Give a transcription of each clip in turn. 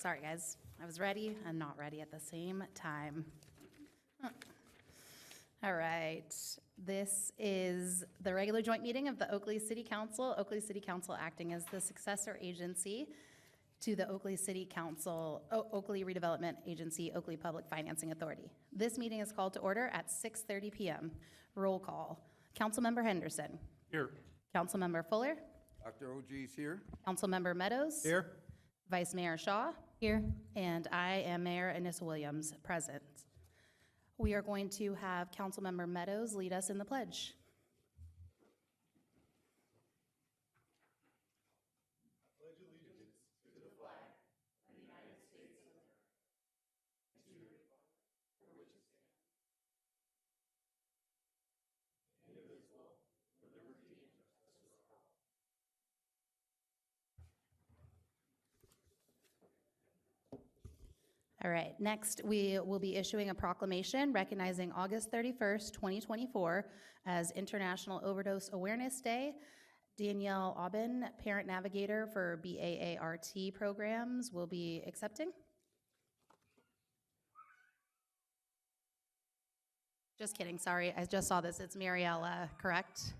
Sorry, guys. I was ready and not ready at the same time. All right. This is the regular joint meeting of the Oakley City Council. Oakley City Council acting as the successor agency to the Oakley City Council, Oakley Redevelopment Agency, Oakley Public Financing Authority. This meeting is called to order at 6:30 p.m. Roll call. Councilmember Henderson. Here. Councilmember Fuller. Dr. OG is here. Councilmember Meadows. Here. Vice Mayor Shaw. Here. And I am Mayor Anissa Williams, present. We are going to have Councilmember Meadows lead us in the pledge. All right, next we will be issuing a proclamation recognizing August 31st, 2024 as International Overdose Awareness Day. Danielle Aubin, Parent Navigator for BAART programs, will be accepting. Just kidding, sorry, I just saw this. It's Mariella, correct?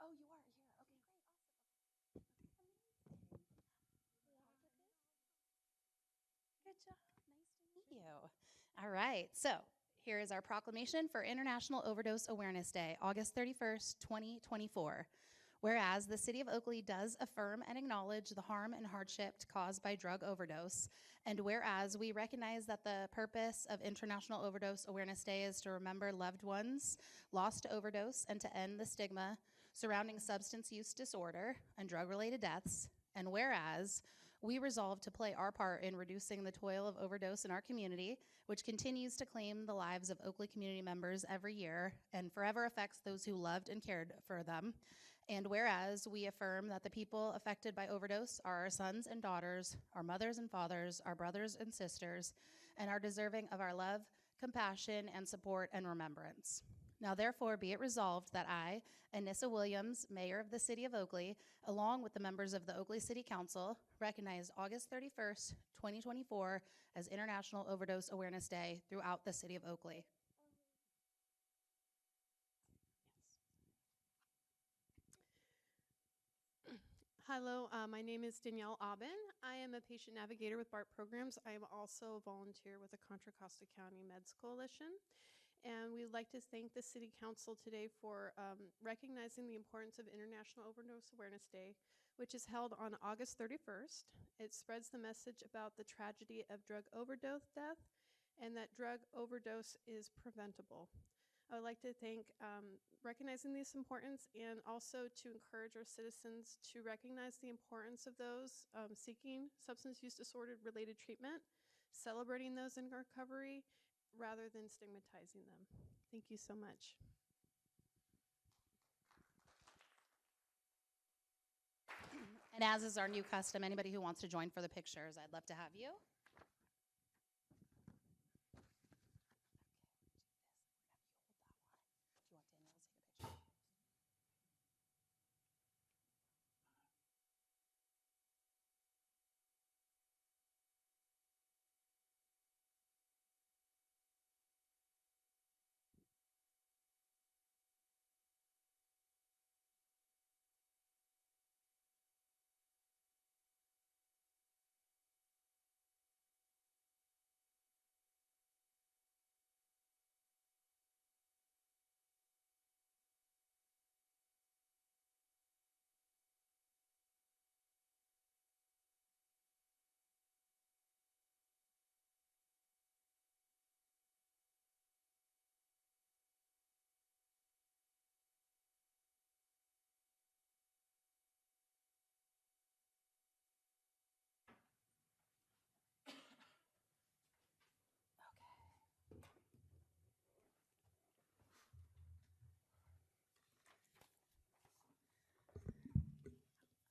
Oh, you are here. Okay, great. Awesome. Okay. Amazing. Good job. Nice to meet you. All right. So here is our proclamation for International Overdose Awareness Day, August 31st, 2024. Whereas the City of Oakley does affirm and acknowledge the harm and hardship caused by drug overdose, and whereas we recognize that the purpose of International Overdose Awareness Day is to remember loved ones lost to overdose and to end the stigma surrounding substance use disorder and drug-related deaths, and whereas we resolve to play our part in reducing the toil of overdose in our community, which continues to claim the lives of Oakley community members every year and forever affects those who loved and cared for them. And whereas we affirm that the people affected by overdose are our sons and daughters, our mothers and fathers, our brothers and sisters, and are deserving of our love, compassion, and support and remembrance. Now, therefore, be it resolved that I, Anissa Williams, Mayor of the City of Oakley, along with the members of the Oakley City Council, recognize August 31st, 2024 as International Overdose Awareness Day throughout the City of Oakley. Hello, my name is Danielle Aubin. I am a patient navigator with BART programs. I am also a volunteer with the Contra Costa County Meds Coalition. And we'd like to thank the City Council today for recognizing the importance of International Overdose Awareness Day, which is held on August 31st. It spreads the message about the tragedy of drug overdose death and that drug overdose is preventable. I would like to thank recognizing this importance and also to encourage our citizens to recognize the importance of those seeking substance use disorder related treatment, celebrating those in recovery, rather than stigmatizing them. Thank you so much. And as is our new custom, anybody who wants to join for the pictures, I'd love to have you.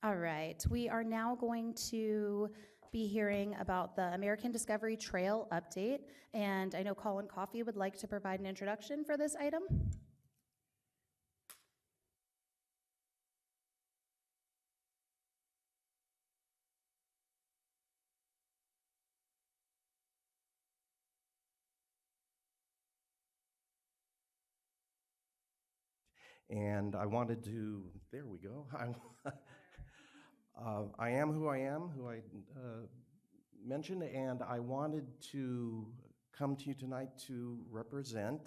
All right, we are now going to be hearing about the American Discovery Trail update, and I know Colin Coffey would like to provide an introduction for this item. And I wanted to, there we go. I am who I mentioned, and I wanted to come to you tonight to represent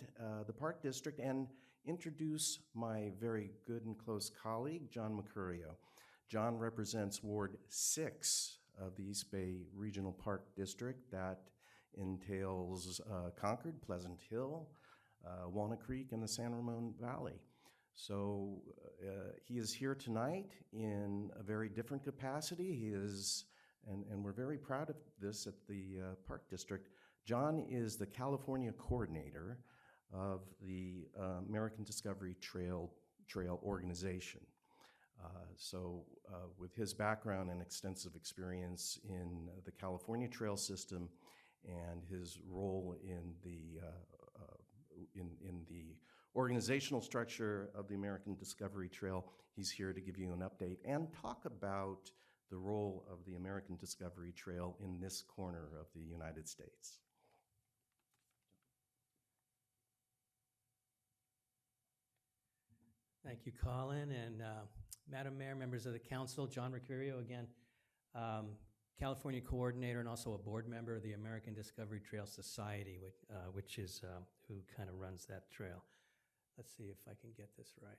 the Park District and introduce my very good and close colleague, John Mercurio. John represents Ward 6 of the East Bay Regional Park District. That entails Concord, Pleasant Hill, Walnut Creek, and the San Ramon Valley. So he is here tonight in a very different capacity. He is, and we're very proud of this at the Park District. John is the California coordinator of the American Discovery Trail organization. With his background and extensive experience in the California trail system and his role in the organizational structure of the American Discovery Trail, he's here to give you an update and talk about the role of the American Discovery Trail in this corner of the United States. Thank you, Colin, and Madam Mayor, members of the council. John Mercurio again, California coordinator and also a board member of the American Discovery Trail Society, which is who kind of runs that trail. Let's see if I can get this right.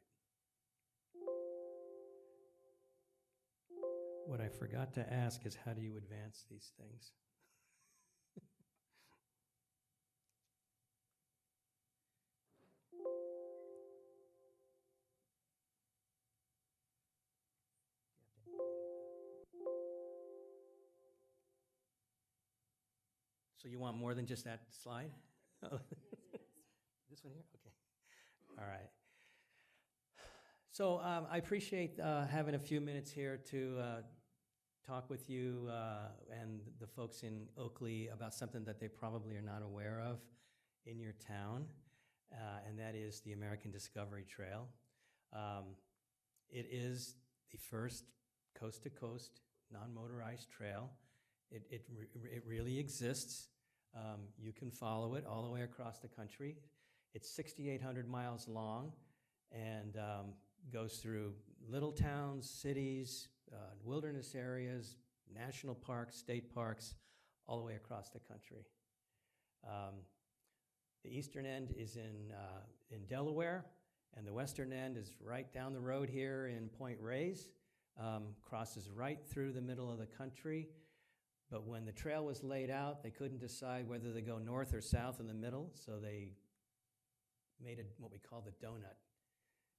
What I forgot to ask is, how do you advance these things? So you want more than just that slide? This one here? Okay. All right. So I appreciate having a few minutes here to talk with you and the folks in Oakley about something that they probably are not aware of in your town, and that is the American Discovery Trail. It is the first coast-to-coast non-motorized trail. It really exists. You can follow it all the way across the country. It's 6,800 miles long and goes through little towns, cities, wilderness areas, national parks, state parks, all the way across the country. The eastern end is in Delaware, and the western end is right down the road here in Point Reyes. Crosses right through the middle of the country. But when the trail was laid out, they couldn't decide whether to go north or south in the middle, so they made what we call the donut,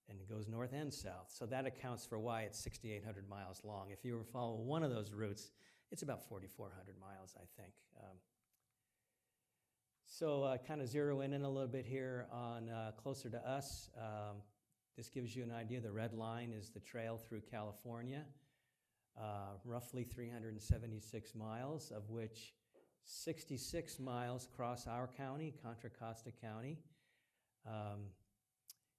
and it goes north and south. So that accounts for why it's 6,800 miles long. If you were to follow one of those routes, it's about 4,400 miles, I think. So kind of zero in a little bit here on closer to us. This gives you an idea. The red line is the trail through California. Roughly 376 miles, of which 66 miles cross our county, Contra Costa County.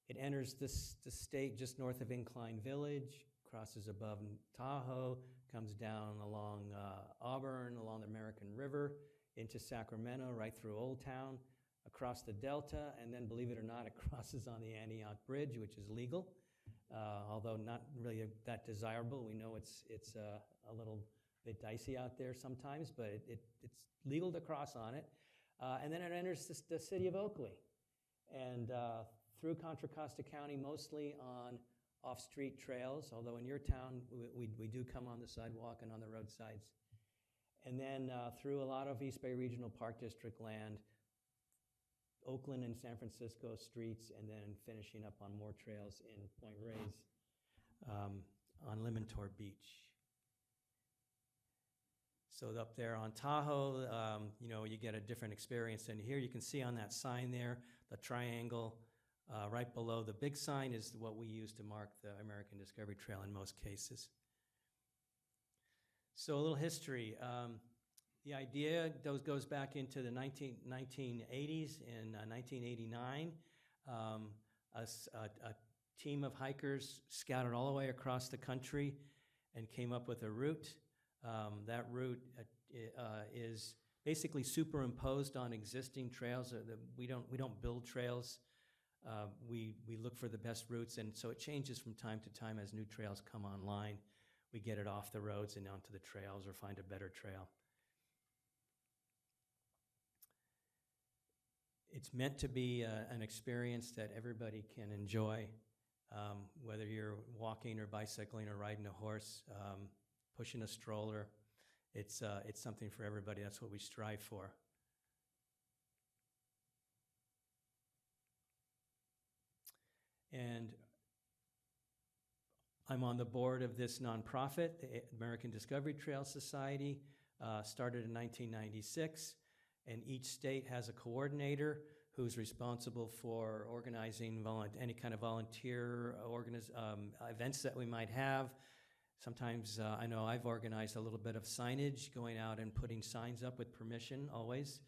It enters the state just north of Incline Village, crosses above Tahoe, comes down along Auburn, along the American River, into Sacramento, right through Old Town, across the Delta, and then, believe it or not, it crosses on the Antioch Bridge, which is legal. Although not really that desirable. We know it's a little bit dicey out there sometimes, but it's legal to cross on it. And then it enters the city of Oakley and through Contra Costa County, mostly on off-street trails, although in your town we do come on the sidewalk and on the roadsides. And then through a lot of East Bay Regional Park District land, Oakland and San Francisco streets, and then finishing up on more trails in Point Reyes on Limantor Beach. So up there on Tahoe, you get a different experience. And here you can see on that sign there, the triangle right below the big sign is what we use to mark the American Discovery Trail in most cases. So a little history. The idea goes back into the 1980s. In 1989, a team of hikers scouted all the way across the country and came up with a route. That route is basically superimposed on existing trails. We don't build trails. We look for the best routes, and so it changes from time to time as new trails come online. We get it off the roads and onto the trails or find a better trail. It's meant to be an experience that everybody can enjoy, whether you're walking or bicycling or riding a horse, pushing a stroller. It's something for everybody. That's what we strive for. And I'm on the board of this nonprofit, the American Discovery Trail Society, started in 1996, and each state has a coordinator who's responsible for organizing any kind of volunteer events that we might have. Sometimes I know I've organized a little bit of signage, going out and putting signs up with permission always,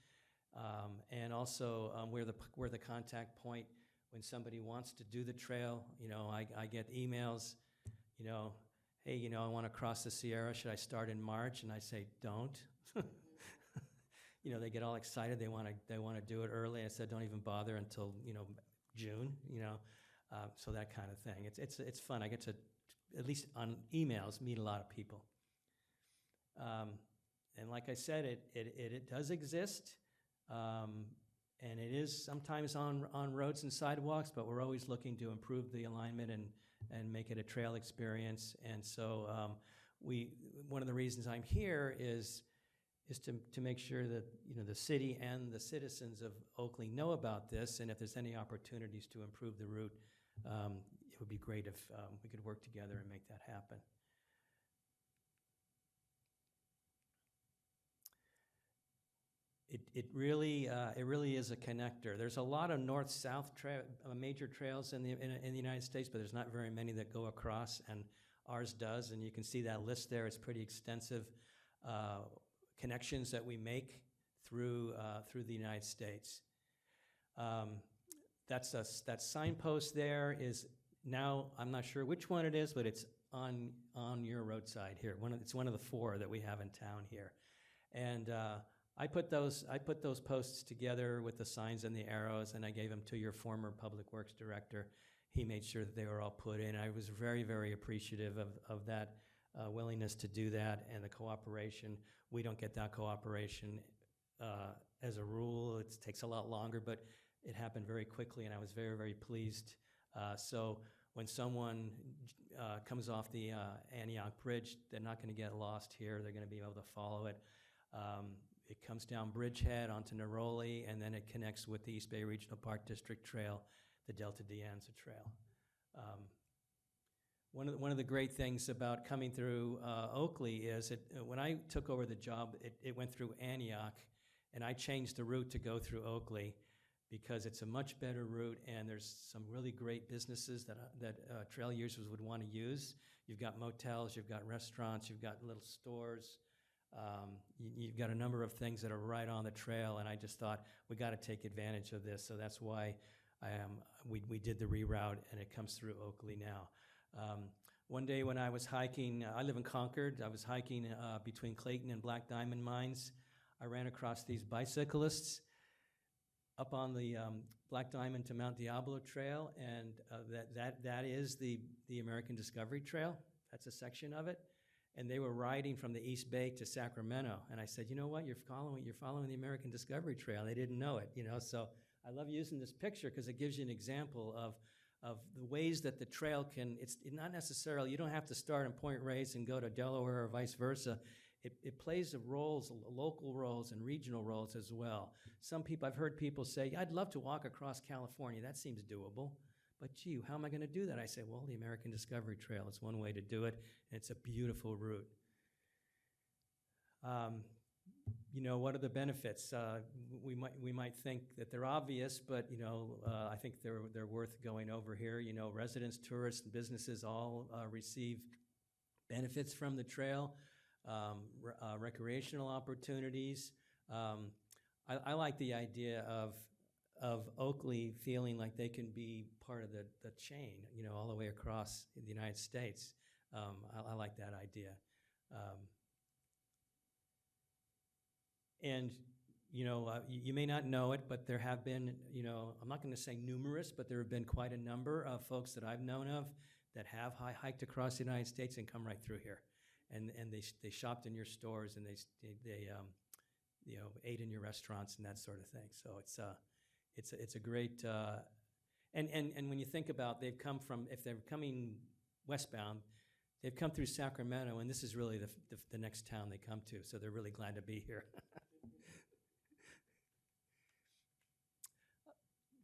and also we're the contact point when somebody wants to do the trail. I get emails, hey, I want to cross the Sierra. Should I start in March? And I say, don't. They get all excited. They want to do it early. I said, don't even bother until June. So that kind of thing. It's fun. I get to, at least on emails, meet a lot of people. And like I said, it does exist. And it is sometimes on roads and sidewalks, but we're always looking to improve the alignment and make it a trail experience. And so one of the reasons I'm here is to make sure that the city and the citizens of Oakley know about this, and if there's any opportunities to improve the route, it would be great if we could work together and make that happen. It really is a connector. There's a lot of north-south major trails in the United States, but there's not very many that go across, and ours does. And you can see that list there. It's pretty extensive connections that we make through the United States. That signpost there is now, I'm not sure which one it is, but it's on your roadside here. It's one of the 4 that we have in town here, and I put those posts together with the signs and the arrows, and I gave them to your former Public Works Director. He made sure that they were all put in. I was very, very appreciative of that willingness to do that and the cooperation. We don't get that cooperation as a rule. It takes a lot longer, but it happened very quickly, and I was very, very pleased. So when someone comes off the Antioch Bridge, they're not going to get lost here. They're going to be able to follow it. It comes down Bridgehead onto Neroli, and then it connects with the East Bay Regional Park District Trail, the Delta de Anza Trail. One of the great things about coming through Oakley is when I took over the job, it went through Antioch, and I changed the route to go through Oakley because it's a much better route, and there's some really great businesses that trail users would want to use. You've got motels, you've got restaurants, you've got little stores. You've got a number of things that are right on the trail, and I just thought we got to take advantage of this. So that's why we did the reroute, and it comes through Oakley now. One day when I was hiking, I live in Concord. I was hiking between Clayton and Black Diamond Mines. I ran across these bicyclists up on the Black Diamond to Mount Diablo Trail, and that is the American Discovery Trail. That's a section of it. And they were riding from the East Bay to Sacramento. And I said, you know what, you're following the American Discovery Trail. They didn't know it, So I love using this picture because it gives you an example of the ways that the trail it's not necessarily, you don't have to start in Point Reyes and go to Delaware or vice versa. It plays the roles, local roles and regional roles as well. I've heard people say, I'd love to walk across California. That seems doable. But gee, how am I going to do that? I say, well, the American Discovery Trail is one way to do it, and it's a beautiful route. What are the benefits? We might think that they're obvious, but I think they're worth going over here. Residents, tourists, and businesses all receive benefits from the trail. recreational opportunities. I like the idea of Oakley feeling like they can be part of the chain, you know, all the way across the United States. I like that idea. And, you know, you may not know it, but there have been, you know, I'm not going to say numerous, but there have been quite a number of folks that I've known of that have hiked across the United States and come right through here. And they shopped in your stores, and they you know, ate in your restaurants and that sort of thing. So it's a great, and when you think about, they've come from, if they're coming westbound, they've come through Sacramento, and this is really the next town they come to, so they're really glad to be here.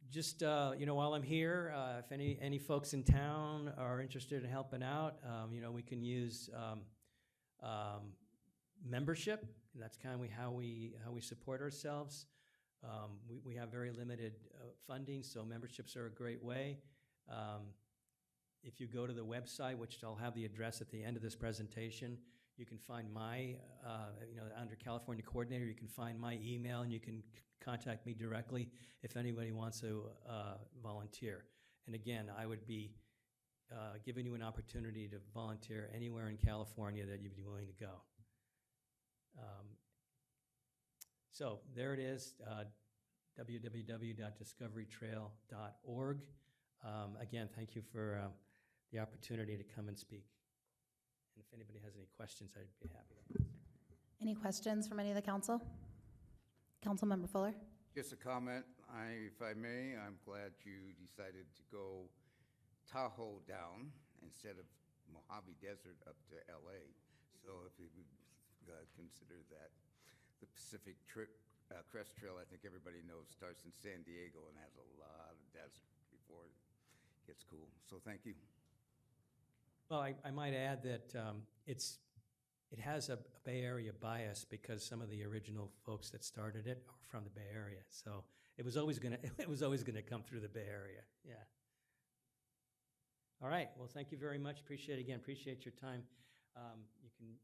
Just, you know, while I'm here, if any folks in town are interested in helping out, you know, we can use membership. And that's kind of how we support ourselves. We have very limited funding, so memberships are a great way. If you go to the website, which I'll have the address at the end of this presentation, you can find my, you know, under California Coordinator, you can find my email, and you can contact me directly if anybody wants to volunteer. And again, I would be giving you an opportunity to volunteer anywhere in California that you'd be willing to go. So there it is, www.discoverytrail.org. Again, thank you for the opportunity to come and speak. And if anybody has any questions, I'd be happy to answer. Any questions from any of the council? Councilmember Fuller? Just a comment, if I may, I'm glad you decided to go Tahoe down instead of Mojave Desert up to LA. So if you would consider that. The Pacific Crest Trail, I think everybody knows, starts in San Diego and has a lot of desert before it gets cool. So thank you. Well, I might add that it has a Bay Area bias because some of the original folks that started it are from the Bay Area. So it was always gonna come through the Bay Area. Yeah. All right. Well, thank you very much. Appreciate your time.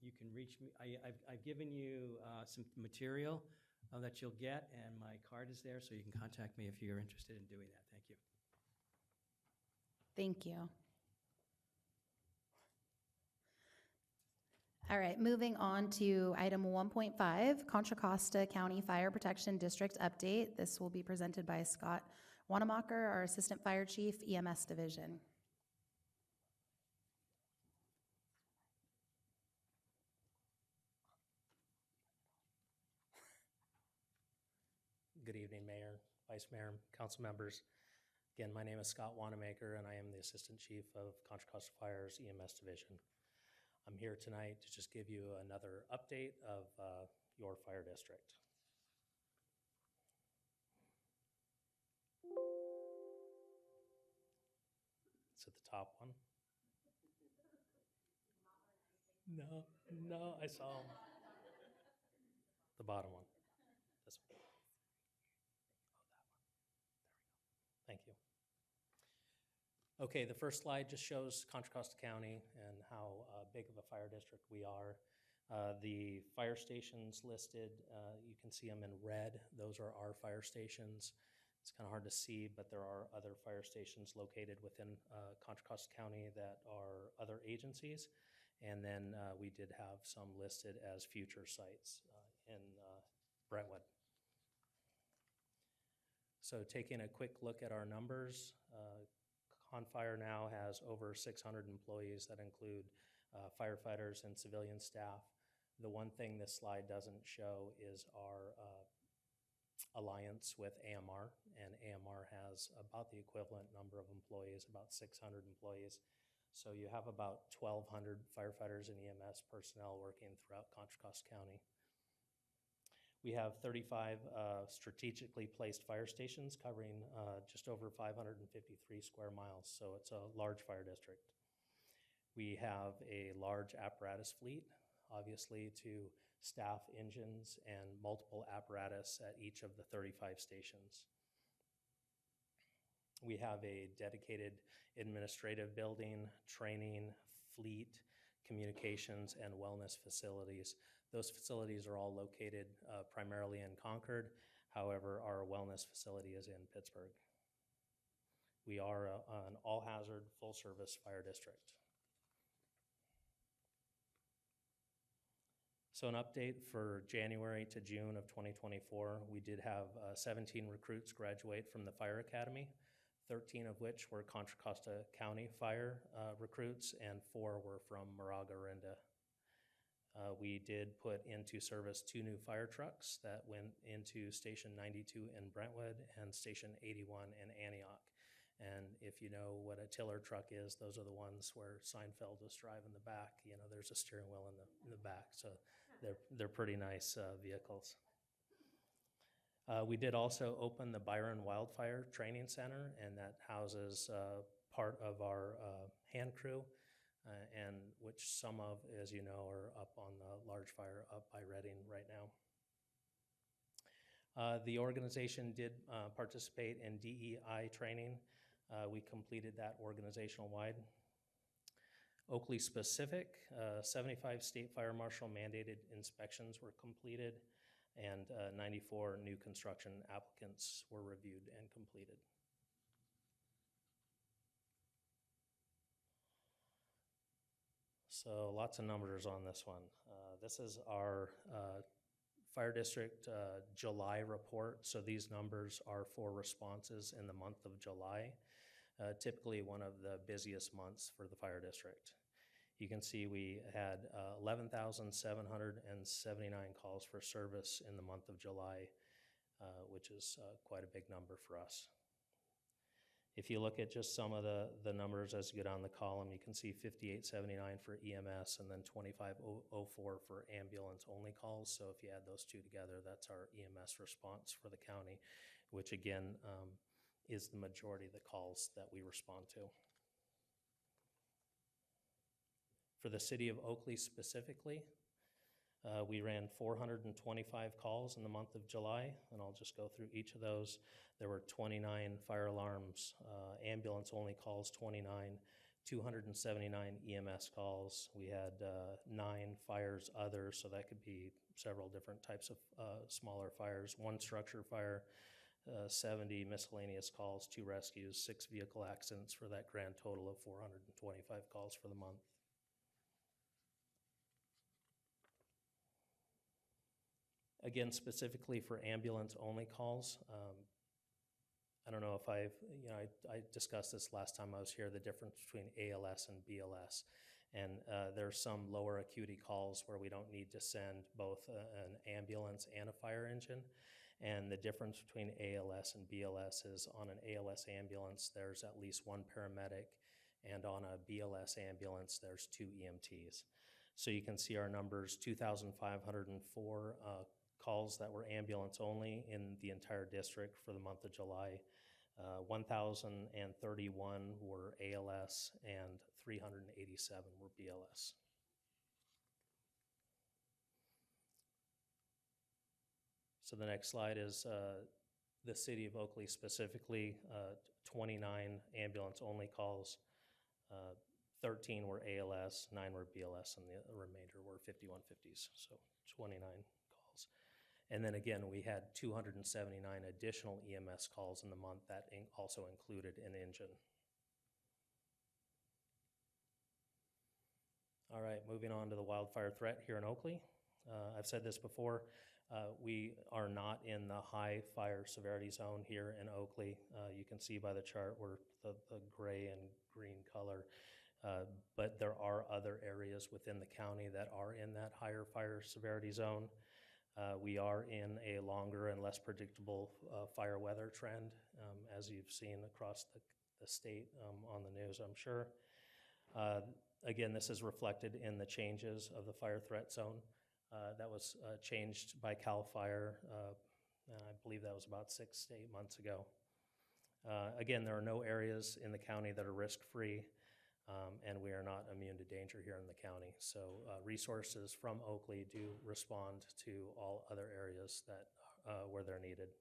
You can reach me. I've given you some material that you'll get, and my card is there, so you can contact me if you're interested in doing that. Thank you. Thank you. All right, moving on to item 1.5, Contra Costa County Fire Protection District Update. This will be presented by Scott Wanamaker, our Assistant Fire Chief, EMS Division. Good evening, Mayor, Vice Mayor, council members. Again, my name is Scott Wanamaker, and I am the Assistant Chief of Contra Costa Fire's EMS Division. I'm here tonight to just give you another update of your fire district. It's at the top one. No, I saw them. The bottom one. This one. Thank you. Okay, the first slide just shows Contra Costa County and how big of a fire district we are. The fire stations listed, you can see them in red. Those are our fire stations. It's kind of hard to see, but there are other fire stations located within Contra Costa County that are other agencies. And then we did have some listed as future sites in Brentwood. So taking a quick look at our numbers, ConFire now has over 600 employees that include firefighters and civilian staff. The one thing this slide doesn't show is our alliance with AMR, and AMR has about the equivalent number of employees, about 600 employees. So you have about 1,200 firefighters and EMS personnel working throughout Contra Costa County. We have 35 strategically placed fire stations covering just over 553 square miles, so it's a large fire district. We have a large apparatus fleet, obviously, to staff engines and multiple apparatus at each of the 35 stations. We have a dedicated administrative building, training, fleet, communications, and wellness facilities. Those facilities are all located primarily in Concord. However, our wellness facility is in Pittsburgh. We are an all-hazard, full-service fire district. So an update for January to June of 2024, we did have 17 recruits graduate from the Fire Academy, 13 of which were Contra Costa County Fire recruits, and 4 were from Moraga Orinda. We did put into service 2 new fire trucks that went into Station 92 in Brentwood and Station 81 in Antioch. And if you know what a tiller truck is, those are the ones where Seinfeld was driving the back. You know, there's a steering wheel in the back, so they're pretty nice vehicles. We did also open the Byron Wildfire Training Center, and that houses part of our hand crew, and which some of, as you know, are up on the large fire up by Reading right now. The organization did participate in DEI training. We completed that organizational-wide. Oakley specific, 75 state fire marshal mandated inspections were completed, and 94 new construction applicants were reviewed and completed. So lots of numbers on this one. This is our Fire District July report. So these numbers are for responses in the month of July, typically one of the busiest months for the Fire District. You can see we had 11,779 calls for service in the month of July, which is quite a big number for us. If you look at just some of the numbers as you go down the column, you can see 5879 for EMS and then 2504 for ambulance-only calls. So if you add those two together, that's our EMS response for the county, which again is the majority of the calls that we respond to. For the city of Oakley specifically, we ran 425 calls in the month of July, and I'll just go through each of those. There were 29 fire alarms, ambulance-only calls, 29, 279 EMS calls. We had 9 fires others, so that could be several different types of smaller fires, 1 structure fire, 70 miscellaneous calls, 2 rescues, 6 vehicle accidents for that grand total of 425 calls for the month. Again, specifically for ambulance-only calls, I don't know if I discussed this last time I was here, the difference between ALS and BLS. And there's some lower acuity calls where we don't need to send both an ambulance and a fire engine. And the difference between ALS and BLS is on an ALS ambulance, there's at least 1 paramedic, and on a BLS ambulance, there's 2 EMTs. So you can see our numbers, 2,504 calls that were ambulance only in the entire district for the month of July. 1,031 were ALS and 387 were BLS. So the next slide is the city of Oakley specifically, 29 ambulance-only calls, 13 were ALS, 9 were BLS, and the remainder were 5150s, so 29 calls. And then again, we had 279 additional EMS calls in the month that also included an engine. All right, moving on to the wildfire threat here in Oakley. I've said this before, we are not in the high fire severity zone here in Oakley. You can see by the chart we're the gray and green color, but there are other areas within the county that are in that higher fire severity zone. We are in a longer and less predictable fire weather trend, as you've seen across the state on the news, I'm sure. Again, this is reflected in the changes of the fire threat zone. That was changed by CAL FIRE, I believe that was about 6 to 8 months ago. Again, there are no areas in the county that are risk-free, and we are not immune to danger here in the county. So resources from Oakley do respond to all other areas that where they're needed.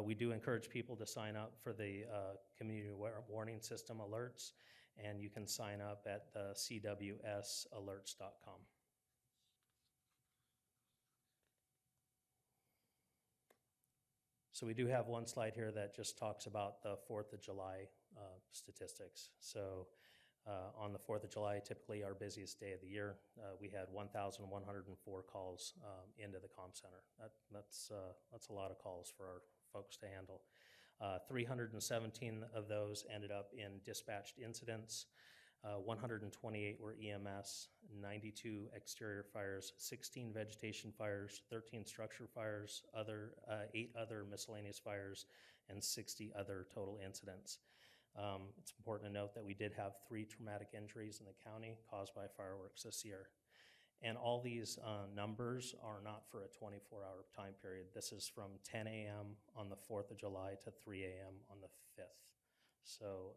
We do encourage people to sign up for the community warning system alerts, and you can sign up at the cwsalerts.com. So we do have one slide here that just talks about the 4th of July statistics. So on the 4th of July, typically our busiest day of the year, we had 1,104 calls into the comm center. That's a lot of calls for our folks to handle. 317 of those ended up in dispatched incidents. 128 were EMS, 92 exterior fires, 16 vegetation fires, 13 structure fires, 8 other miscellaneous fires, and 60 other total incidents. It's important to note that we did have 3 traumatic injuries in the county caused by fireworks this year. And all these numbers are not for a 24-hour time period. This is from 10 a.m. on the 4th of July to 3 a.m. on the 5th. So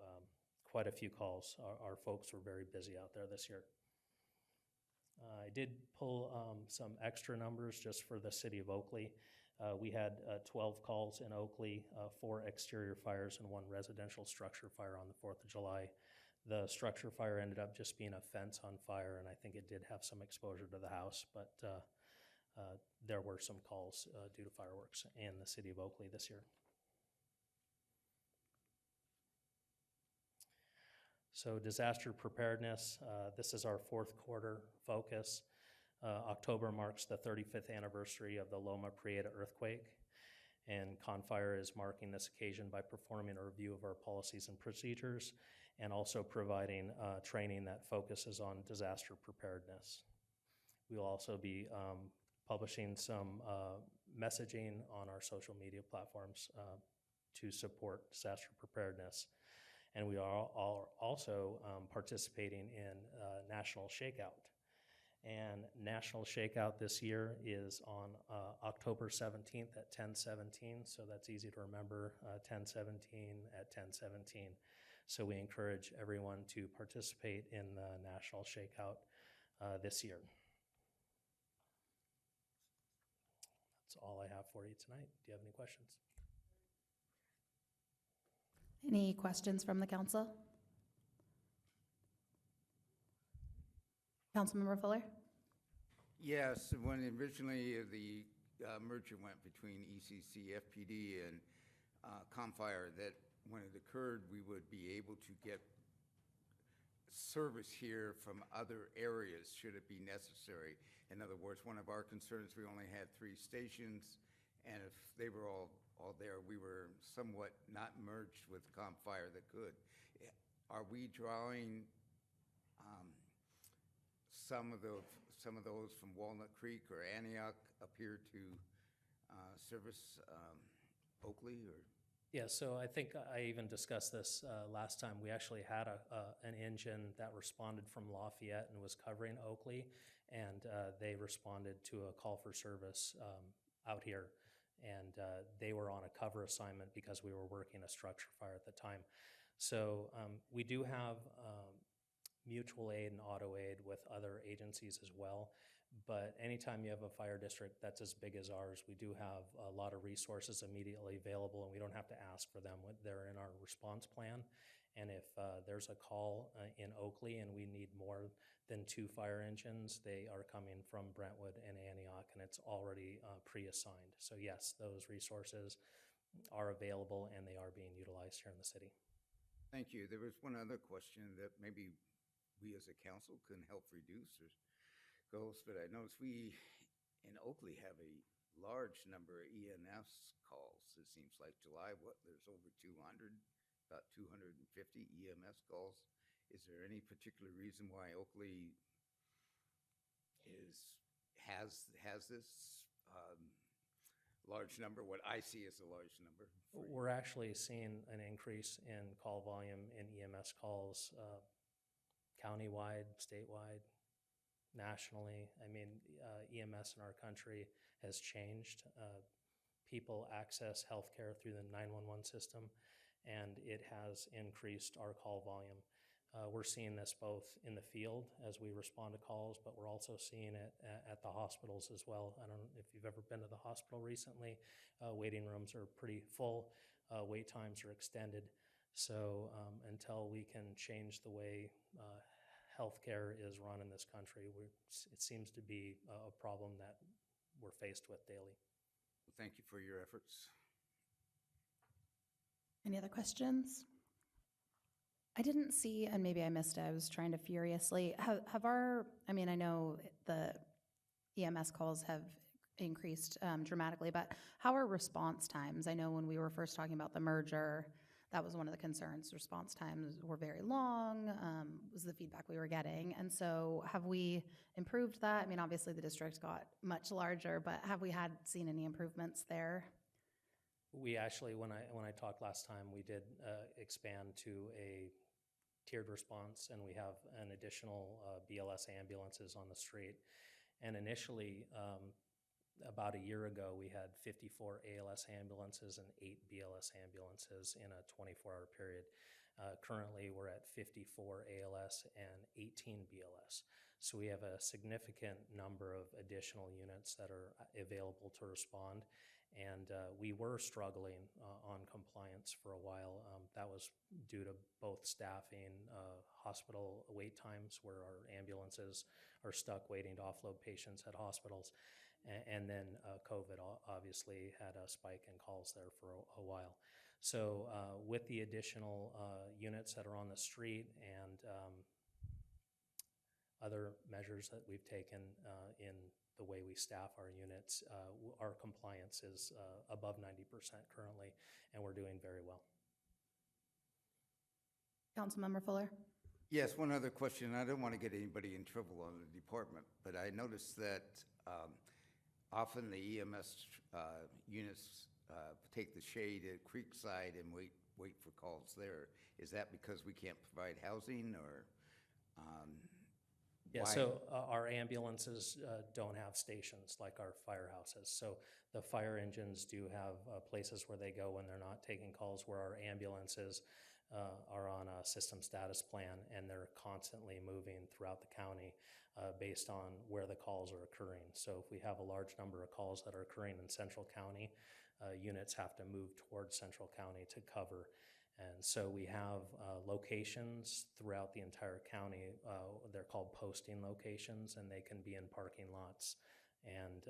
quite a few calls. Our folks were very busy out there this year. I did pull some extra numbers just for the city of Oakley. We had 12 calls in Oakley, 4 exterior fires and 1 residential structure fire on the 4th of July. The structure fire ended up just being a fence on fire, and I think it did have some exposure to the house, but there were some calls due to fireworks in the city of Oakley this year. So disaster preparedness, this is our 4th quarter focus. October marks the 35th anniversary of the Loma Prieta earthquake, and CONFIRE is marking this occasion by performing a review of our policies and procedures and also providing training that focuses on disaster preparedness. We will also be publishing some messaging on our social media platforms to support disaster preparedness. And we are also participating in National Shakeout. And National Shakeout this year is on October 17th at 10:17, so that's easy to remember, 10:17 at 10:17. So we encourage everyone to participate in the National Shakeout this year. That's all I have for you tonight. Do you have any questions? Any questions from the council? Councilmember Fuller? Yes, when originally the merger went between ECC, FPD, and CONFIRE, that when it occurred, we would be able to get service here from other areas should it be necessary. In other words, one of our concerns, we only had 3 stations, and if they were all there, we were somewhat not merged with CONFIRE that could. Are we drawing some of those from Walnut Creek or Antioch up here to service Oakley? Or? Yeah, so I think I even discussed this last time. We actually had an engine that responded from Lafayette and was covering Oakley, and they responded to a call for service out here. And they were on a cover assignment because we were working a structure fire at the time. So we do have mutual aid and auto aid with other agencies as well. But anytime you have a fire district that's as big as ours, we do have a lot of resources immediately available, and we don't have to ask for them. They're in our response plan. And if there's a call in Oakley and we need more than 2 fire engines, they are coming from Brentwood and Antioch, and it's already pre-assigned. So yes, those resources are available and they are being utilized here in the city. Thank you. There was one other question that maybe we as a council can help reduce or goals, but I noticed we in Oakley have a large number of EMS calls. It seems like July, there's over 200, about 250 EMS calls. Is there any particular reason why Oakley has this large number? What I see as a large number. We're actually seeing an increase in call volume in EMS calls countywide, statewide, nationally. I mean, EMS in our country has changed. People access healthcare through the 911 system, and it has increased our call volume. We're seeing this both in the field as we respond to calls, but we're also seeing it at the hospitals as well. I don't know if you've ever been to the hospital recently. Waiting rooms are pretty full. Wait times are extended. So until we can change the way healthcare is run in this country, it seems to be a problem that we're faced with daily. Well, thank you for your efforts. Any other questions? I didn't see, and maybe I missed it, I was trying to furiously, I mean, I know the EMS calls have increased dramatically, but how are response times? I know when we were first talking about the merger, that was one of the concerns. Response times were very long, was the feedback we were getting. And so have we improved that? I mean, obviously the district got much larger, but have we seen any improvements there? We actually, when I talked last time, we did expand to a tiered response, and we have an additional BLS ambulances on the street. And initially, about a year ago, we had 54 ALS ambulances and 8 BLS ambulances in a 24-hour period. Currently, we're at 54 ALS and 18 BLS. So we have a significant number of additional units that are available to respond. And we were struggling on compliance for a while. That was due to both staffing, hospital wait times where our ambulances are stuck waiting to offload patients at hospitals. And then COVID obviously had a spike in calls there for a while. So with the additional units that are on the street and other measures that we've taken in the way we staff our units, our compliance is above 90% currently, and we're doing very well. Councilmember Fuller? Yes, one other question. I don't want to get anybody in trouble on the department, but I noticed that often the EMS units take the shade at Creekside and wait for calls there. Is that because we can't provide housing, or Yeah, why? so our ambulances don't have stations like our firehouses. So the fire engines do have places where they go when they're not taking calls, where our ambulances are on a system status plan, and they're constantly moving throughout the county based on where the calls are occurring. So if we have a large number of calls that are occurring in Central County, units have to move towards Central County to cover. And so we have locations throughout the entire county. They're called posting locations, and they can be in parking lots and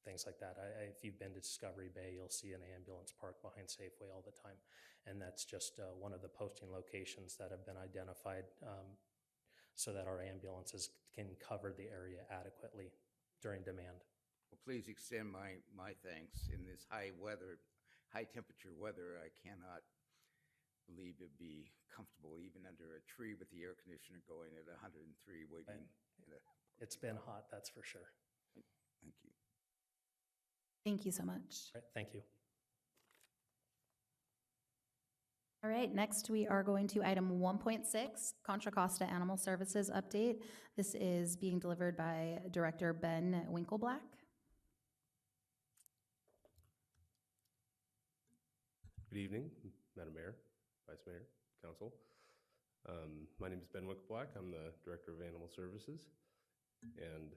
things like that. If you've been to Discovery Bay, you'll see an ambulance parked behind Safeway all the time. And that's just one of the posting locations that have been identified so that our ambulances can cover the area adequately during demand. Well, please extend my thanks. In this high temperature weather, I cannot believe it'd be comfortable even under a tree with the air conditioner going at 103 waiting. It's been hot, that's for sure. Thank you. Thank you so much. Right, thank you. All right, next we are going to item 1.6, Contra Costa Animal Services Update. This is being delivered by Director Ben Winkleblack. Good evening, Madam Mayor, Vice Mayor, Council. My name is Ben Winkleblack. I'm the Director of Animal Services, and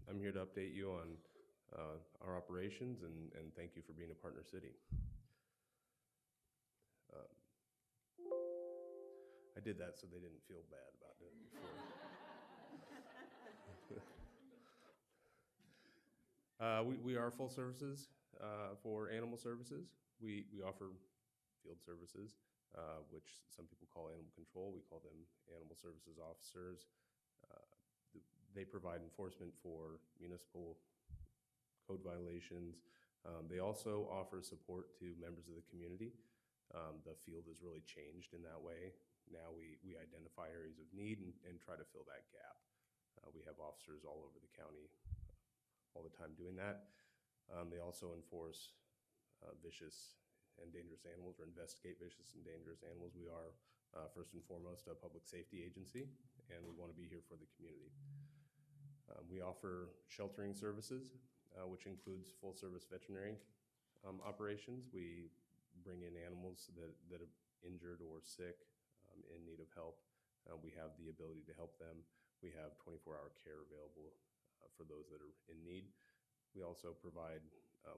I'm here to update you on our operations and thank you for being a partner city. I did that so they didn't feel bad about doing it before. We are full services for animal services. We offer field services, which some people call animal control. We call them animal services officers. They provide enforcement for municipal code violations. They also offer support to members of the community. The field has really changed in that way. Now we identify areas of need and try to fill that gap. We have officers all over the county all the time doing that. They also enforce vicious and dangerous animals, or investigate vicious and dangerous animals. We are first and foremost a public safety agency, and we want to be here for the community. We offer sheltering services, which includes full service veterinary operations. We bring in animals that are injured or sick, in need of help. We have the ability to help them. We have 24-hour care available for those that are in need. We also provide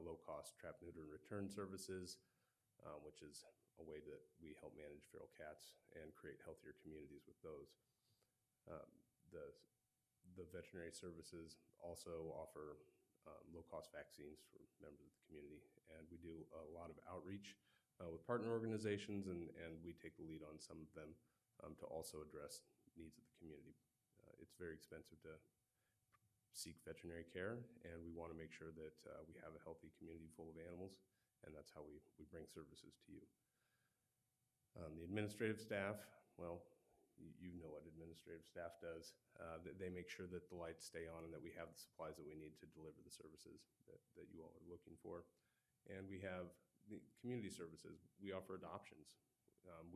low-cost trap, neuter, and return services, which is a way that we help manage feral cats and create healthier communities with those. Um, the, the veterinary services also offer low-cost vaccines for members of the community, and we do a lot of outreach with partner organizations, and we take the lead on some of them to also address needs of the community. It's very expensive to seek veterinary care, and we want to make sure that we have a healthy community full of animals, and that's how we bring services to you. The administrative staff, well, you know what administrative staff does. They make sure that the lights stay on and that we have the supplies that we need to deliver the services that you all are looking for. And we have the community services. We offer adoptions.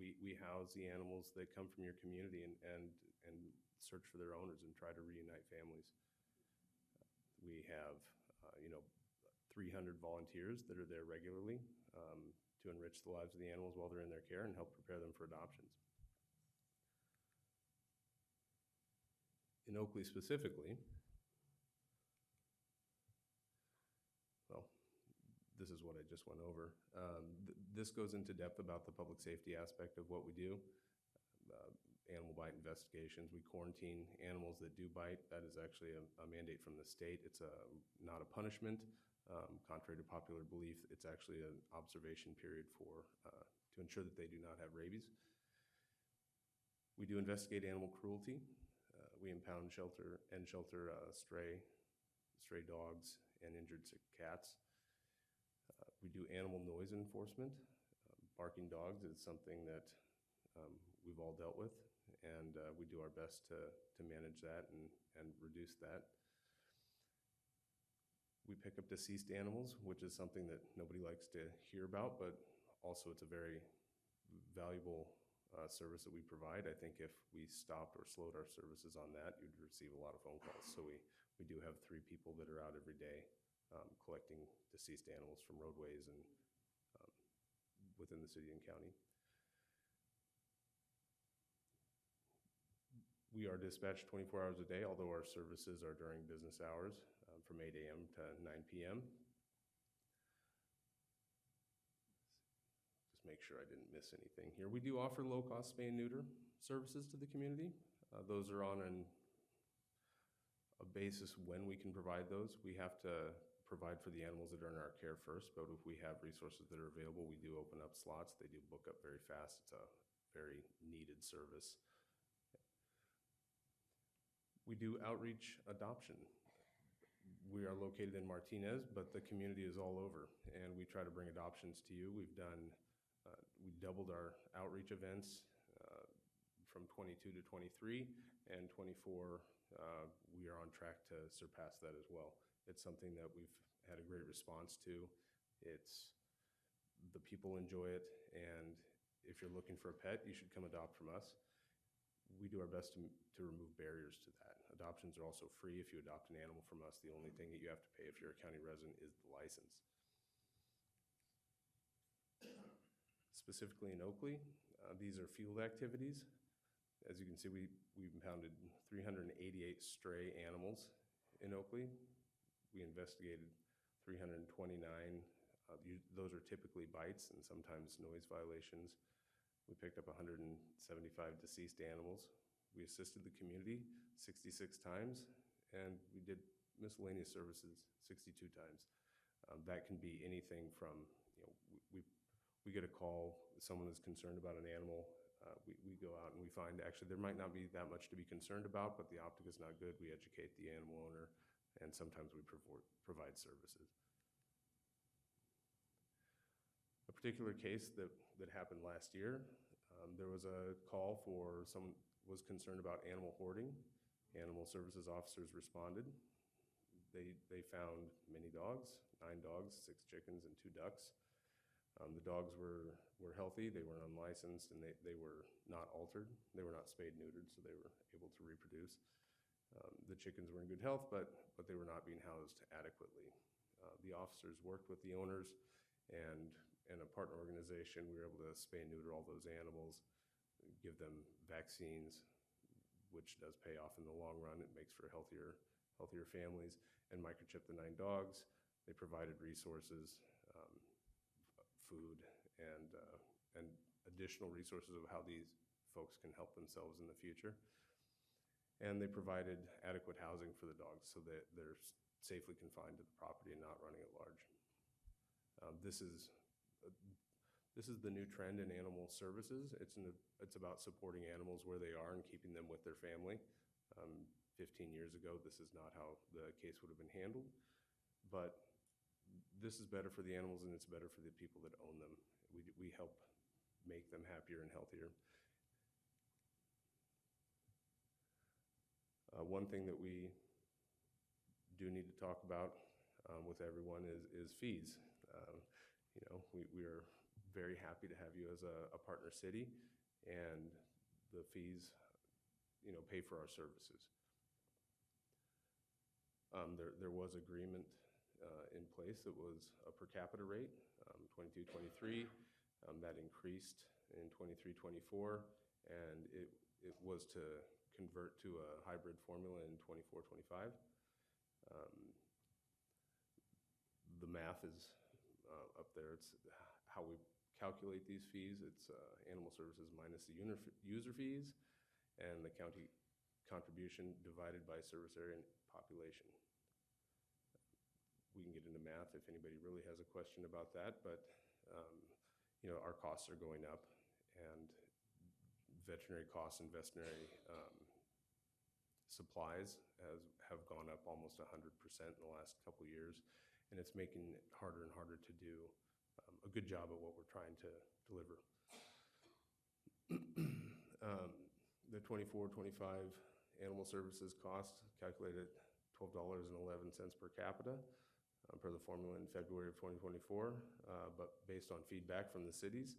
We house the animals that come from your community and search for their owners and try to reunite families. We have, 300 volunteers that are there regularly to enrich the lives of the animals while they're in their care and help prepare them for adoptions. In Oakley specifically, well, this is what I just went over. This goes into depth about the public safety aspect of what we do. Animal bite investigations. We quarantine animals that do bite. That is actually a mandate from the state. It's not a punishment. Contrary to popular belief, it's actually an observation period to ensure that they do not have rabies. We do investigate animal cruelty. We impound and shelter stray dogs and injured sick cats. We do animal noise enforcement. Barking dogs is something that we've all dealt with, and we do our best to manage that and reduce that. We pick up deceased animals, which is something that nobody likes to hear about, but also it's a very valuable service that we provide. I think if we stopped or slowed our services on that, you'd receive a lot of phone calls. So we do have 3 people that are out every day collecting deceased animals from roadways and within the city and county. We are dispatched 24 hours a day, although our services are during business hours from 8 a.m. to 9 p.m. Just make sure I didn't miss anything here. We do offer low-cost spay and neuter services to the community. Those are on a basis when we can provide those. We have to provide for the animals that are in our care first, but if we have resources that are available, we do open up slots. They do book up very fast. It's a very needed service. We do outreach adoption. We are located in Martinez, but the community is all over, and we try to bring adoptions to you. We doubled our outreach events from 22 to 23, and 24, we are on track to surpass that as well. It's something that we've had a great response to. The people enjoy it, and if you're looking for a pet, you should come adopt from us. We do our best to remove barriers to that. Adoptions are also free if you adopt an animal from us. The only thing that you have to pay if you're a county resident is the license. Specifically in Oakley, these are field activities. As you can see, we impounded 388 stray animals in Oakley. We investigated 329. Those are typically bites and sometimes noise violations. We picked up 175 deceased animals. We assisted the community 66 times, and we did miscellaneous services 62 times. That can be anything from, we get a call, someone is concerned about an animal. We go out and we find actually there might not be that much to be concerned about, but the optic is not good. We educate the animal owner, and sometimes we provide services. A particular case that happened last year, there was a call for someone was concerned about animal hoarding. Animal services officers responded. They found many dogs, 9 dogs, 6 chickens, and 2 ducks. The dogs were healthy, they weren't unlicensed, and they were not altered. They were not spayed neutered, so they were able to reproduce. The chickens were in good health, but they were not being housed adequately. The officers worked with the owners and a partner organization. We were able to spay and neuter all those animals, give them vaccines, which does pay off in the long run. It makes for healthier families, and microchip the 9 dogs. They provided resources, food, and and additional resources of how these folks can help themselves in the future. And they provided adequate housing for the dogs so that they're safely confined to the property and not running at large. This is the new trend in animal services. It's about supporting animals where they are and keeping them with their family. 15 years ago, this is not how the case would have been handled, but this is better for the animals and it's better for the people that own them. We help make them happier and healthier. One thing that we do need to talk about with everyone is fees. You know, we are very happy to have you as a partner city, and the fees, you know, pay for our services. There was agreement in place that was a per capita rate, 22-23. That increased in 23-24, and it was to convert to a hybrid formula in 24-25. The math is up there. It's how we calculate these fees. It's animal services minus the user fees and the county contribution divided by service area and population. We can get into math if anybody really has a question about that, but you know, our costs are going up, and veterinary costs and veterinary supplies have gone up almost 100% in the last couple of years, and it's making it harder and harder to do a good job at what we're trying to deliver. The 24-25 animal services cost calculated $12.11 per capita per the formula in February of 2024, but based on feedback from the cities,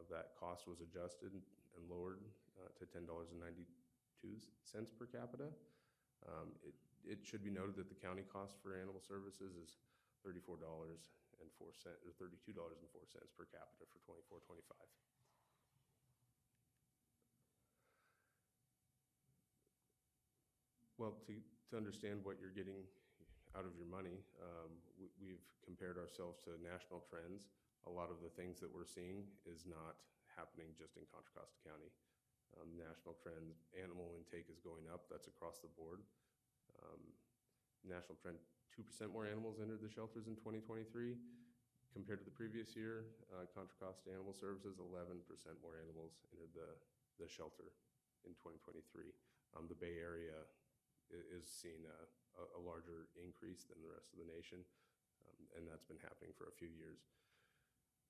that cost was adjusted and lowered to $10.92 per capita. It should be noted that the county cost for animal services is $34.04 or $32.04 per capita for 24-25. Well, to understand what you're getting out of your money, we've compared ourselves to national trends. A lot of the things that we're seeing is not happening just in Contra Costa County. National trend, animal intake is going up. That's across the board. National trend, 2% more animals entered the shelters in 2023 compared to the previous year. Contra Costa Animal Services, 11% more animals entered the shelter in 2023. The Bay Area is seeing a larger increase than the rest of the nation, and that's been happening for a few years.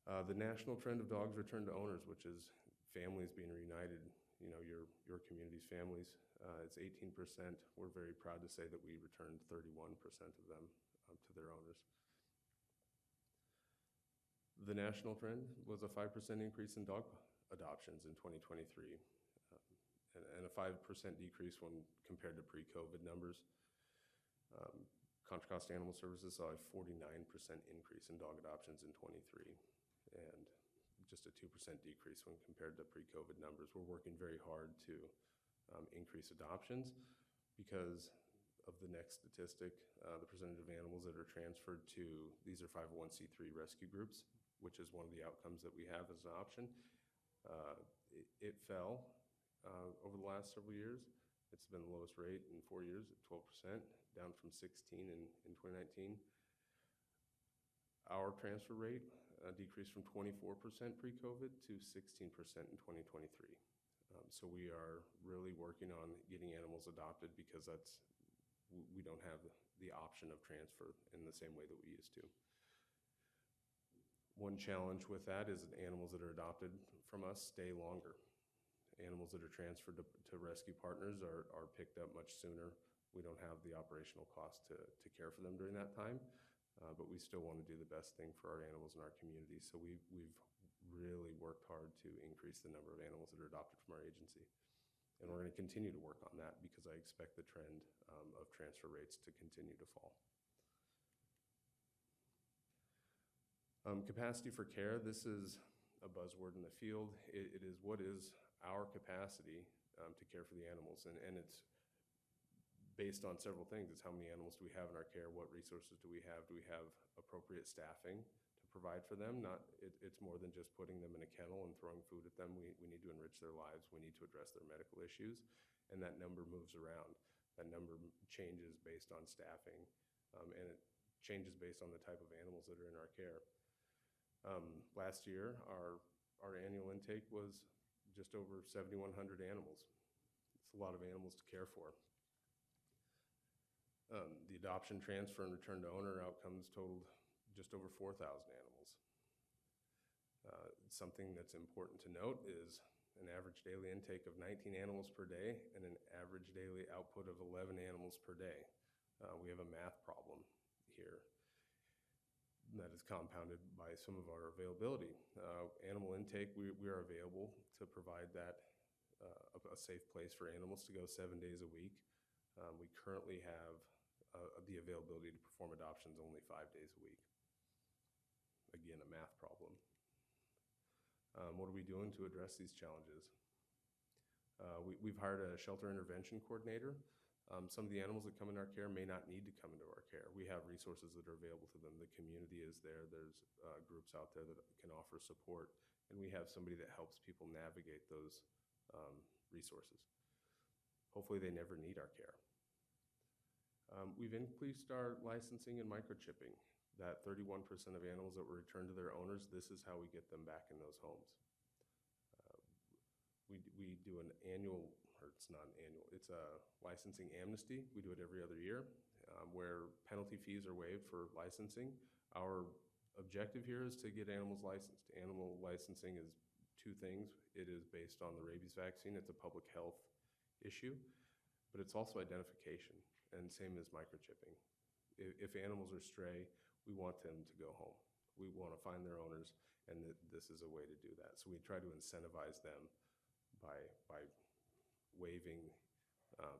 The national trend of dogs return to owners, which is families being reunited, you know, your community's families. It's 18%. We're very proud to say that we returned 31% of them to their owners. The national trend was a 5% increase in dog adoptions in 2023, and a 5% decrease when compared to pre-COVID numbers. Contra Costa Animal Services saw a 49% increase in dog adoptions in 23, and just a 2% decrease when compared to pre-COVID numbers. We're working very hard to increase adoptions because of the next statistic, the percentage of animals that are transferred to, these are 501c3 rescue groups, which is one of the outcomes that we have as an option. It fell over the last several years. It's been the lowest rate in 4 years at 12%, down from 16 in 2019. Our transfer rate decreased from 24% pre-COVID to 16% in 2023. So we are really working on getting animals adopted because we don't have the option of transfer in the same way that we used to. One challenge with that is that animals that are adopted from us stay longer. Animals that are transferred to rescue partners are picked up much sooner. We don't have the operational cost to care for them during that time, but we still want to do the best thing for our animals in our community. So we've really worked hard to increase the number of animals that are adopted from our agency. And we're going to continue to work on that because I expect the trend of transfer rates to continue to fall. Capacity for care, this is a buzzword in the field. It is what is our capacity to care for the animals, and it's based on several things. It's how many animals do we have in our care, what resources do we have appropriate staffing to provide for them. It's more than just putting them in a kennel and throwing food at them. We need to enrich their lives. We need to address their medical issues, and that number moves around. That number changes based on staffing, and it changes based on the type of animals that are in our care. Last year, our annual intake was just over 7,100 animals. It's a lot of animals to care for. The adoption, transfer, and return to owner outcomes totaled just over 4,000 animals. Something that's important to note is an average daily intake of 19 animals per day and an average daily output of 11 animals per day. We have a math problem here that is compounded by some of our availability. Animal intake, we are available to provide that a safe place for animals to go 7 days a week. We currently have the availability to perform adoptions only 5 days a week. Again, a math problem. What are we doing to address these challenges? We've hired a shelter intervention coordinator. Some of the animals that come in our care may not need to come into our care. We have resources that are available to them. The community is there. There's groups out there that can offer support, and we have somebody that helps people navigate those resources. Hopefully they never need our care. We've increased our licensing and microchipping. That 31% of animals that were returned to their owners, this is how we get them back in those homes. We do an annual, or it's not an annual, it's a licensing amnesty. We do it every other year, where penalty fees are waived for licensing. Our objective here is to get animals licensed. Animal licensing is two things. It is based on the rabies vaccine. It's a public health issue, but it's also identification, and same as microchipping. If animals are stray, we want them to go home. We want to find their owners, and this is a way to do that. So we try to incentivize them by waiving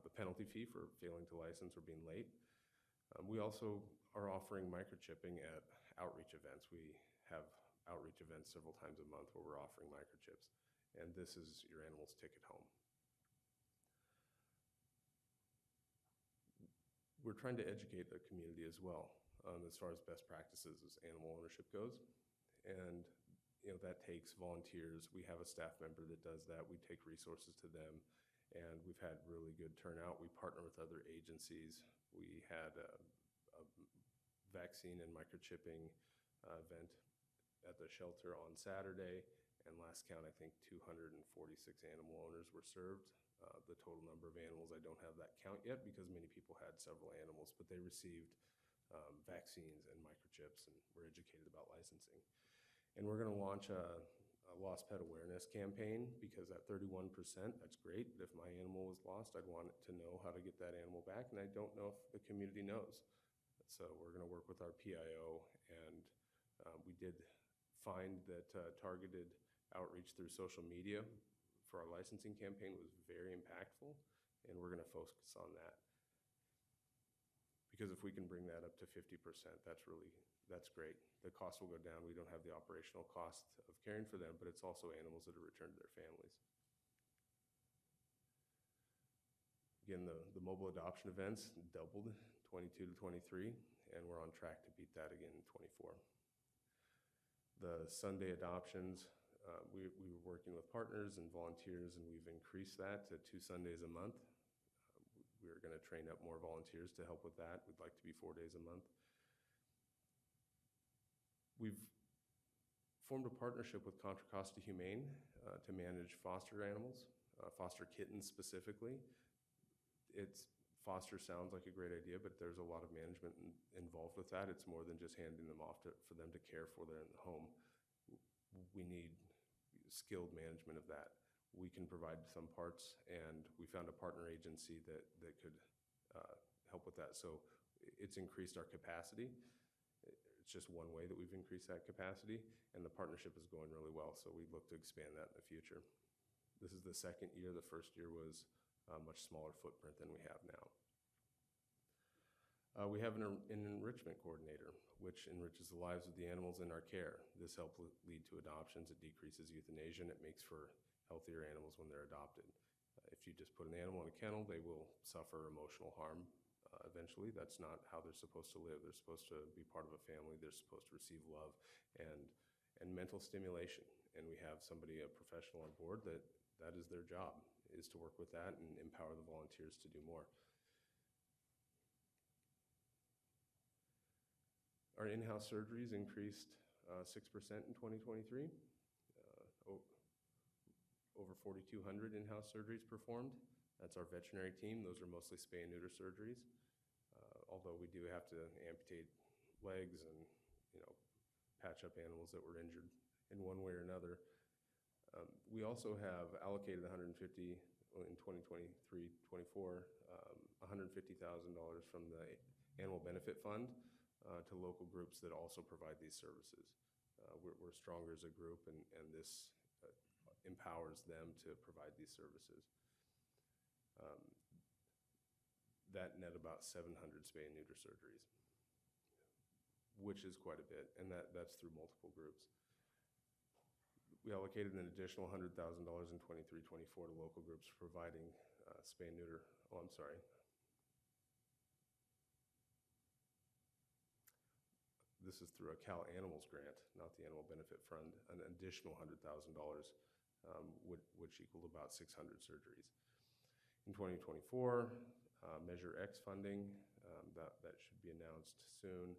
the penalty fee for failing to license or being late. We also are offering microchipping at outreach events. We have outreach events several times a month where we're offering microchips, and this is your animal's ticket home. We're trying to educate the community as well as far as best practices as animal ownership goes. And that takes volunteers. We have a staff member that does that. We take resources to them, and we've had really good turnout. We partner with other agencies. We had a vaccine and microchipping event at the shelter on Saturday, and last count, I think 246 animal owners were served. The total number of animals, I don't have that count yet because many people had several animals, but they received vaccines and microchips and were educated about licensing. And we're going to launch a lost pet awareness campaign, because at 31%, that's great, but if my animal was lost, I'd want it to know how to get that animal back, and I don't know if the community knows. So we're going to work with our PIO, and we did find that targeted outreach through social media for our licensing campaign was very impactful, and we're going to focus on that. Because if we can bring that up to 50%, that's great. The cost will go down. We don't have the operational cost of caring for them, but it's also animals that are returned to their families. Again, the mobile adoption events doubled 22 to 23, and we're on track to beat that again in 24. The Sunday adoptions, we were working with partners and volunteers, and we've increased that to 2 Sundays a month. We're going to train up more volunteers to help with that. We'd like to be 4 days a month. We've formed a partnership with Contra Costa Humane to manage foster animals, foster kittens specifically. Foster sounds like a great idea, but there's a lot of management involved with that. It's more than just handing them off for them to care for there in the home. We need skilled management of that. We can provide some parts, and we found a partner agency that could help with that. So it's increased our capacity. It's just one way that we've increased that capacity, and the partnership is going really well, so we look to expand that in the future. This is the second year. The first year was a much smaller footprint than we have now. We have an enrichment coordinator, which enriches the lives of the animals in our care. This helps lead to adoptions. It decreases euthanasia, and it makes for healthier animals when they're adopted. If you just put an animal in a kennel, they will suffer emotional harm eventually. That's not how they're supposed to live. They're supposed to be part of a family. They're supposed to receive love and mental stimulation. And we have somebody, a professional on board, that is their job, is to work with that and empower the volunteers to do more. Our in-house surgeries increased 6% in 2023. Over 4,200 in-house surgeries performed. That's our veterinary team. Those are mostly spay and neuter surgeries. Although we do have to amputate legs and, patch up animals that were injured in one way or another. We also have allocated $150 in 2023-24, $150,000 from the Animal Benefit Fund to local groups that also provide these services. We're stronger as a group, and this empowers them to provide these services. That net about 700 spay and neuter surgeries, which is quite a bit, and that's through multiple groups. We allocated an additional $100,000 in 23-24 to local groups providing spay and neuter. Oh, I'm sorry. This is through a Cal Animals grant, not the Animal Benefit Fund, an additional $100,000, which equaled about 600 surgeries. In 2024, Measure X funding, that should be announced soon.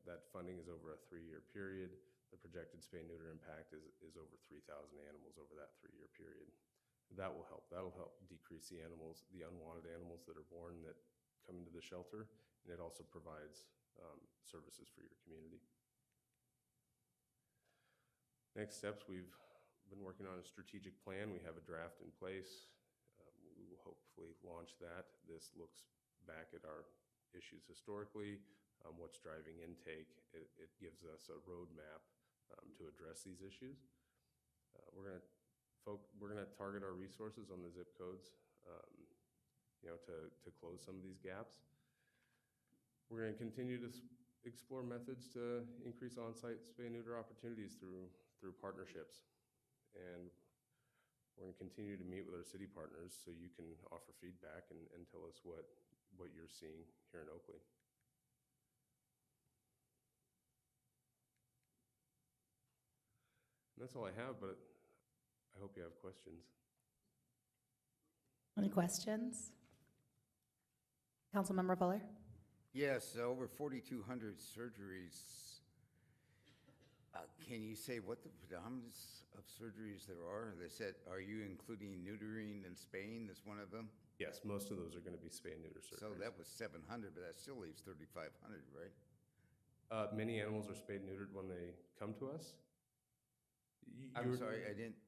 That funding is over a 3-year period. The projected spay and neuter impact is over 3,000 animals over that 3-year period. That will help. That'll help decrease the animals, the unwanted animals that are born that come into the shelter, and it also provides services for your community. Next steps, we've been working on a strategic plan. We have a draft in place. We will hopefully launch that. This looks back at our issues historically, what's driving intake. It gives us a roadmap to address these issues. We're gonna target our resources on the zip codes, to close some of these gaps. We're going to continue to explore methods to increase on-site spay and neuter opportunities through partnerships. And we're going to continue to meet with our city partners so you can offer feedback and tell us what you're seeing here in Oakley. And that's all I have, but I hope you have questions. Any questions? Councilmember Fuller? Yes, over 4,200 surgeries. Can you say what the predominance of surgeries there are? They said, are you including neutering and spaying as one of them? Yes, most of those are going to be spay and neuter surgeries. So that was 700, but that still leaves 3,500, right? Many animals are spayed and neutered when they come to us. I'm sorry, I didn't.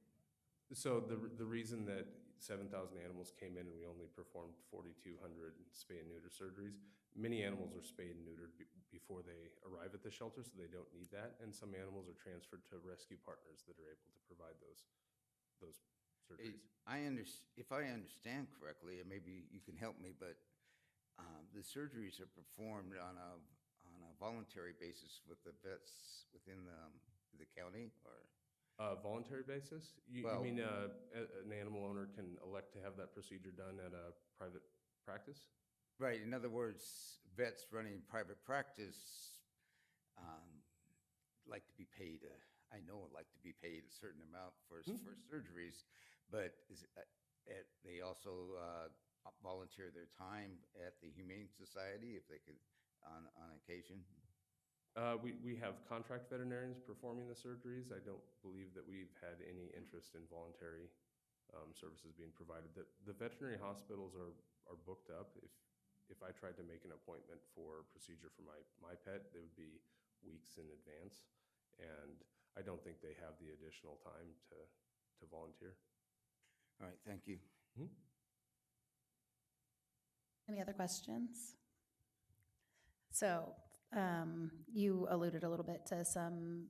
So the reason that 7,000 animals came in and we only performed 4,200 spay and neuter surgeries, many animals are spayed and neutered before they arrive at the shelter, so they don't need that. And some animals are transferred to rescue partners that are able to provide those surgeries. If I understand correctly, and maybe you can help me, but the surgeries are performed on a voluntary basis with the vets within the county, or? Voluntary basis? You mean an animal owner can elect to have that procedure done at a private practice? Right. In other words, vets running private practice like to be paid. I know like to be paid a certain amount for surgeries, but they also volunteer their time at the Humane Society if they could on occasion. We have contract veterinarians performing the surgeries. I don't believe that we've had any interest in voluntary services being provided. The veterinary hospitals are booked up. If I tried to make an appointment for a procedure for my pet, it would be weeks in advance, and I don't think they have the additional time to volunteer. All right, thank you. Mm-hmm. Any other questions? So you alluded a little bit to some,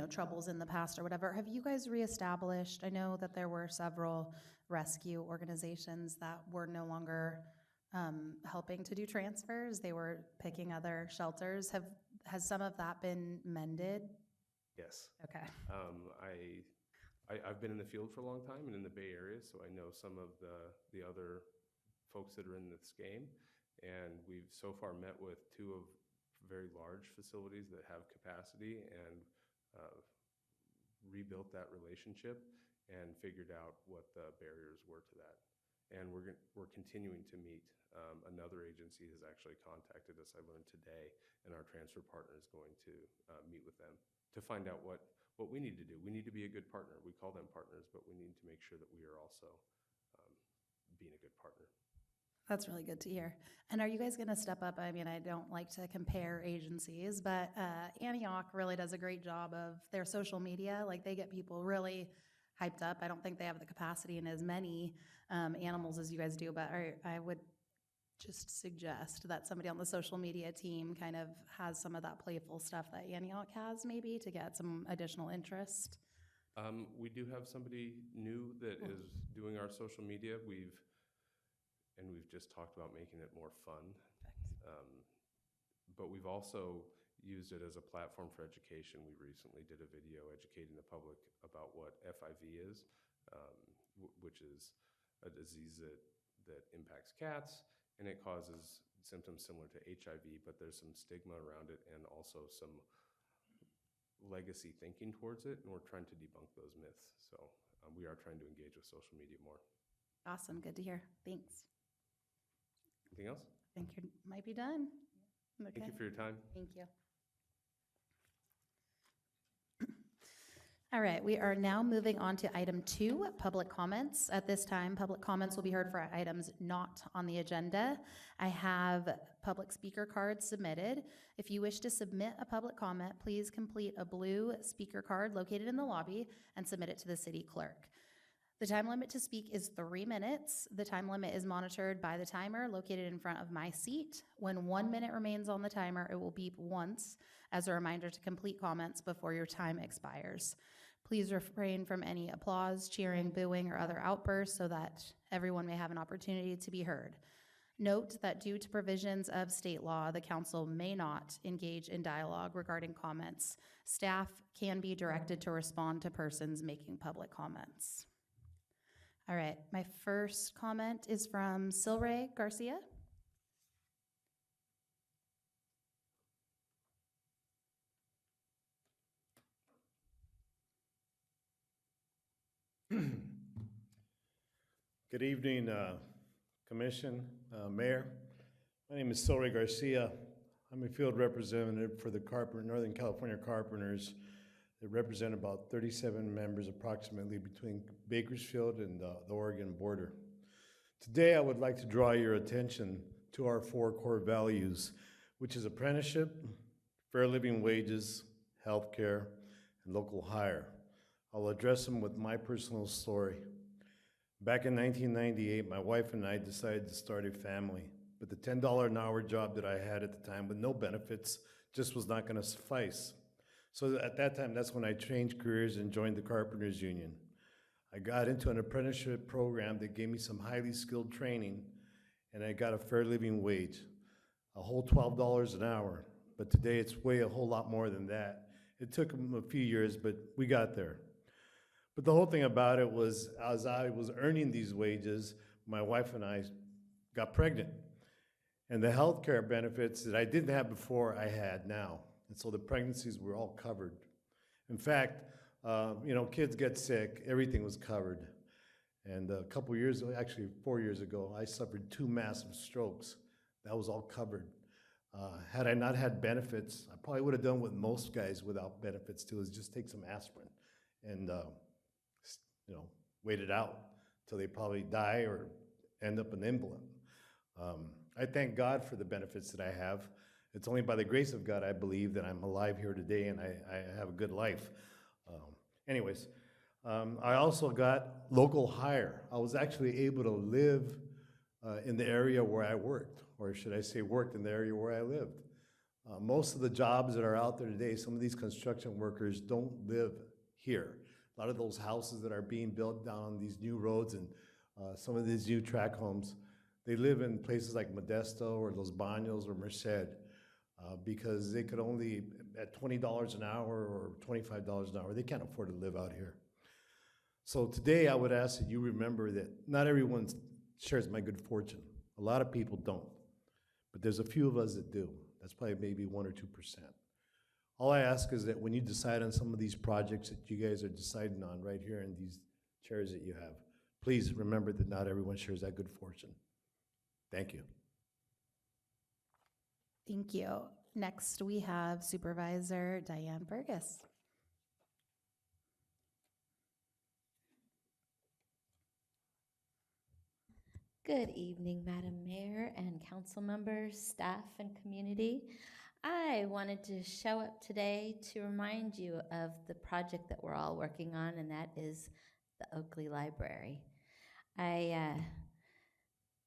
troubles in the past or whatever. Have you guys reestablished? I know that there were several rescue organizations that were no longer helping to do transfers. They were picking other shelters. Has some of that been mended? Yes. Okay. I've been in the field for a long time and in the Bay Area, so I know some of the other folks that are in this game, And we've so far met with 2 of very large facilities that have capacity and rebuilt that relationship and figured out what the barriers were to that. And we're continuing to meet. Another agency has actually contacted us, I learned today, and our transfer partner is going to meet with them to find out what we need to do. We need to be a good partner. We call them partners, but we need to make sure that we are also being a good partner. That's really good to hear. And are you guys going to step up? I mean, I don't like to compare agencies, but Antioch really does a great job of their social media. Like, they get people really hyped up. I don't think they have the capacity in as many animals as you guys do, but I would just suggest that somebody on the social media team kind of has some of that playful stuff that Antioch has, maybe, to get some additional interest. We do have somebody new that is doing our social media. We've just talked about making it more fun. But we've also used it as a platform for education. We recently did a video educating the public about what FIV is, which is a disease that impacts cats, and it causes symptoms similar to HIV, but there's some stigma around it and also some legacy thinking towards it, and we're trying to debunk those myths. So we are trying to engage with social media more. Awesome. Good to hear. Thanks. Anything else? I think you might be done. Okay. Thank you for your time. Thank you. All right, we are now moving on to item 2, public comments. At this time, public comments will be heard for items not on the agenda. I have public speaker cards submitted. If you wish to submit a public comment, please complete a blue speaker card located in the lobby and submit it to the city clerk. The time limit to speak is 3 minutes. The time limit is monitored by the timer located in front of my seat. When 1 minute remains on the timer, it will beep once as a reminder to complete comments before your time expires. Please refrain from any applause, cheering, booing, or other outbursts so that everyone may have an opportunity to be heard. Note that due to provisions of state law, the council may not engage in dialogue regarding comments. Staff can be directed to respond to persons making public comments. All right, my first comment is from Silray Garcia. Good evening, Commission, Mayor. My name is Silray Garcia. I'm a field representative for the Northern California Carpenters that represent about 37 members approximately between Bakersfield and the Oregon border. Today, I would like to draw your attention to our 4 core values, which is apprenticeship, fair living wages, healthcare, and local hire. I'll address them with my personal story. Back in 1998, my wife and I decided to start a family, but the $10 an hour job that I had at the time with no benefits just was not going to suffice. So at that time, that's when I changed careers and joined the Carpenters Union. I got into an apprenticeship program that gave me some highly skilled training, and I got a fair living wage, a whole $12 an hour. But today it's a whole lot more than that. It took a few years, but we got there. But the whole thing about it was, as I was earning these wages, my wife and I got pregnant. And the health care benefits that I didn't have before, I had now. And so the pregnancies were all covered. In fact, kids get sick, everything was covered. And a couple years, actually 4 years ago, I suffered 2 massive strokes. That was all covered. Had I not had benefits, I probably would have done what most guys without benefits do, is just take some aspirin and wait it out till they probably die or end up an invalid. I thank God for the benefits that I have. It's only by the grace of God, I believe, that I'm alive here today and I have a good life. I also got local hire. I was actually able to live in the area where I worked, or should I say worked in the area where I lived. Most of the jobs that are out there today, some of these construction workers don't live here. A lot of those houses that are being built down on these new roads and some of these new tract homes, they live in places like Modesto or Los Baños or Merced because they could only, at $20 an hour or $25 an hour, they can't afford to live out here. So today I would ask that you remember that not everyone shares my good fortune. A lot of people don't. but there's a few of us that do. That's probably maybe 1 or 2%. All I ask is that when you decide on some of these projects that you guys are deciding on right here in these chairs that you have, please remember that not everyone shares that good fortune. Thank you. Thank you. Next, we have Supervisor Diane Burgess. Good evening, Madam Mayor and council members, staff, and community. I wanted to show up today to remind you of the project that we're all working on, and that is the Oakley Library. I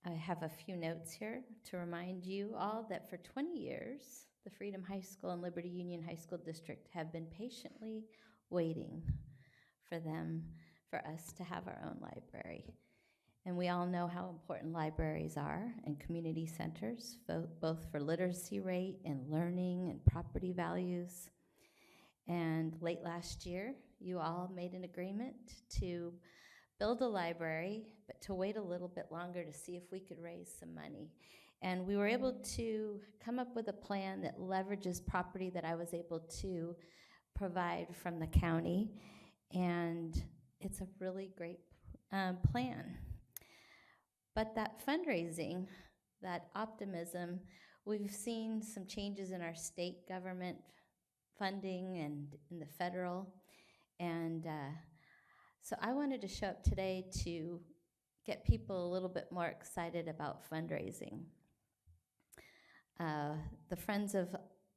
have a few notes here to remind you all that for 20 years, the Freedom High School and Liberty Union High School District have been patiently waiting for us to have our own library. And we all know how important libraries are and community centers, both for literacy rate and learning and property values. And late last year, you all made an agreement to build a library, but to wait a little bit longer to see if we could raise some money. And we were able to come up with a plan that leverages property that I was able to provide from the county. And it's a really great plan. But that fundraising, that optimism, we've seen some changes in our state government funding and in the federal. And so I wanted to show up today to get people a little bit more excited about fundraising. The Friends of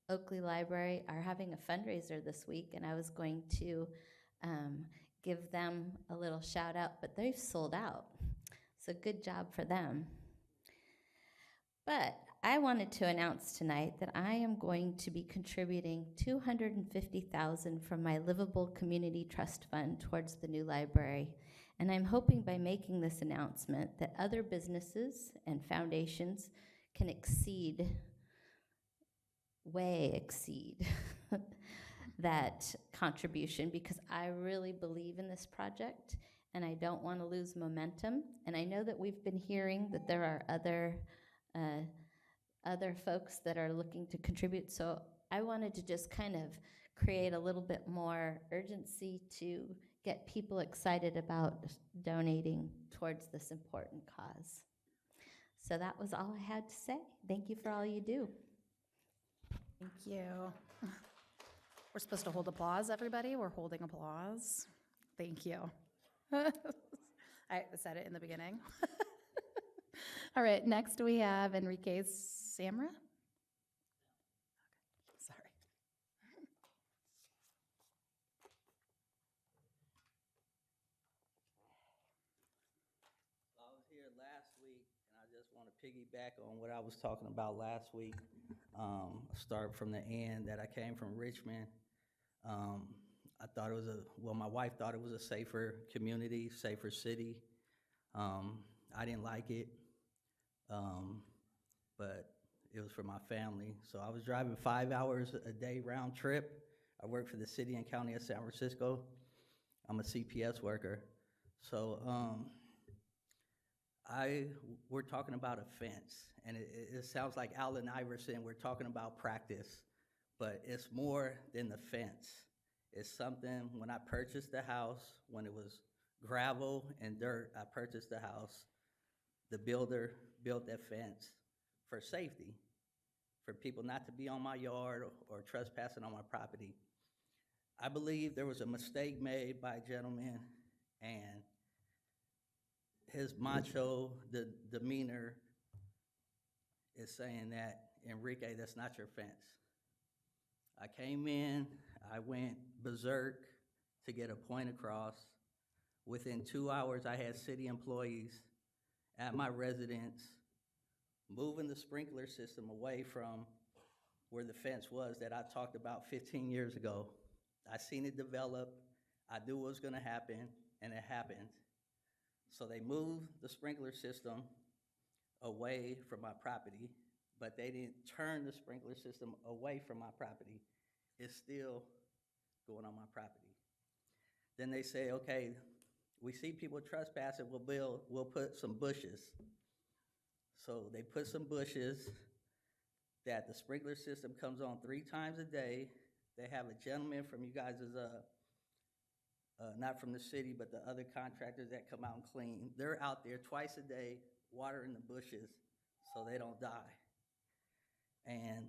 Oakley Library are having a fundraiser this week, and I was going to give them a little shout out, but they've sold out. So good job for them. But I wanted to announce tonight that I am going to be contributing $250,000 from my Livable Community Trust Fund towards the new library. And I'm hoping by making this announcement that other businesses and foundations can way exceed that contribution, because I really believe in this project and I don't want to lose momentum. And I know that we've been hearing that there are other folks that are looking to contribute. So I wanted to just kind of create a little bit more urgency to get people excited about donating towards this important cause. So that was all I had to say. Thank you for all you do. Thank you. We're supposed to hold applause, everybody. We're holding applause. Thank you. I said it in the beginning. All right, next we have Enrique Samra. Sorry. I was here last week, and I just want to piggyback on what I was talking about last week. Start from the end that I came from Richmond. I thought it was my wife thought it was a safer community, safer city. I didn't like it, but it was for my family. So I was driving 5 hours a day round trip. I work for the city and county of San Francisco. I'm a CPS worker. So we're talking about a fence, and it sounds like Allen Iverson, we're talking about practice, but it's more than the fence. It's something, when I purchased the house, when it was gravel and dirt, I purchased the house. The builder built that fence for safety, for people not to be on my yard or trespassing on my property. I believe there was a mistake made by a gentleman, and his macho demeanor is saying that, Enrique, that's not your fence. I came in, I went berserk to get a point across. Within 2 hours, I had city employees at my residence moving the sprinkler system away from where the fence was that I talked about 15 years ago. I seen it develop. I knew what was gonna happen, and it happened. So they moved the sprinkler system away from my property, but they didn't turn the sprinkler system away from my property. It's still going on my property. Then they say, okay, we see people trespassing, we'll put some bushes. So they put some bushes. that the sprinkler system comes on 3 times a day. They have a gentleman from you guys' not from the city, but the other contractors that come out and clean. They're out there twice a day watering the bushes so they don't die. And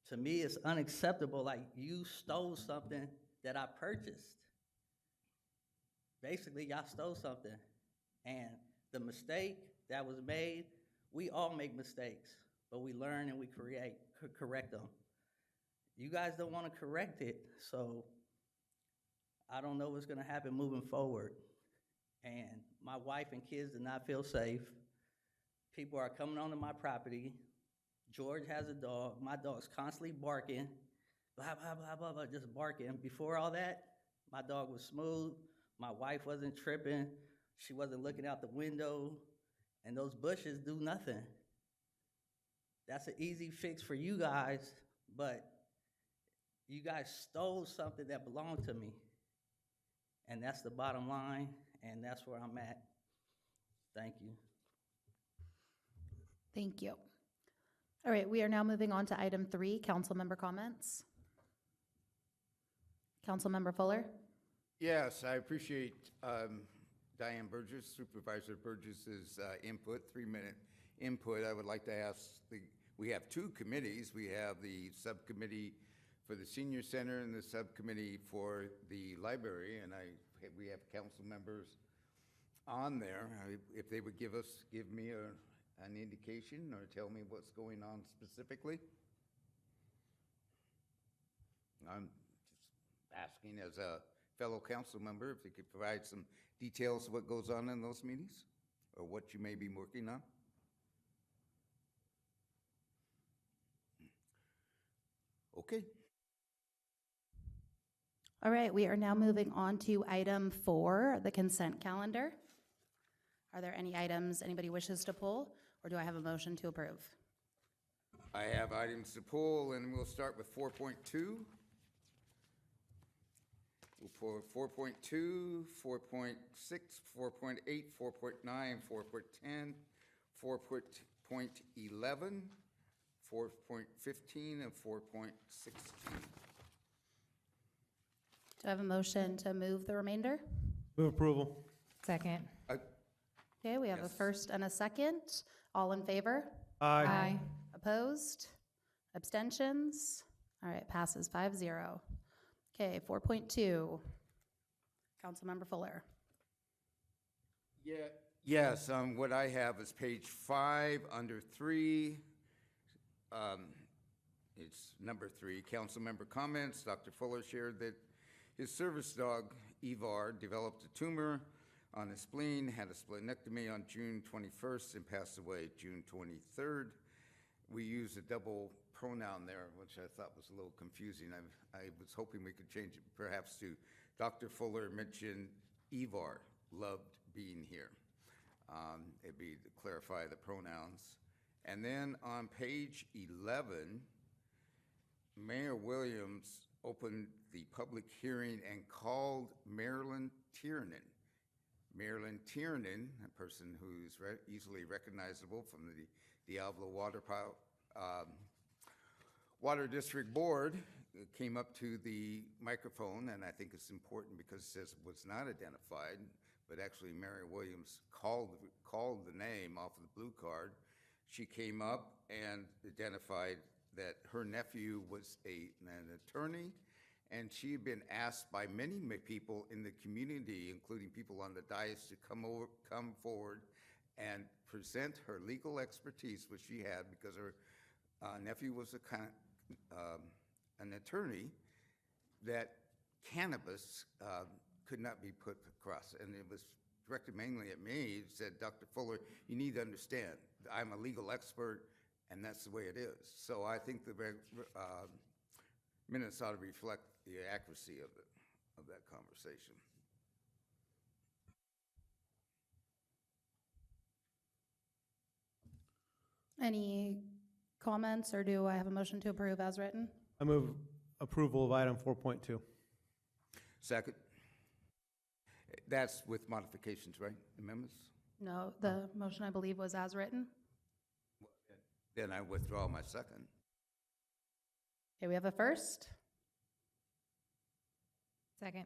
to me, it's unacceptable. Like, you stole something that I purchased. Basically, y'all stole something. And the mistake that was made, we all make mistakes, but we learn and we correct them. You guys don't want to correct it, so I don't know what's going to happen moving forward. And my wife and kids do not feel safe. People are coming onto my property. George has a dog. My dog's constantly barking, blah, blah, blah, blah, blah, just barking. Before all that, my dog was smooth. My wife wasn't tripping. She wasn't looking out the window. And those bushes do nothing. That's an easy fix for you guys, but you guys stole something that belonged to me. And that's the bottom line, and that's where I'm at. Thank you. Thank you. All right, we are now moving on to item 3, council member comments. Councilmember Fuller? Yes, I appreciate Diane Burgess, Supervisor Burgess's input, 3-minute input. I would like to ask, we have 2 committees. We have the subcommittee for the senior center and the subcommittee for the library, and we have council members on there. If they would give me an indication or tell me what's going on specifically. I'm just asking as a fellow council member if they could provide some details of what goes on in those meetings or what you may be working on. Okay. All right, we are now moving on to item 4, the consent calendar. Are there any items anybody wishes to pull, or do I have a motion to approve? I have items to pull, and we'll start with 4.2. We'll pull 4.2, 4.6, 4.8, 4.9, 4.10, 4.11, 4.15, and 4.16. Do I have a motion to move the remainder? Move approval. Second. Okay, we have a Yes. first and a second. All in favor? Aye. Opposed? Abstentions? All right, passes 5-0. Okay, 4.2. Councilmember Fuller. Yes, what I have is page 5 under 3. It's number 3, council member comments. Dr. Fuller shared that his service dog, Ivar, developed a tumor on his spleen, had a splenectomy on June 21st, and passed away June 23rd. We use a double pronoun there, which I thought was a little confusing. I was hoping we could change it perhaps to Dr. Fuller mentioned Ivar loved being here. It'd be to clarify the pronouns. And then on page 11, Mayor Williams opened the public hearing and called Marilyn Tiernan. Marilyn Tiernan, a person who's easily recognizable from the Diablo Water District Board, came up to the microphone, and I think it's important because it says was not identified, but actually Mary Williams called the name off of the blue card. She came up and identified that her nephew was an attorney, and she had been asked by many people in the community, including people on the dais, to come forward and present her legal expertise, which she had because her nephew was an attorney, that cannabis could not be put across. And it was directed mainly at me. It said, Dr. Fuller, you need to understand, I'm a legal expert, and that's the way it is. So I think the minutes ought to reflect the accuracy of that conversation. Any comments, or do I have a motion to approve as written? I move approval of item 4.2. Second. That's with modifications, right? Amendments? No, the motion I believe was as written. Then I withdraw my second. Okay, we have a first Second.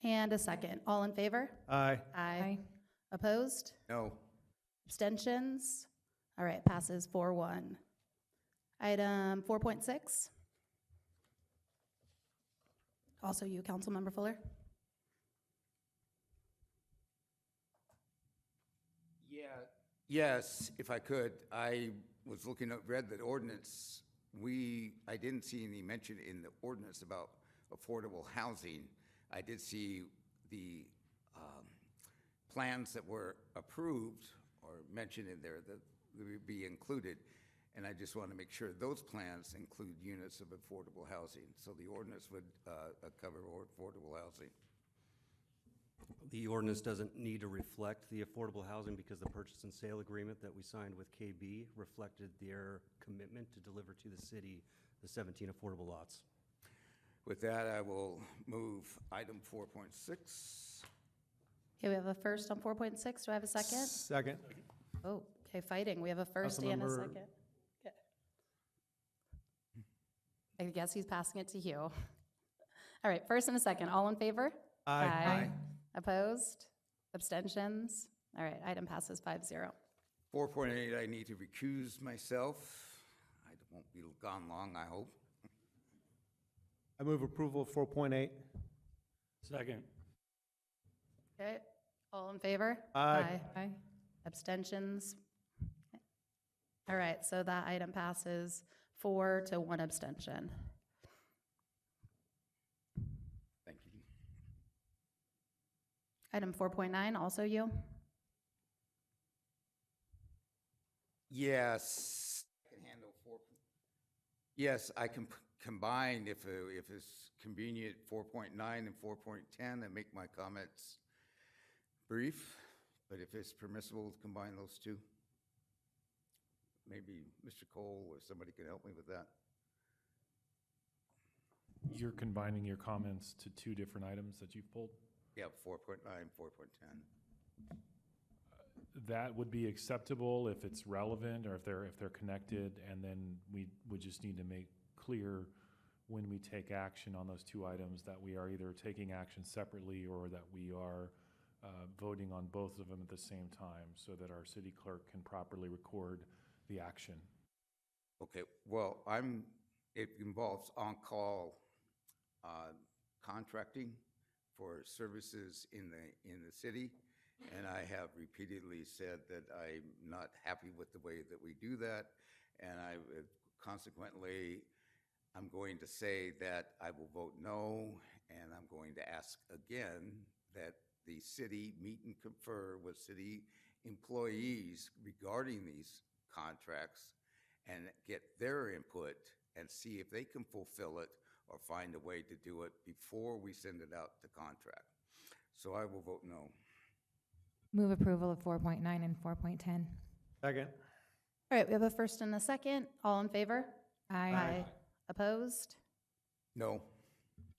and a second. All in favor? Aye. Aye. Opposed? No. Abstentions? All right, passes 4-1. Item 4.6. Also you, Councilmember Fuller. Yes, if I could. I was looking at, read the ordinance. I didn't see any mention in the ordinance about affordable housing. I did see the plans that were approved or mentioned in there that would be included. And I just want to make sure those plans include units of affordable housing. So the ordinance would cover affordable housing. The ordinance doesn't need to reflect the affordable housing because the purchase and sale agreement that we signed with KB reflected their commitment to deliver to the city the 17 affordable lots. With that, I will move item 4.6. Okay, we have a first on 4.6. Do I have a second? Second. Oh, okay, fighting. We have a first and a Councilmember- second. Okay. I guess he's passing it to you. All right, first and a second. All in favor? Aye. Opposed? Abstentions? All right, item passes 5-0. 4.8, I need to recuse myself. I won't be gone long, I hope. I move approval of 4.8. Second. Okay, all in favor? Aye. Aye. Abstentions? All right, so that item passes 4 to 1 abstention. Thank you. Item 4.9, also you? Yes, I can handle 4. Yes, I can combine if it's convenient 4.9 and 4.10 and make my comments brief, but if it's permissible to combine those two, maybe Mr. Cole or somebody can help me with that. You're combining your comments to two different items that you've pulled? Yeah, 4.9, 4.10. That would be acceptable if it's relevant or if they're connected, and then we would just need to make clear when we take action on those two items that we are either taking action separately or that we are voting on both of them at the same time so that our city clerk can properly record the action. Okay, well, it involves on-call contracting for services in the city, and I have repeatedly said that I'm not happy with the way that we do that, and consequently, I'm going to say that I will vote no, and I'm going to ask again that the city meet and confer with city employees regarding these contracts and get their input and see if they can fulfill it or find a way to do it before we send it out to contract. So I will vote no. Move approval of 4.9 and 4.10. Second. All right, we have a first and a second. All in favor? Aye. Opposed? No.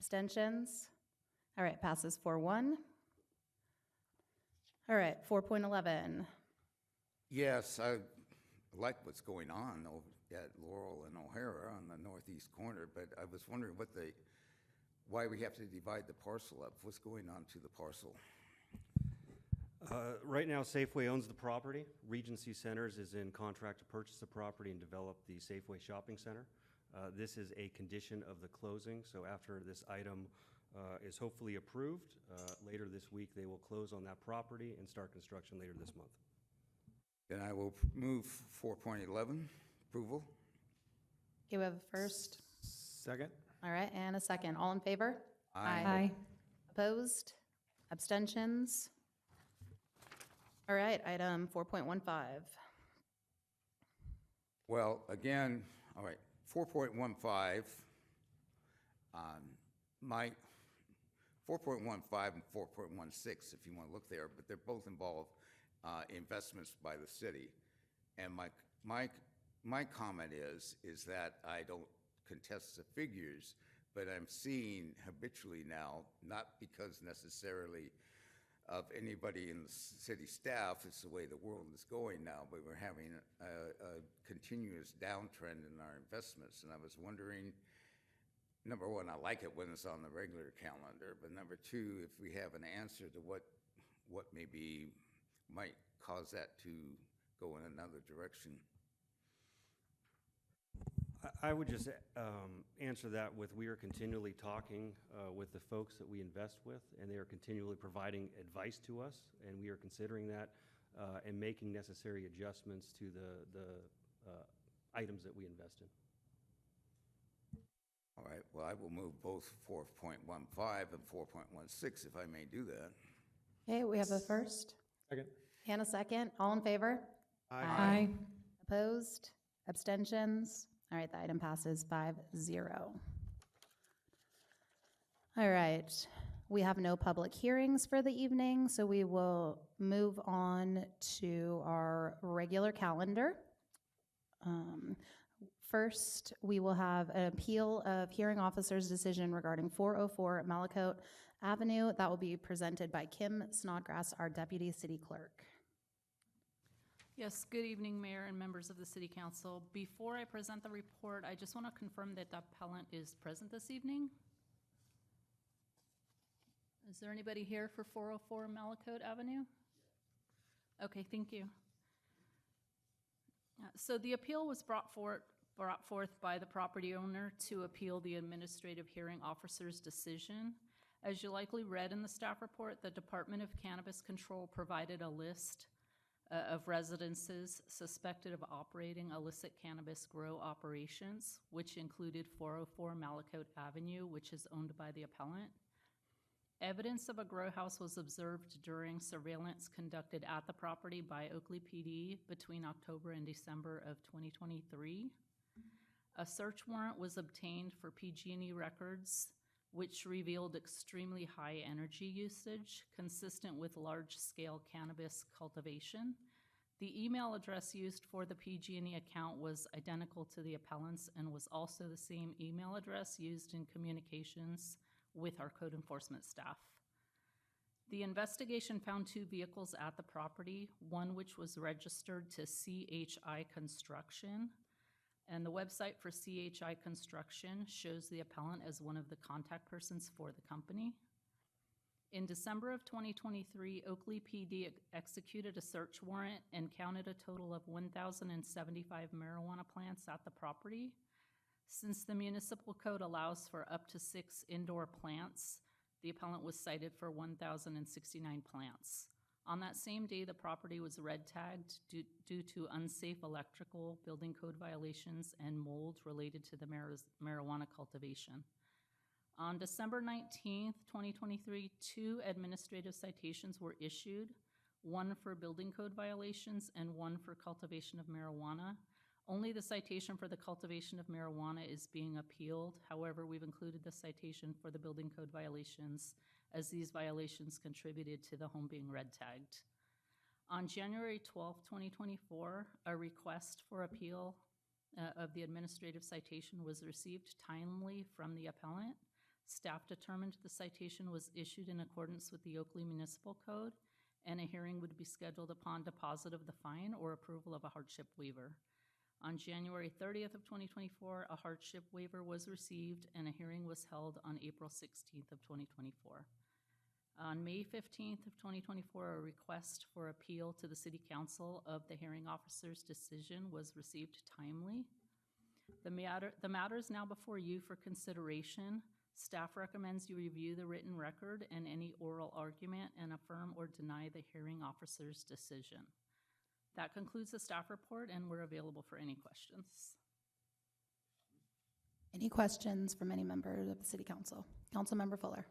Abstentions? All right, passes 4-1. All right, 4.11. Yes, I like what's going on over at Laurel and O'Hara on the northeast corner, but I was wondering why we have to divide the parcel up. What's going on to the parcel? Right now, Safeway owns the property. Regency Centers is in contract to purchase the property and develop the Safeway Shopping Center. This is a condition of the closing, so after this item is hopefully approved, later this week they will close on that property and start construction later this month. Then I will move 4.11, approval. Okay, we have a first. Second. All right, and a second. All in favor? Aye. Opposed? Abstentions? All right, item 4.15. Well, again, all right, 4.15, my 4.15 and 4.16, if you want to look there, but they're both involve investments by the city. And my comment is that I don't contest the figures, but I'm seeing habitually now, not because necessarily of anybody in the city staff, it's the way the world is going now, but we're having a continuous downtrend in our investments. And I was wondering, number one, I like it when it's on the regular calendar, but number two, if we have an answer to what maybe might cause that to go in another direction. I would just answer that with, we are continually talking with the folks that we invest with, and they are continually providing advice to us, and we are considering that and making necessary adjustments to the items that we invest in. All right, well, I will move both 4.15 and 4.16, if I may do that. Okay, we have a first Second. and a second. All in favor? Aye. Opposed? Abstentions? All right, the item passes 5-0. All right, we have no public hearings for the evening, so we will move on to our regular calendar. First, we will have an appeal of hearing officer's decision regarding 404 Malakote Avenue. That will be presented by Kim Snodgrass, our deputy city clerk. Yes, good evening, Mayor and members of the City Council. Before I present the report, I just want to confirm that the appellant is present this evening. Is there anybody here for 404 Malakote Avenue? Okay, thank you. So the appeal was brought forth by the property owner to appeal the administrative hearing officer's decision. As you likely read in the staff report, the Department of Cannabis Control provided a list of residences suspected of operating illicit cannabis grow operations, which included 404 Malakote Avenue, which is owned by the appellant. Evidence of a grow house was observed during surveillance conducted at the property by Oakley PD between October and December of 2023. A search warrant was obtained for PG&E records, which revealed extremely high energy usage consistent with large-scale cannabis cultivation. The email address used for the PG&E account was identical to the appellant's and was also the same email address used in communications with our code enforcement staff. The investigation found 2 vehicles at the property, one which was registered to CHI Construction, and the website for CHI Construction shows the appellant as one of the contact persons for the company. In December of 2023, Oakley PD executed a search warrant and counted a total of 1,075 marijuana plants at the property. Since the municipal code allows for up to 6 indoor plants, the appellant was cited for 1,069 plants. On that same day, the property was red tagged due to unsafe electrical, building code violations, and mold related to the marijuana cultivation. On December 19th, 2023, 2 administrative citations were issued, one for building code violations and one for cultivation of marijuana. Only the citation for the cultivation of marijuana is being appealed. However, we've included the citation for the building code violations as these violations contributed to the home being red tagged. On January 12, 2024, a request for appeal of the administrative citation was received timely from the appellant. Staff determined the citation was issued in accordance with the Oakley Municipal Code, and a hearing would be scheduled upon deposit of the fine or approval of a hardship waiver. On January 30th of 2024, a hardship waiver was received and a hearing was held on April 16th of 2024. On May 15th of 2024, a request for appeal to the City Council of the hearing officer's decision was received timely. The matter is now before you for consideration. Staff recommends you review the written record and any oral argument and affirm or deny the hearing officer's decision. That concludes the staff report, and we're available for any questions. Any questions from any member of the City Council? Councilmember Fuller.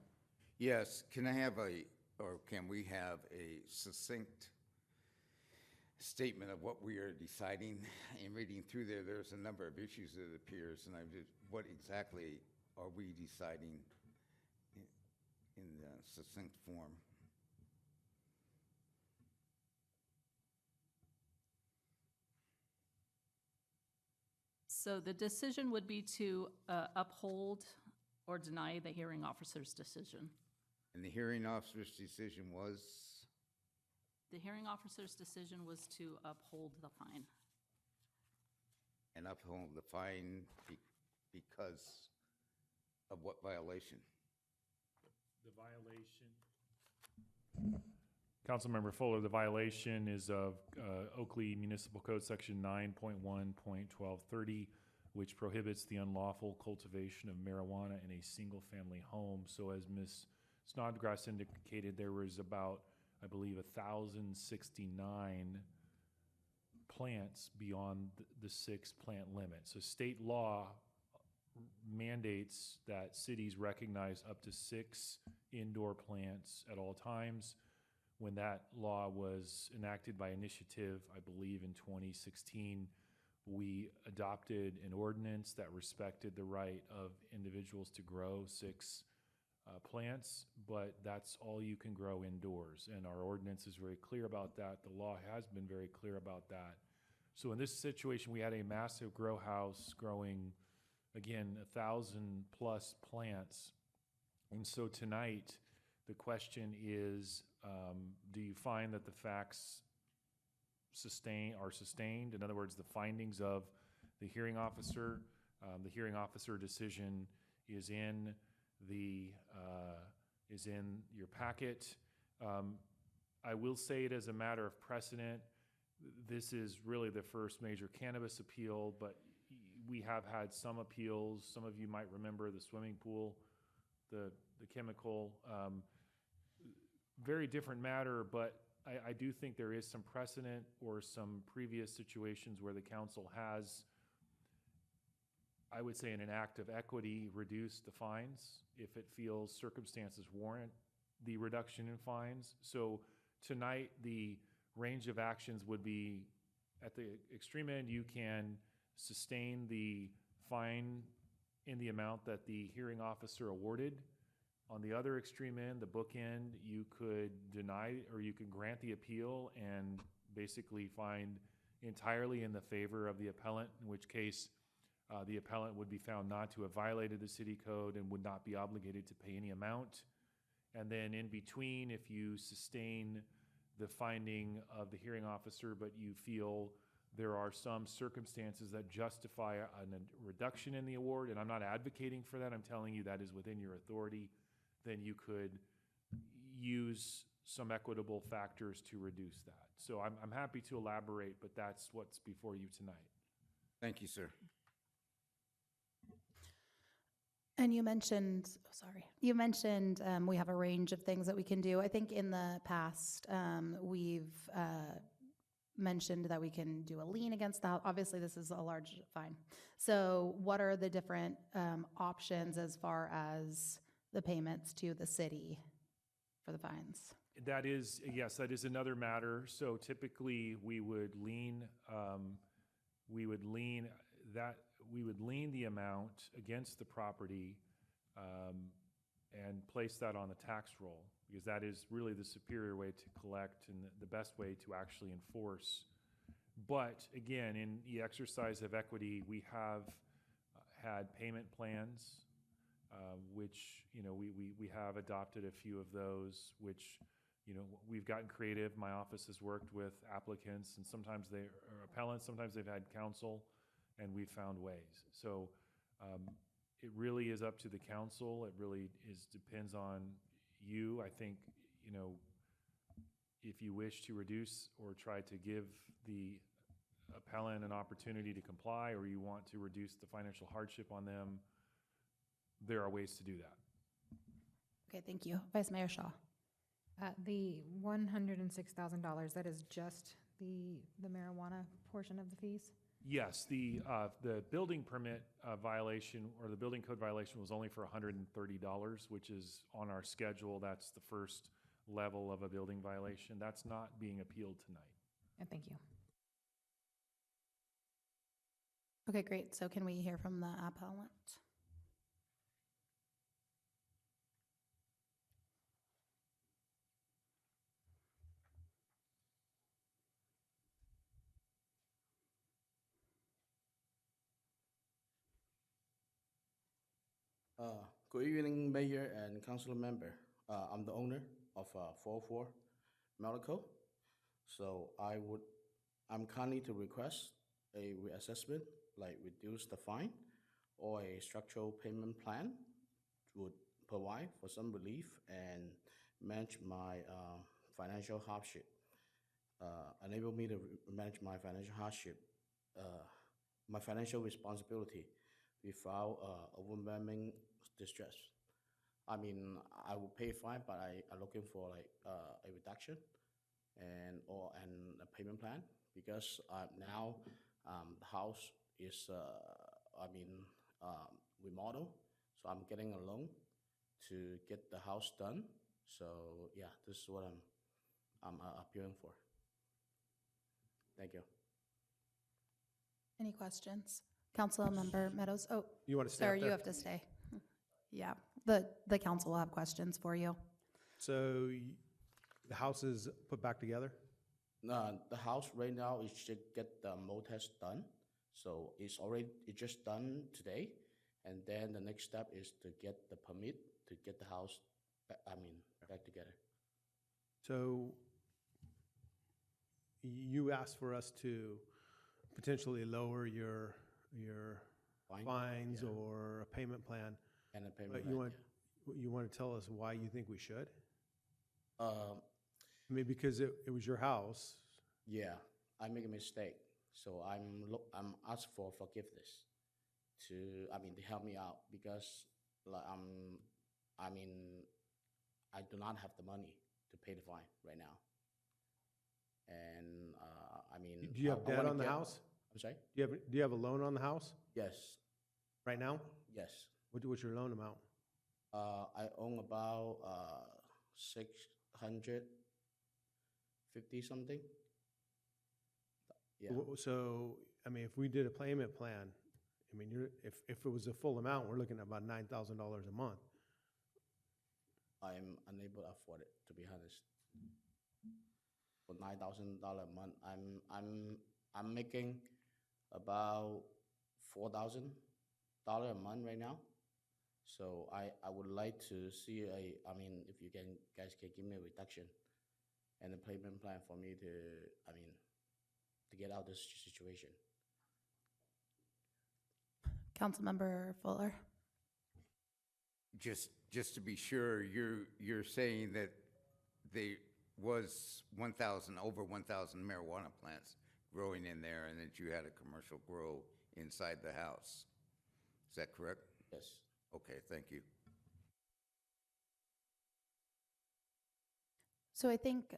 Yes, can we have a succinct statement of what we are deciding? In reading through there's a number of issues that appears, and what exactly are we deciding in the succinct form? So the decision would be to uphold or deny the hearing officer's decision. And the hearing officer's decision was? The hearing officer's decision was to uphold the fine. And uphold the fine because? Of what violation? The violation. Councilmember Fuller, the violation is of Oakley Municipal Code Section 9.1.1230, which prohibits the unlawful cultivation of marijuana in a single-family home. So as Ms. Snodgrass indicated, there was about, I believe, 1,069 plants beyond the 6-plant limit. So state law mandates that cities recognize up to 6 indoor plants at all times. When that law was enacted by initiative, I believe in 2016, we adopted an ordinance that respected the right of individuals to grow 6 plants, but that's all you can grow indoors. And our ordinance is very clear about that. The law has been very clear about that. So in this situation, we had a massive grow house growing, again, 1,000+ plants. And so tonight, the question is, do you find that the facts are sustained? In other words, the findings of the hearing officer decision is in your packet. I will say it as a matter of precedent. This is really the first major cannabis appeal, but we have had some appeals. Some of you might remember the swimming pool, the chemical. Very different matter, but I do think there is some precedent or some previous situations where the council has, I would say in an act of equity, reduced the fines if it feels circumstances warrant the reduction in fines. So tonight, the range of actions would be, at the extreme end, you can sustain the fine in the amount that the hearing officer awarded. On the other extreme end, the bookend, you could deny or you can grant the appeal and basically find entirely in the favor of the appellant, in which case the appellant would be found not to have violated the city code and would not be obligated to pay any amount. And then in between, if you sustain the finding of the hearing officer, but you feel there are some circumstances that justify a reduction in the award, and I'm not advocating for that, I'm telling you that is within your authority, then you could use some equitable factors to reduce that. So I'm happy to elaborate, but that's what's before you tonight. Thank you, sir. And you mentioned, we have a range of things that we can do. I think in the past, we've mentioned that we can do a lien against the house. Obviously, this is a large fine. So what are the different options as far as the payments to the city for the fines? That is, yes, that is another matter. So typically, we would lien the amount against the property and place that on the tax roll, because that is really the superior way to collect and the best way to actually enforce. But again, in the exercise of equity, we have had payment plans, which, we have adopted a few of those, which, we've gotten creative. My office has worked with applicants, and sometimes they are appellants, sometimes they've had counsel, and we've found ways. So it really is up to the council. It really depends on you. I think, if you wish to reduce or try to give the appellant an opportunity to comply, or you want to reduce the financial hardship on them, there are ways to do that. Okay, thank you. Vice Mayor Shaw. The $106,000, that is just the marijuana portion of the fees? Yes, the building permit violation or the building code violation was only for $130, which is on our schedule. That's the first level of a building violation. That's not being appealed tonight. Thank you. Okay, great. So can we hear from the appellant? Good evening, Mayor and Council member. I'm the owner of 404 Malico. So I'm kindly to request a reassessment, like reduce the fine or a structural payment plan would provide for some relief and manage my financial hardship. Enable me to manage my financial hardship, my financial responsibility without overwhelming distress. I mean, I will pay fine, but I'm looking for like a reduction and a payment plan because now the house is remodel, so I'm getting a loan to get the house done. So yeah, this is what I'm appealing for. Thank you. Any questions? Councilmember Meadows? Oh, You want to stay sir, up you there? have to stay. Yeah, the council will have questions for you. So the house is put back together? The house right now is to get the mold test done. So it's just done today. And then the next step is to get the permit to get the house, back together. So you asked for us to potentially lower your Fine. fines Yeah. or a payment plan. And a payment But plan, you want to tell us why you think we should? yeah. I mean, because it was your house. Yeah, I make a mistake. So I'm asked for forgiveness to help me out because like I do not have the money to pay the fine right now. And Do you have I debt wanna on the get- house? I'm sorry? Do you have a loan on the house Yes, right now? yes. What's your loan amount? I own about 650 something. Yeah. So, I mean, if we did a payment plan, I mean, if it was a full amount, we're looking at about $9,000 a month. I'm unable to afford it, to be honest. For $9,000 a month, I'm making about $4,000 a month right now. So I would like to see if you guys can give me a reduction and a payment plan for me to get out of this situation. Councilmember Fuller? Just to be sure, you're saying that there was over 1,000 marijuana plants growing in there and that you had a commercial grow inside the house. Is that correct? Yes. Okay, thank you. So I think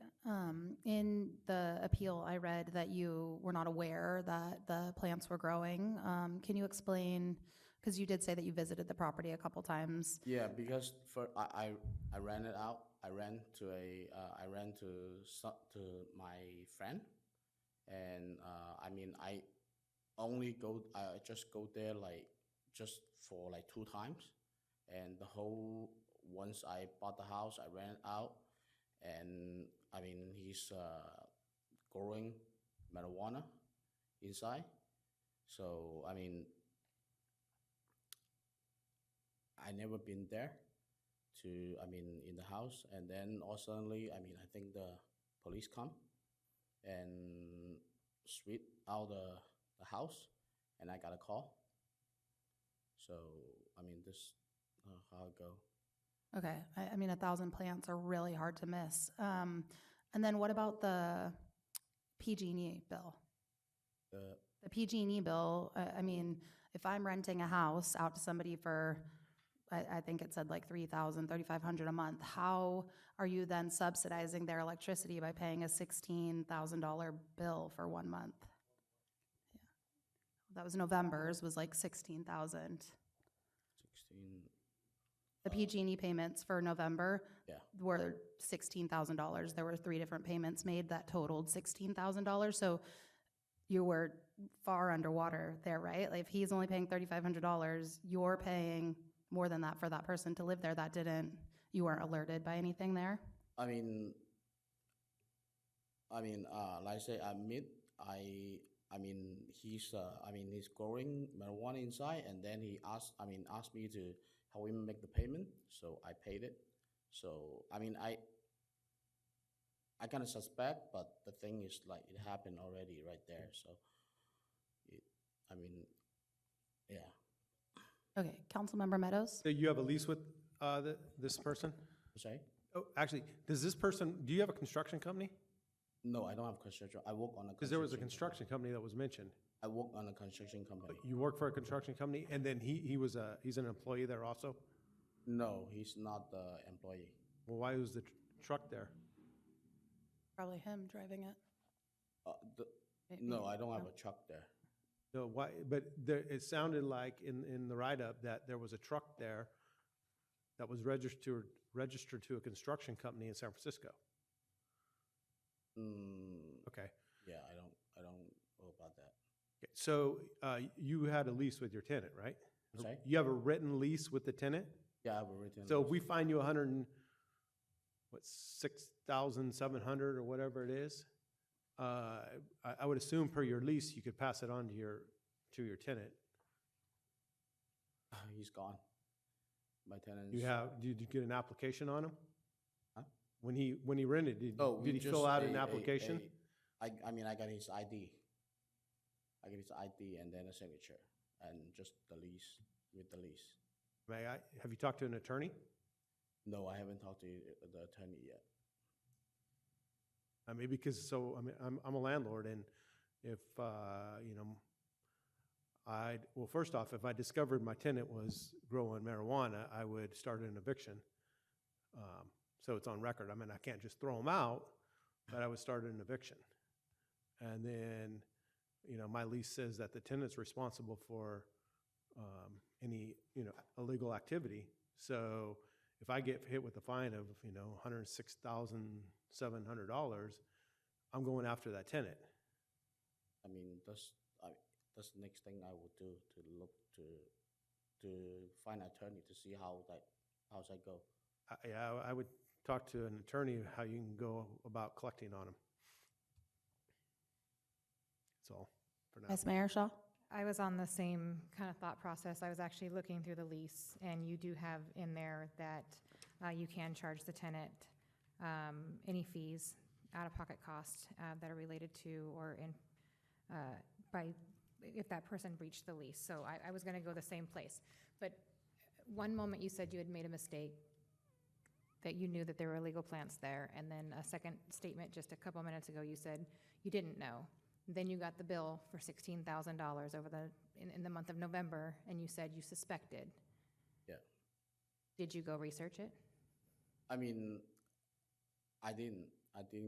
in the appeal, I read that you were not aware that the plants were growing. Can you explain, because you did say that you visited the property a couple times. Yeah, because I ran it out. I ran to my friend, and I just go there just for 2 times, and once I bought the house, I ran it out, and he's growing marijuana inside. So I never been there in the house, and then all suddenly, I think the police come and sweep out the house, and I got a call. So, this how it go. Okay, 1,000 plants are really hard to miss. And then what about the PG&E bill? The PG&E bill, if I'm renting a house out to somebody for, I think it said $3,000, $3,500 a month, how are you then subsidizing their electricity by paying a $16,000 bill for 1 month? Yeah. That was November's, was $16,000. 16. The PG&E payments for November Yeah. were $16,000. There were 3 different payments made that totaled $16,000. So you were far underwater there, right? If he's only paying $3,500, you're paying more than that for that person to live there. You weren't alerted by anything there? Like I say, he's growing marijuana inside, and then he asked me to help him make the payment, so I paid it. So I kind of suspect, but the thing is it happened already right there. So yeah. Okay, Councilmember Meadows? So you have a lease with this person? Sorry? Oh, actually, does this person, do you have a construction company? No, I don't have construction. I work on a Because there was a construction company that was mentioned. I work on a construction company. You work for a construction company, and then he's an employee there also? No, he's not the employee. Well, why was the truck there? Probably him driving it. No, I don't have a truck there. No, why, but there, it sounded like in the write-up that there was a truck there that was registered to a construction company in San Francisco. Okay. Yeah, I don't know about that. Okay, so you had a lease with your tenant, right? Sorry? You have a written lease with the tenant? Yeah, I have a written So lease. if we find you 6,700 or whatever it is, I would assume per your lease, you could pass it on to your tenant. He's gone. My tenant. Did you get an application on him? Huh? When he rented, did he just fill out an application? I mean, I got his ID. I got his ID and then a signature and just the lease, with the lease. Have you talked to an attorney? No, I haven't talked to the attorney yet. I mean, because I'm a landlord, and if well, first off, if I discovered my tenant was growing marijuana, I would start an eviction. So it's on record. I mean, I can't just throw them out, but I would start an eviction. And then, my lease says that the tenant's responsible for any, illegal activity. So if I get hit with a fine of, $106,700, I'm going after that tenant. I mean, that's the next thing I would do, to look to find an attorney to see how's that go. I would talk to an attorney how you can go about collecting on them. That's all for now. Ms. Mayor Shaw? I was on the same kind of thought process. I was actually looking through the lease, and you do have in there that you can charge the tenant any fees, out-of-pocket costs that are related to or if that person breached the lease. So I was going to go the same place. But one moment you said you had made a mistake, that you knew that there were illegal plants there, and then a second statement just a couple minutes ago you said you didn't know. Then you got the bill for $16,000 in the month of November, and you said you suspected. Yeah. Did you go research it? I mean, I didn't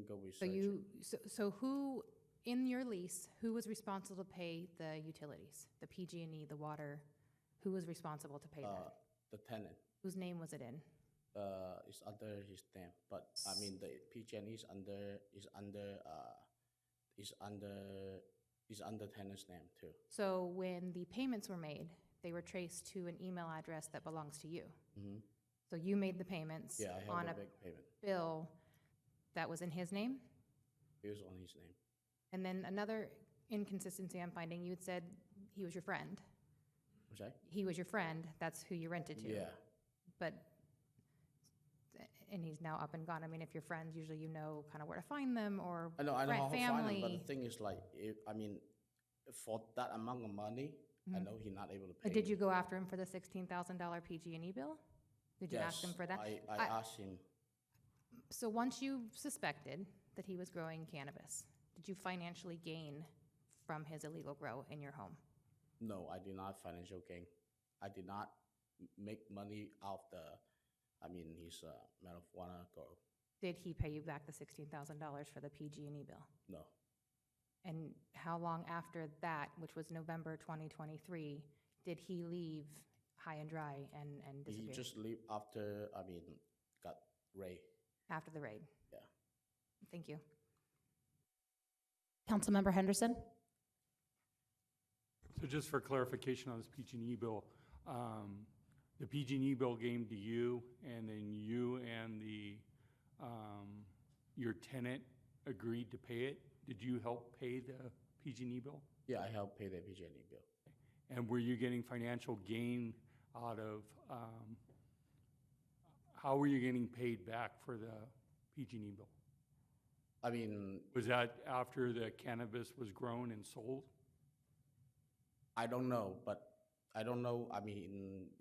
go research it. So who in your lease, who was responsible to pay the utilities, the PG&E, the water? Who was responsible to pay that? The tenant. Whose name was it in? It's under his name, but I mean the PG&E is under tenant's name too. So when the payments were made, they were traced to an email address that belongs to you. Mm-hmm. So you made the payments Yeah, I on have a big payment. bill that was in his name? It was on his name. And then another inconsistency I'm finding, you had said he was your friend. What's that? He was your friend, that's who you rented to. Yeah. And he's now up and gone. I mean, if you're friends, usually you know kind of where to find them, or I know how to find family. him, but the thing is, like, for that amount of money, I know he's not able to pay. Did you go after him for the $16,000 PG&E bill? Did you ask him for that? I asked him. So once you suspected that he was growing cannabis, did you financially gain from his illegal grow in your home? No, I did not financial gain. I did not make money off his marijuana grow. Did he pay you back the $16,000 for the PG&E bill? No. And how long after that, which was November 2023, did he leave high and dry and disappear? He just leave after, got raid. After the raid? Yeah. Thank you. Councilmember Henderson? So just for clarification on this PG&E bill, the PG&E bill came to you, and then you and your tenant agreed to pay it. Did you help pay the PG&E bill? Yeah, I helped pay the PG&E bill. And were you getting financial gain out of, how were you getting paid back for the PG&E bill? Was that after the cannabis was grown and sold? I don't know, but I don't know,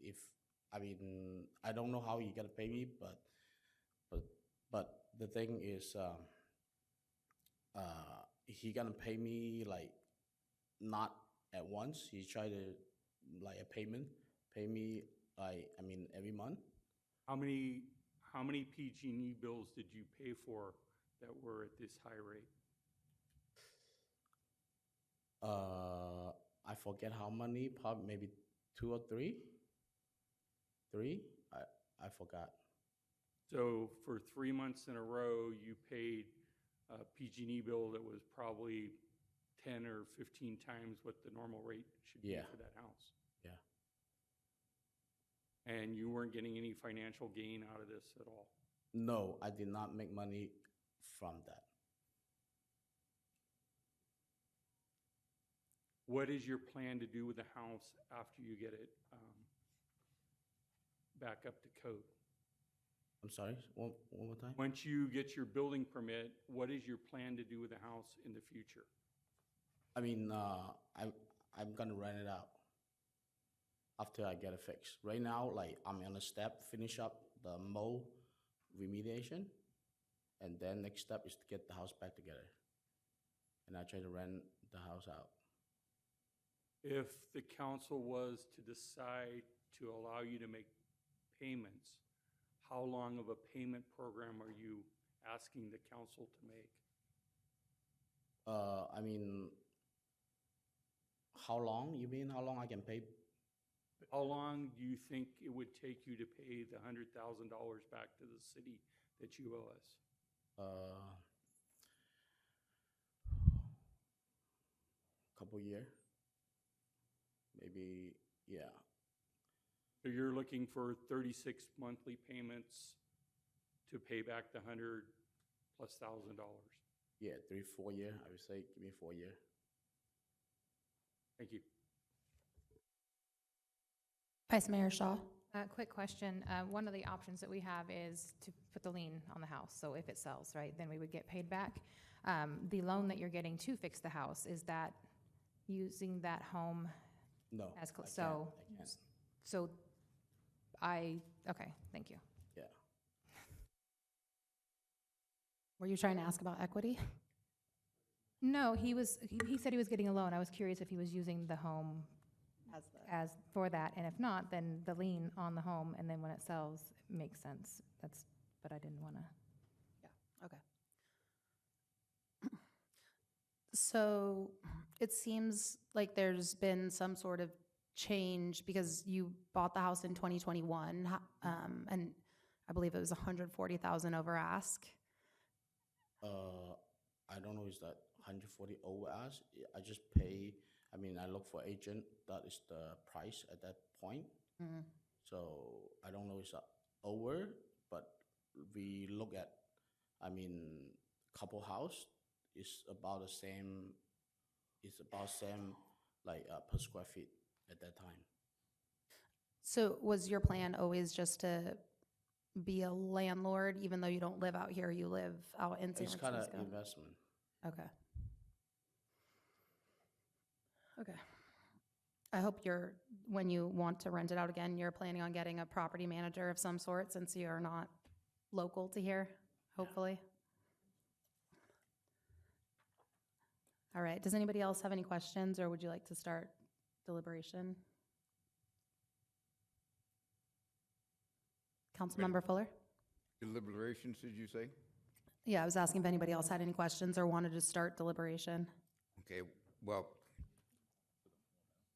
if I mean, I don't know how he gonna pay me, but but the thing is, he gonna pay me like not at once. He try to like a pay me like I mean every month. How many PG&E bills did you pay for that were at this high rate? I forget how many, probably maybe 2 or 3. 3? I forgot. So for 3 months in a row, you paid a PG&E bill that was probably 10 or 15 times what the normal rate should be Yeah. for that house. Yeah. And you weren't getting any financial gain out of this at all. No, I did not make money from that. What is your plan to do with the house after you get it back up to code? I'm sorry, one more time? Once you get your building permit, what is your plan to do with the house in the future? I mean, I'm gonna rent it out after I get it fixed. Right now, like I'm on a step, finish up the mold remediation, and then next step is to get the house back together. And I try to rent the house out. If the council was to decide to allow you to make payments, how long of a payment program are you asking the council to make? I mean, how long? You mean how long I can pay? How long do you think it would take you to pay the $100,000 back to the city that you owe us? Couple year, maybe, yeah. So you're looking for 36 monthly payments to pay back the $100,000+. Yeah, 3-4 year, I would say, give me 4 year. Thank you. Vice Mayor Shaw. Quick question. One of the options that we have is to put the lien on the house. So if it sells, right, then we would get paid back. The loan that you're getting to fix the house, is that using that home? No, as I so, can't. so okay, thank you. Yeah. Were you trying to ask about equity? No, he said he was getting a loan. I was curious if he was using the home as for that, and if not, then the lien on the home, and then when it sells, it makes sense. But I didn't want to. Yeah, okay. So it seems like there's been some sort of change because you bought the house in 2021, and I believe it was 140,000 over ask. I don't know, is that 140 over ask? I just pay, I mean, I look for agent, that is the price at that point. Mm-hmm. So I don't know, is that over, but we look at, I mean, couple house is about the same, like per square feet at that time. So was your plan always just to be a landlord, even though you don't live out here, you live out in San It's Francisco? kind of investment. Okay. Okay. I hope when you want to rent it out again, you're planning on getting a property manager of some sort since you are not local to here, hopefully. All right. Does anybody else have any questions, or would you like to start deliberation? Councilmember Fuller? Deliberations, did you say? Yeah, I was asking if anybody else had any questions or wanted to start deliberation. Okay, well,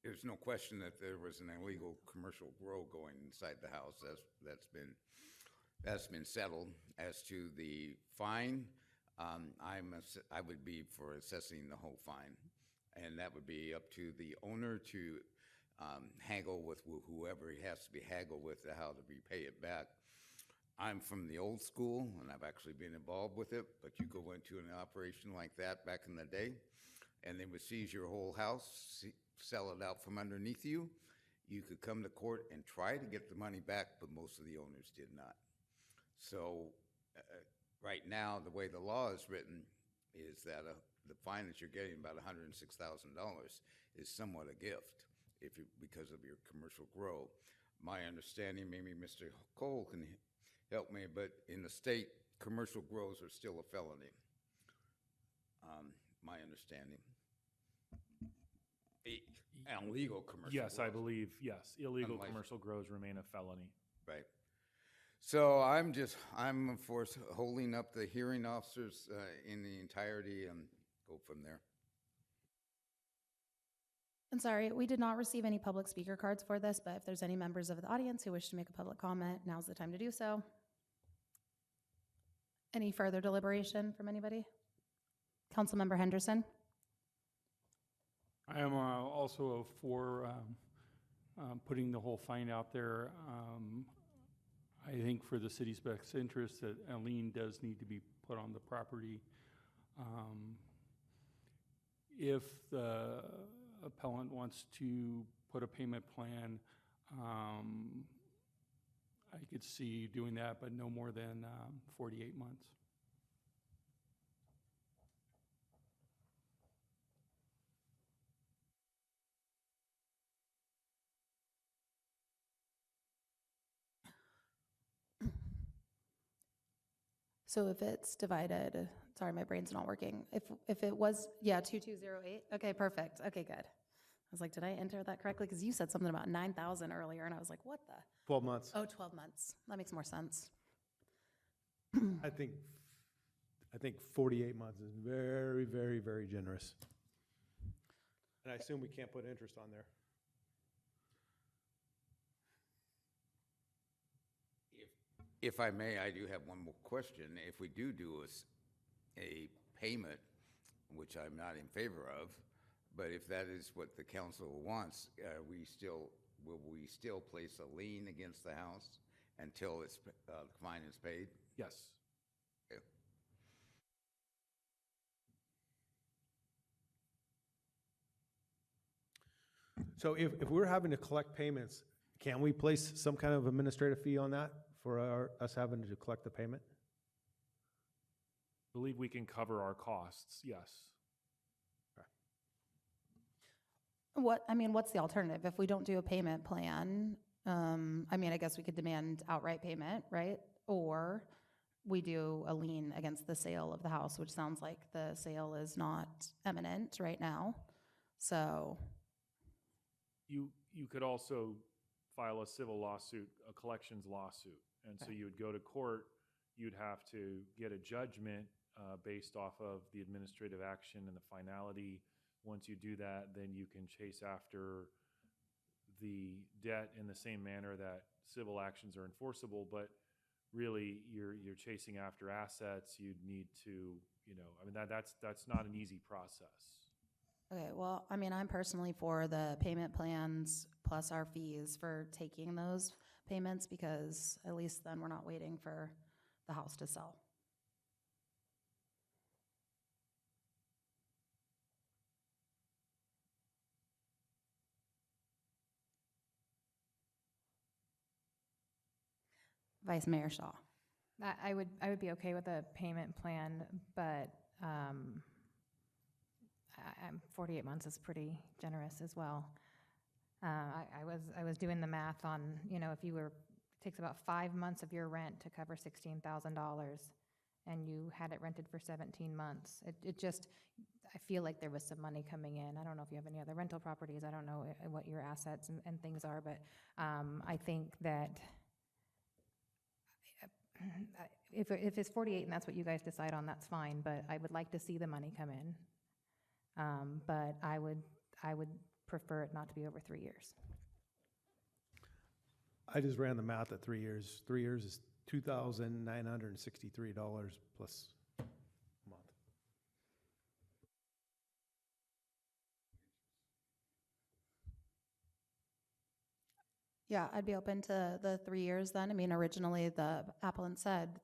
there's no question that there was an illegal commercial grow going inside the house. That's been settled. As to the fine, I would be for assessing the whole fine, and that would be up to the owner to haggle with whoever he has to be haggled with how to repay it back. I'm from the old school, and I've actually been involved with it, but you go into an operation like that back in the day, and they would seize your whole house, sell it out from underneath you. You could come to court and try to get the money back, but most of the owners did not. So right now, the way the law is written is that the fine that you're getting, about $106,000, is somewhat a gift because of your commercial grow. my understanding, maybe Mr. Cole can help me, but in the state, commercial grows are still a felony. My understanding. An illegal commercial Yes, I grows. believe, yes, illegal Unlicensed. commercial grows remain a felony. Right. So I'm for holding up the hearing officers in the entirety and go from there. And sorry, we did not receive any public speaker cards for this, but if there's any members of the audience who wish to make a public comment, now's the time to do so. Any further deliberation from anybody? Councilmember Henderson? I am also for putting the whole fine out there. I think for the city's best interest that a lien does need to be put on the property. If the appellant wants to put a payment plan, I could see doing that, but no more than 48 months. So if it's divided, sorry, my brain's not working. If it was, 2208, okay, perfect, okay, good. I was like, did I enter that correctly? Because you said something about 9,000 earlier, and I was like, what the? 12 months. Oh, 12 months, that makes more sense. I think 48 months is very, very, very generous. And I assume we can't put interest on there. If I may, I do have one more question. If we do a payment, which I'm not in favor of, but if that is what the council wants, will we still place a lien against the house until the fine is paid? Yes. Okay. So if we're having to collect payments, can we place some kind of administrative fee on that for us having to collect the payment? I believe we can cover our costs, yes. What's the alternative? If we don't do a payment plan, I guess we could demand outright payment, right? Or we do a lien against the sale of the house, which sounds like the sale is not imminent right now. So You could also file a civil lawsuit, a collections lawsuit. And so you would go to court, you'd have to get a judgment based off of the administrative action and the finality. Once you do that, then you can chase after the debt in the same manner that civil actions are enforceable, but really you're chasing after assets. You'd need to, that's not an easy process. okay, well, I'm personally for the payment plans plus our fees for taking those payments, because at least then we're not waiting for the house to sell. Vice Mayor Shaw. I would be okay with a payment plan, but 48 months is pretty generous as well. I was doing the math on, if it takes about 5 months of your rent to cover $16,000, and you had it rented for 17 months. I feel like there was some money coming in. I don't know if you have any other rental properties. I don't know what your assets and things are, but I think that if it's 48 and that's what you guys decide on, that's fine, but I would like to see the money come in. But I would prefer it not to be over 3 years. I just ran the math at 3 years. 3 years is $2,963 plus a month. Yeah, I'd be open to the 3 years then. Originally the appellant said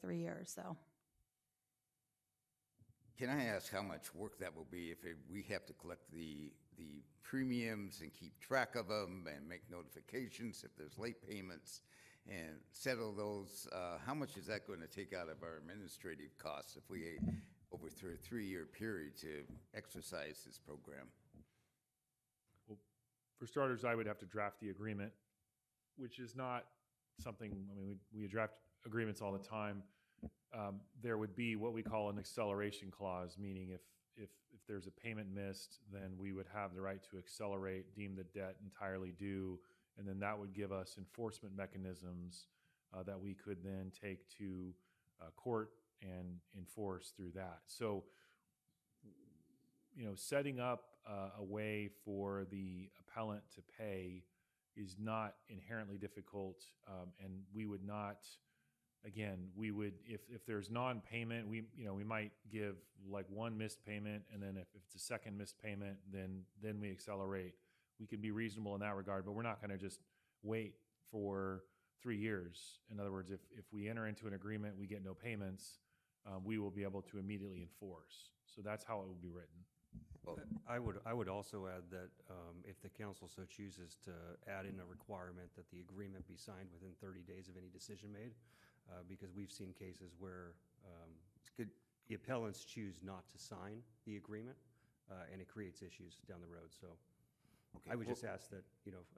3 years, so. Can I ask how much work that will be if we have to collect the premiums and keep track of them and make notifications if there's late payments and settle those? How much is that going to take out of our administrative costs if we, over through a 3-year period, to exercise this program? Well, for starters, I would have to draft the agreement which is not something, I mean, we draft agreements all the time. There would be what we call an acceleration clause, meaning if there's a payment missed, then we would have the right to accelerate, deem the debt entirely due, and then that would give us enforcement mechanisms that we could then take to court and enforce through that. So, setting up a way for the appellant to pay is not inherently difficult, and we would not. Again, we would, if there's non-payment, we might give like one missed payment, and then if it's a second missed payment, then we accelerate. We can be reasonable in that regard, but we're not going to just wait for 3 years. In other words, if we enter into an agreement, we get no payments, we will be able to immediately enforce. So that's how it will be written. Well, I would also add that if the council so chooses to add in a requirement that the agreement be signed within 30 days of any decision made, because we've seen cases where the appellants choose not to sign the agreement, and it creates issues down the road. So I would just ask that,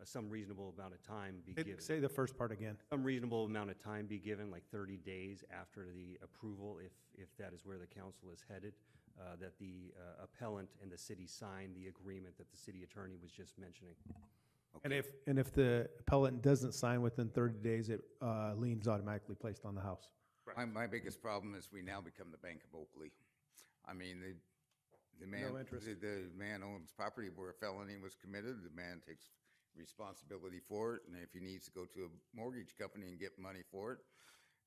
some reasonable amount of time be given. Say the first part again. Some reasonable amount of time be given, like 30 days after the approval, if that is where the council is headed, that the appellant and the city sign the agreement that the city attorney was just mentioning. Okay. And if the appellant doesn't sign within 30 days, lien's automatically placed on the house. My biggest problem is we now become the Bank of Oakley. I mean, the man owns property where a felony was committed. The man takes responsibility for it, and if he needs to go to a mortgage company and get money for it,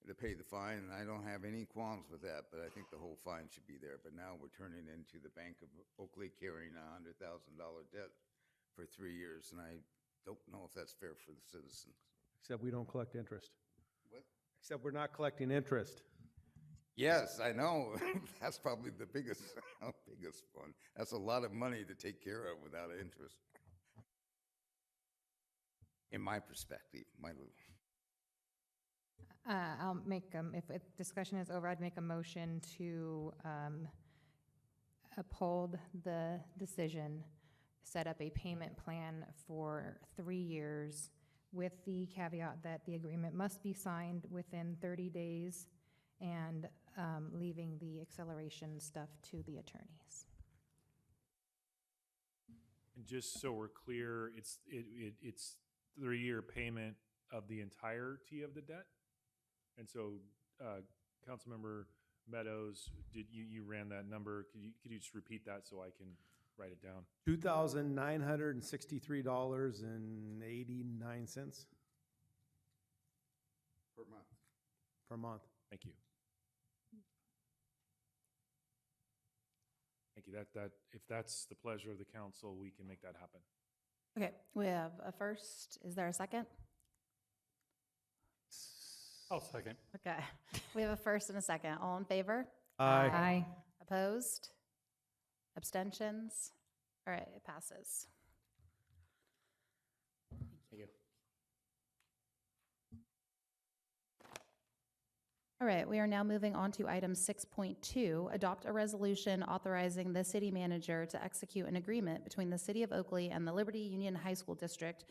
to pay the fine, and I don't have any qualms with that, but I think the whole fine should be there. But now we're turning into the Bank of Oakley carrying a $100,000 debt for 3 years, and I don't know if that's fair for the citizens. Except we don't collect interest. What? Except we're not collecting interest. Yes, I know. That's probably the biggest one. That's a lot of money to take care of without interest. In my perspective, I'll make, if discussion is over, I'd make a motion to uphold the decision, set up a payment plan for 3 years with the caveat that the agreement must be signed within 30 days and leaving the acceleration stuff to the attorneys. And just so we're clear, it's 3-year payment of the entirety of the debt? And so, Councilmember Meadows, you ran that number? Could you just repeat that so I can write it down? $2,963.89 per month. per month. Thank you. Thank you. That if that's the pleasure of the council, we can make that happen. Okay, we have a first. Is there a second? I'll second. Okay, we have a first and a second. All in favor? Aye. Aye. Opposed? Abstentions? All right, it passes. Thank you. All right, we are now moving on to item 6.2, adopt a resolution authorizing the city manager to execute an agreement between the City of Oakley and the Liberty Union High School District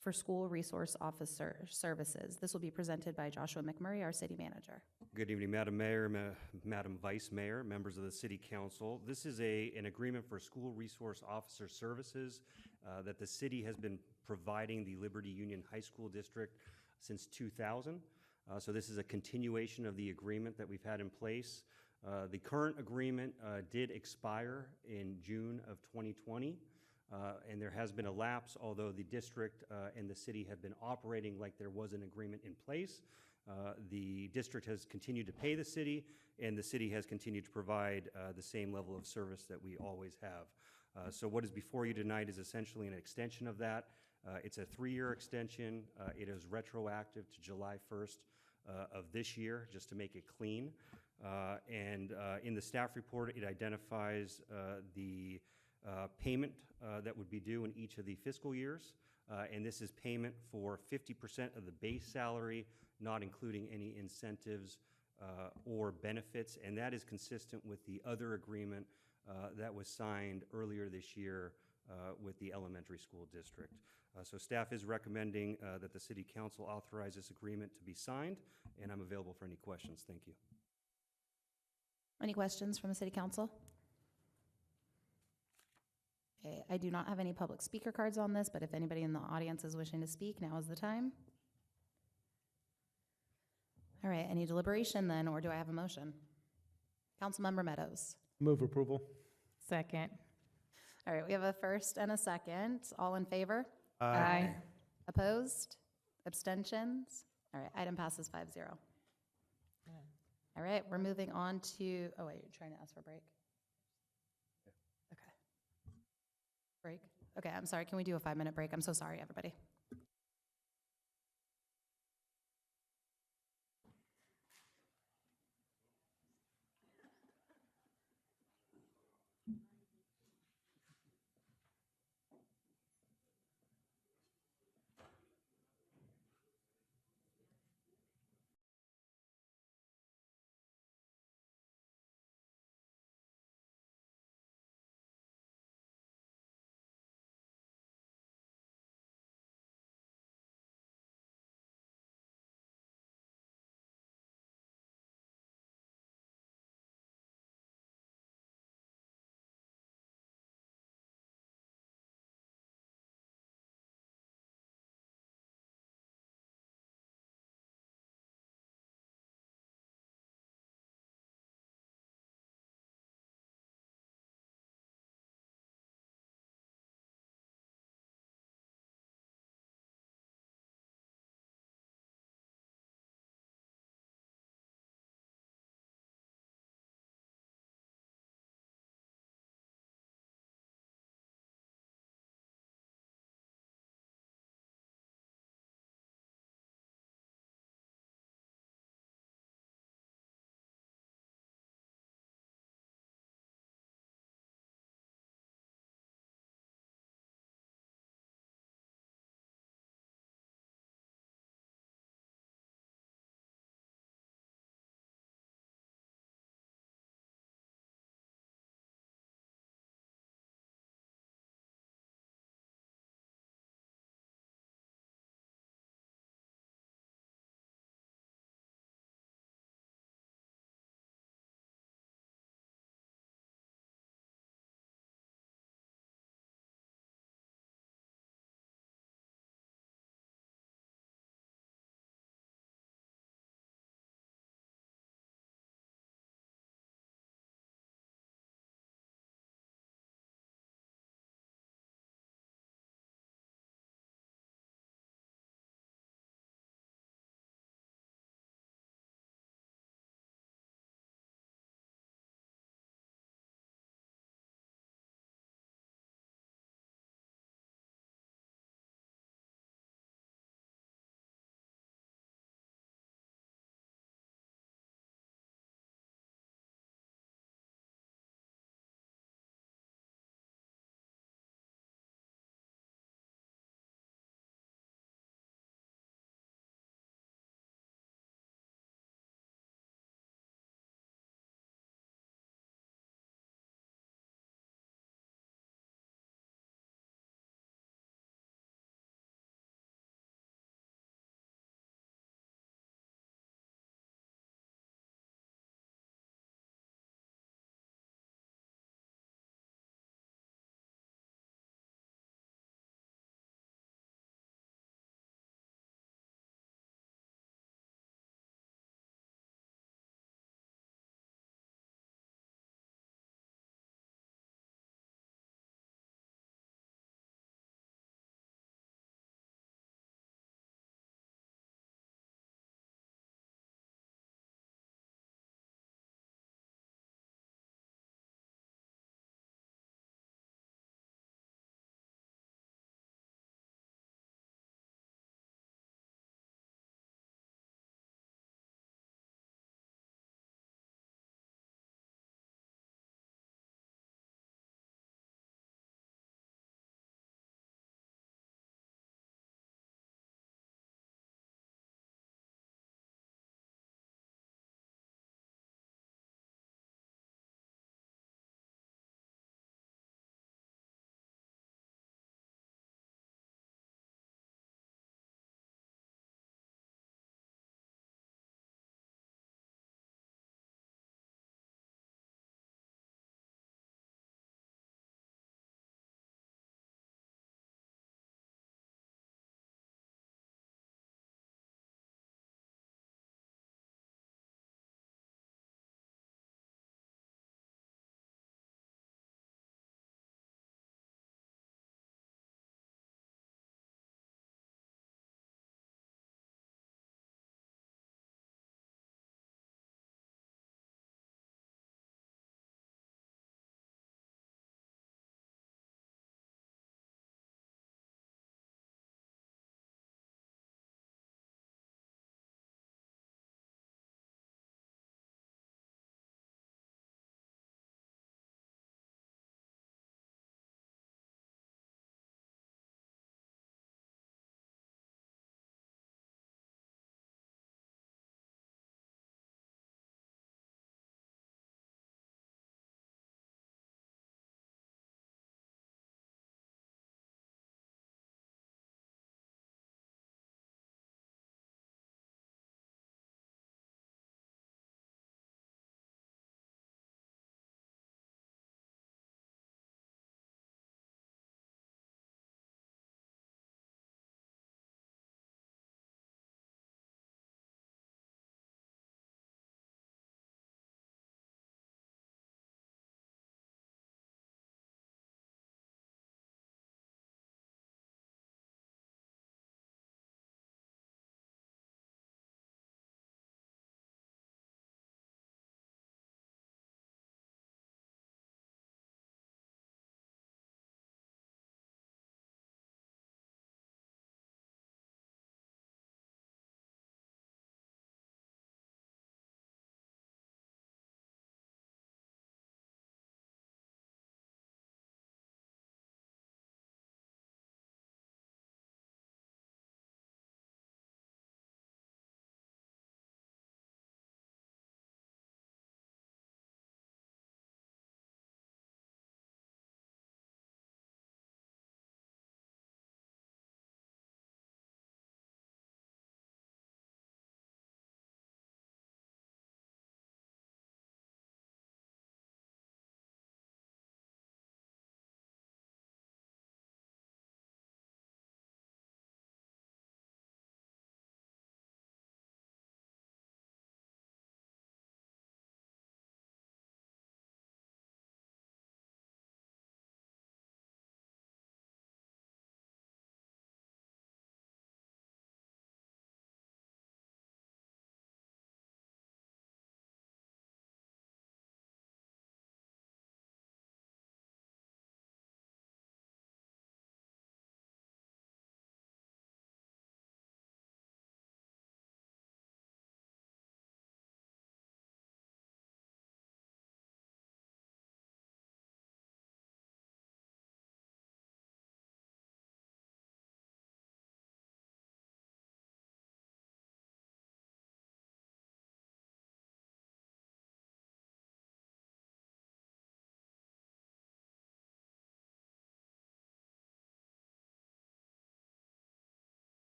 for school resource officer services. This will be presented by Joshua McMurray, our city manager. Good evening, Madam Mayor, Madam Vice Mayor, members of the City Council. This is an agreement for school resource officer services that the city has been providing the Liberty Union High School District since 2000. So this is a continuation of the agreement that we've had in place. The current agreement did expire in June of 2020, and there has been a lapse, although the district and the city have been operating like there was an agreement in place. The district has continued to pay the city, and the city has continued to provide the same level of service that we always have. So what is before you tonight is essentially an extension of that. It's a 3-year extension. It is retroactive to July 1st of this year, just to make it clean. And in the staff report, it identifies the payment that would be due in each of the fiscal years. And this is payment for 50% of the base salary, not including any incentives or benefits. And that is consistent with the other agreement that was signed earlier this year with the elementary school district. So staff is recommending that the city council authorize this agreement to be signed, and I'm available for any questions. Thank you. Any questions from the city council? Okay, I do not have any public speaker cards on this, but if anybody in the audience is wishing to speak, now is the time. All right, any deliberation then, or do I have a motion? Councilmember Meadows. Move approval. Second. All right, we have a first and a second. All in favor? Aye. Opposed? Abstentions? All right, item passes 5-0. All right, we're moving on to, oh wait, you're trying to ask for a break? Okay. Break? Okay, I'm sorry, can we do a 5-minute break? I'm so sorry, everybody.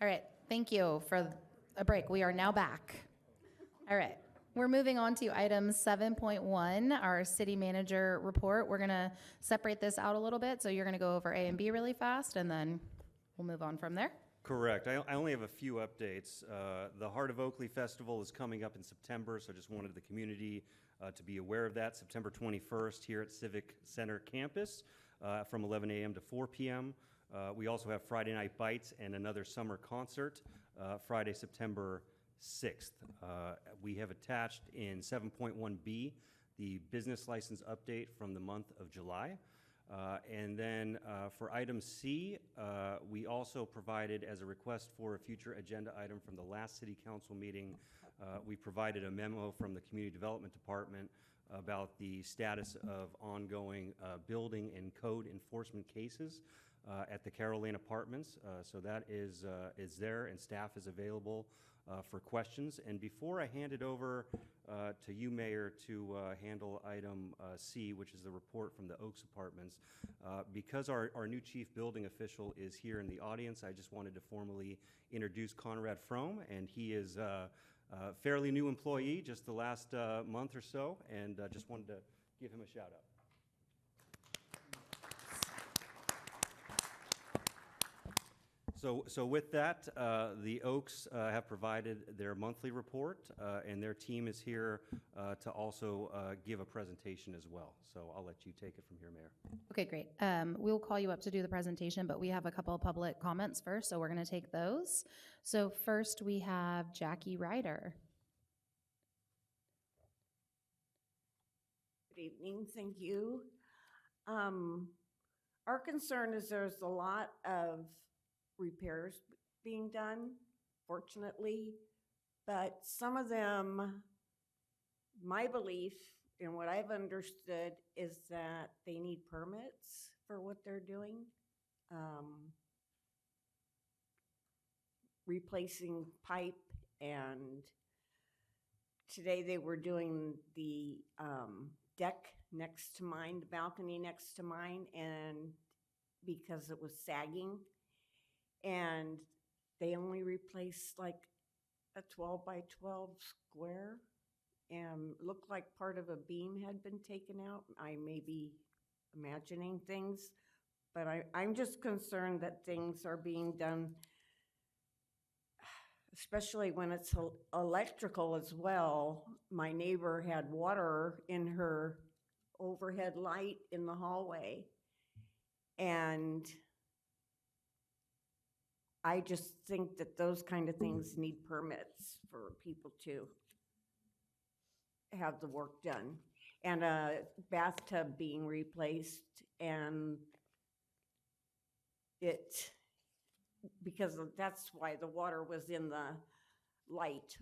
All right, thank you for a break. We are now back. All right, we're moving on to item 7.1, our city manager report. We're gonna separate this out a little bit, so you're gonna go over A and B really fast, and then we'll move on from there. Correct. I only have a few updates. The Heart of Oakley Festival is coming up in September, so I just wanted the community to be aware of that. September 21st here at Civic Center campus from 11 a.m. to 4 p.m. We also have Friday Night Bites and another summer concert Friday, September 6th. We have attached in 7.1B the business license update from the month of July. And then for item C, we also provided as a request for a future agenda item from the last city council meeting, we provided a memo from the community development department about the status of ongoing building and code enforcement cases at the Carol Lane Apartments. So that is there, and staff is available for questions. And before I hand it over to you, Mayor, to handle item C, which is the report from the Oaks Apartments, because our new chief building official is here in the audience, I just wanted to formally introduce Conrad Frome, and he is a fairly new employee, just the last month or so, and just wanted to give him a shout out. So with that, the Oaks have provided their monthly report, and their team is here to also give a presentation as well. So I'll let you take it from here, Mayor. Okay, great. We'll call you up to do the presentation, but we have a couple of public comments first, so we're going to take those. So first we have Jackie Ryder. Good evening, thank you. Our concern is there's a lot of repairs being done, fortunately, but some of them, my belief and what I've understood is that they need permits for what they're doing. Replacing pipe, and today they were doing the deck next to mine, the balcony next to mine, and because it was sagging, and they only replaced like a 12 by 12 square, and looked like part of a beam had been taken out. I may be imagining things, but I'm just concerned that things are being done, especially when it's electrical as well. My neighbor had water in her overhead light in the hallway, and I just think that those kind of things need permits for people to have the work done. And a bathtub being replaced, and because that's why the water was in the light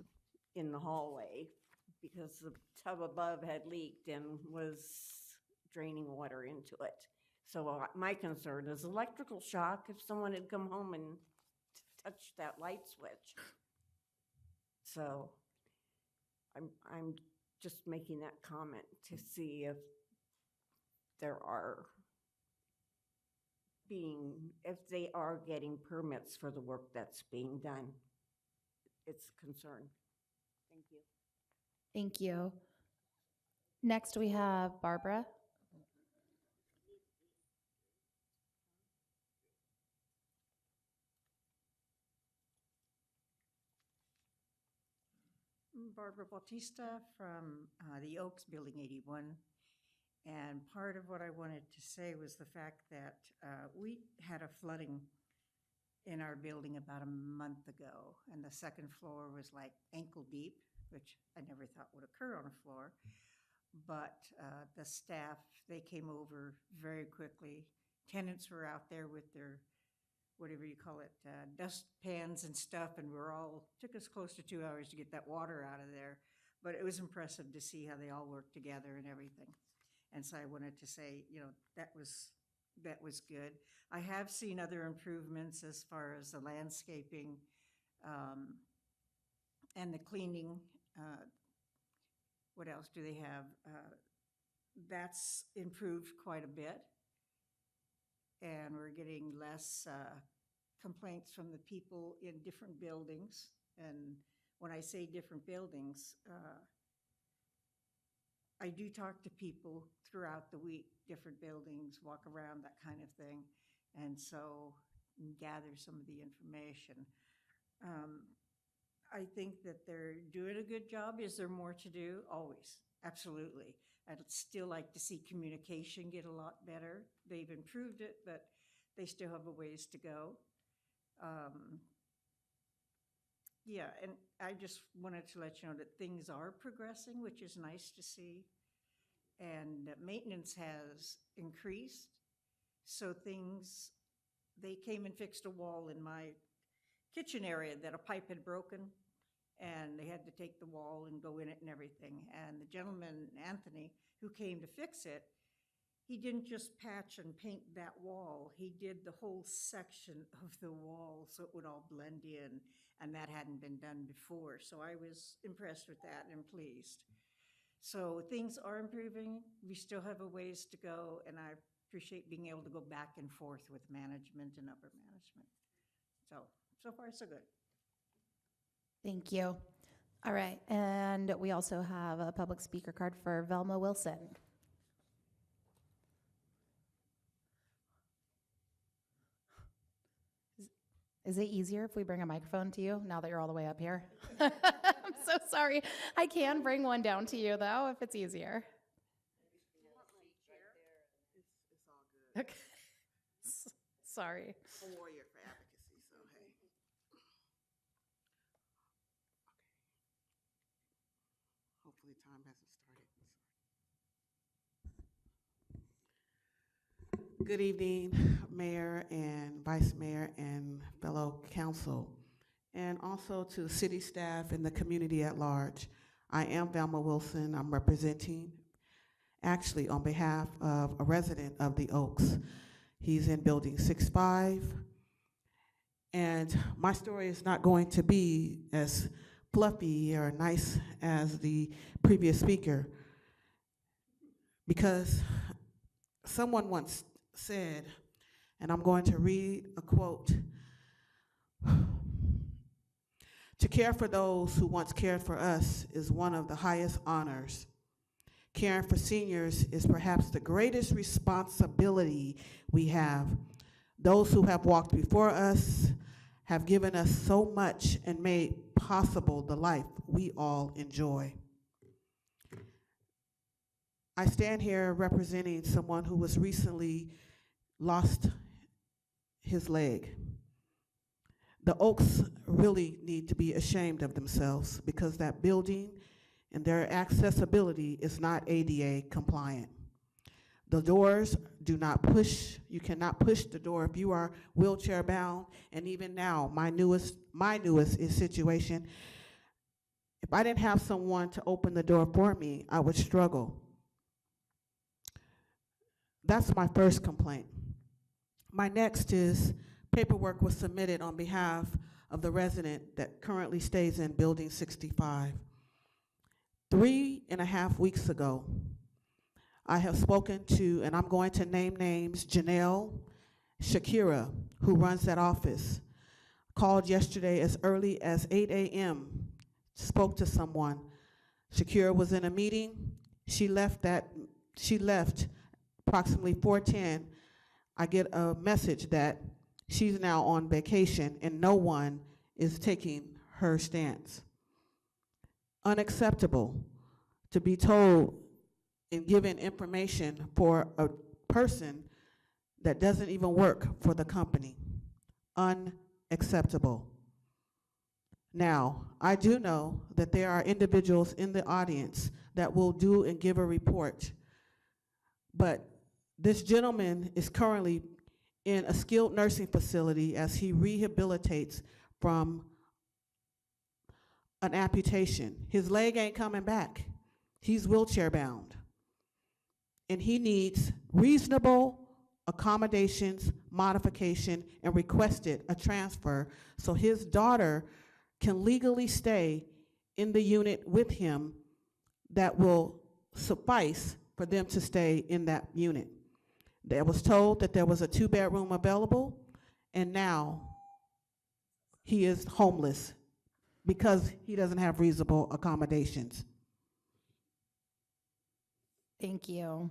in the hallway, because the tub above had leaked and was draining water into it. So my concern is electrical shock if someone had come home and touched that light switch. So I'm just making that comment to see if they are getting permits for the work that's being done. It's a concern. Thank you. Thank you. Next we have Barbara. Barbara Bautista from the Oaks, Building 81. And part of what I wanted to say was the fact that we had a flooding in our building about a month ago, and the second floor was like ankle deep, which I never thought would occur on a floor. But the staff, they came over very quickly. Tenants were out there with their, whatever you call it, dust pans and stuff, and took us close to 2 hours to get that water out of there. But it was impressive to see how they all worked together and everything. And so I wanted to say, that was good. I have seen other improvements as far as the landscaping and the cleaning. What else do they have? That's improved quite a bit. And we're getting less complaints from the people in different buildings. And when I say different buildings, I do talk to people throughout the week, different buildings, walk around, that kind of thing, and so gather some of the information. I think that they're doing a good job. Is there more to do? Always, absolutely. I'd still like to see communication get a lot better. They've improved it, but they still have a ways to go. Yeah, and I just wanted to let you know that things are progressing, which is nice to see. And maintenance has increased. So they came and fixed a wall in my kitchen area that a pipe had broken, and they had to take the wall and go in it and everything. And the gentleman, Anthony, who came to fix it, he didn't just patch and paint that wall. He did the whole section of the wall so it would all blend in, and that hadn't been done before. So I was impressed with that and pleased. So things are improving. We still have a ways to go, and I appreciate being able to go back and forth with management and upper management. So far so good. Thank you. All right, and we also have a public speaker card for Velma Wilson. Is it easier if we bring a microphone to you now that you're all the way up here? I'm so sorry. I can bring one down to you, though, if it's easier. Okay. Sorry. A warrior for advocacy, so hey. Okay. Hopefully time hasn't started. Good evening, Mayor and Vice Mayor and fellow council, and also to city staff and the community at large. I am Velma Wilson. I'm representing, actually on behalf of a resident of the Oaks. He's in building 6-5, and my story is not going to be as fluffy or nice as the previous speaker, because someone once said, and I'm going to read a quote, "To care for those who once cared for us is one of the highest honors. Caring for seniors is perhaps the greatest responsibility we have. Those who have walked before us have given us so much and made possible the life we all enjoy." I stand here representing someone who was recently lost his leg. The Oaks really need to be ashamed of themselves because that building and their accessibility is not ADA compliant. The doors do not push. You cannot push the door if you are wheelchair bound. And even now, my newest situation, if I didn't have someone to open the door for me, I would struggle. That's my first complaint. My next is paperwork was submitted on behalf of the resident that currently stays in building 65. 3.5 weeks ago, I have spoken to, and I'm going to name names, Janelle Shakira, who runs that office, called yesterday as early as 8 a.m., spoke to someone. Shakira was in a meeting. She left approximately 4:10. I get a message that she's now on vacation and no one is taking her stance. Unacceptable to be told and given information for a person that doesn't even work for the company. Unacceptable. Now, I do know that there are individuals in the audience that will do and give a report, but this gentleman is currently in a skilled nursing facility as he rehabilitates from an amputation. His leg ain't coming back. He's wheelchair bound. And he needs reasonable accommodations, modification, and requested a transfer so his daughter can legally stay in the unit with him that will suffice for them to stay in that unit. They was told that there was a 2-bedroom available, and now he is homeless because he doesn't have reasonable accommodations. Thank you.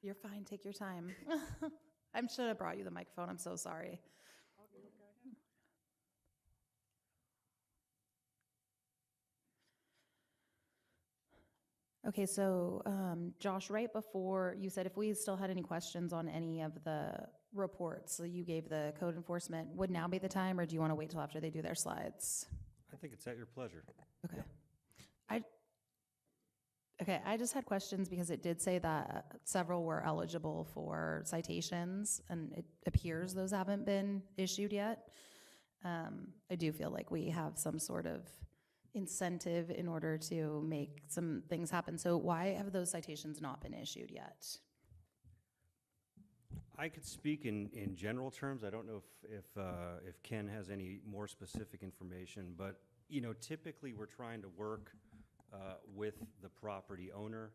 You're fine. Take your time. I should have brought you the microphone. I'm so sorry. Okay, so Josh, right before you said if we still had any questions on any of the reports, so you gave the code enforcement, would now be the time, or do you want to wait till after they do their slides? I think it's at your pleasure. Okay. I just had questions because it did say that several were eligible for citations, and it appears those haven't been issued yet. I do feel like we have some sort of incentive in order to make some things happen. So why have those citations not been issued yet? I could speak in general terms. I don't know if Ken has any more specific information, but typically we're trying to work with the property owner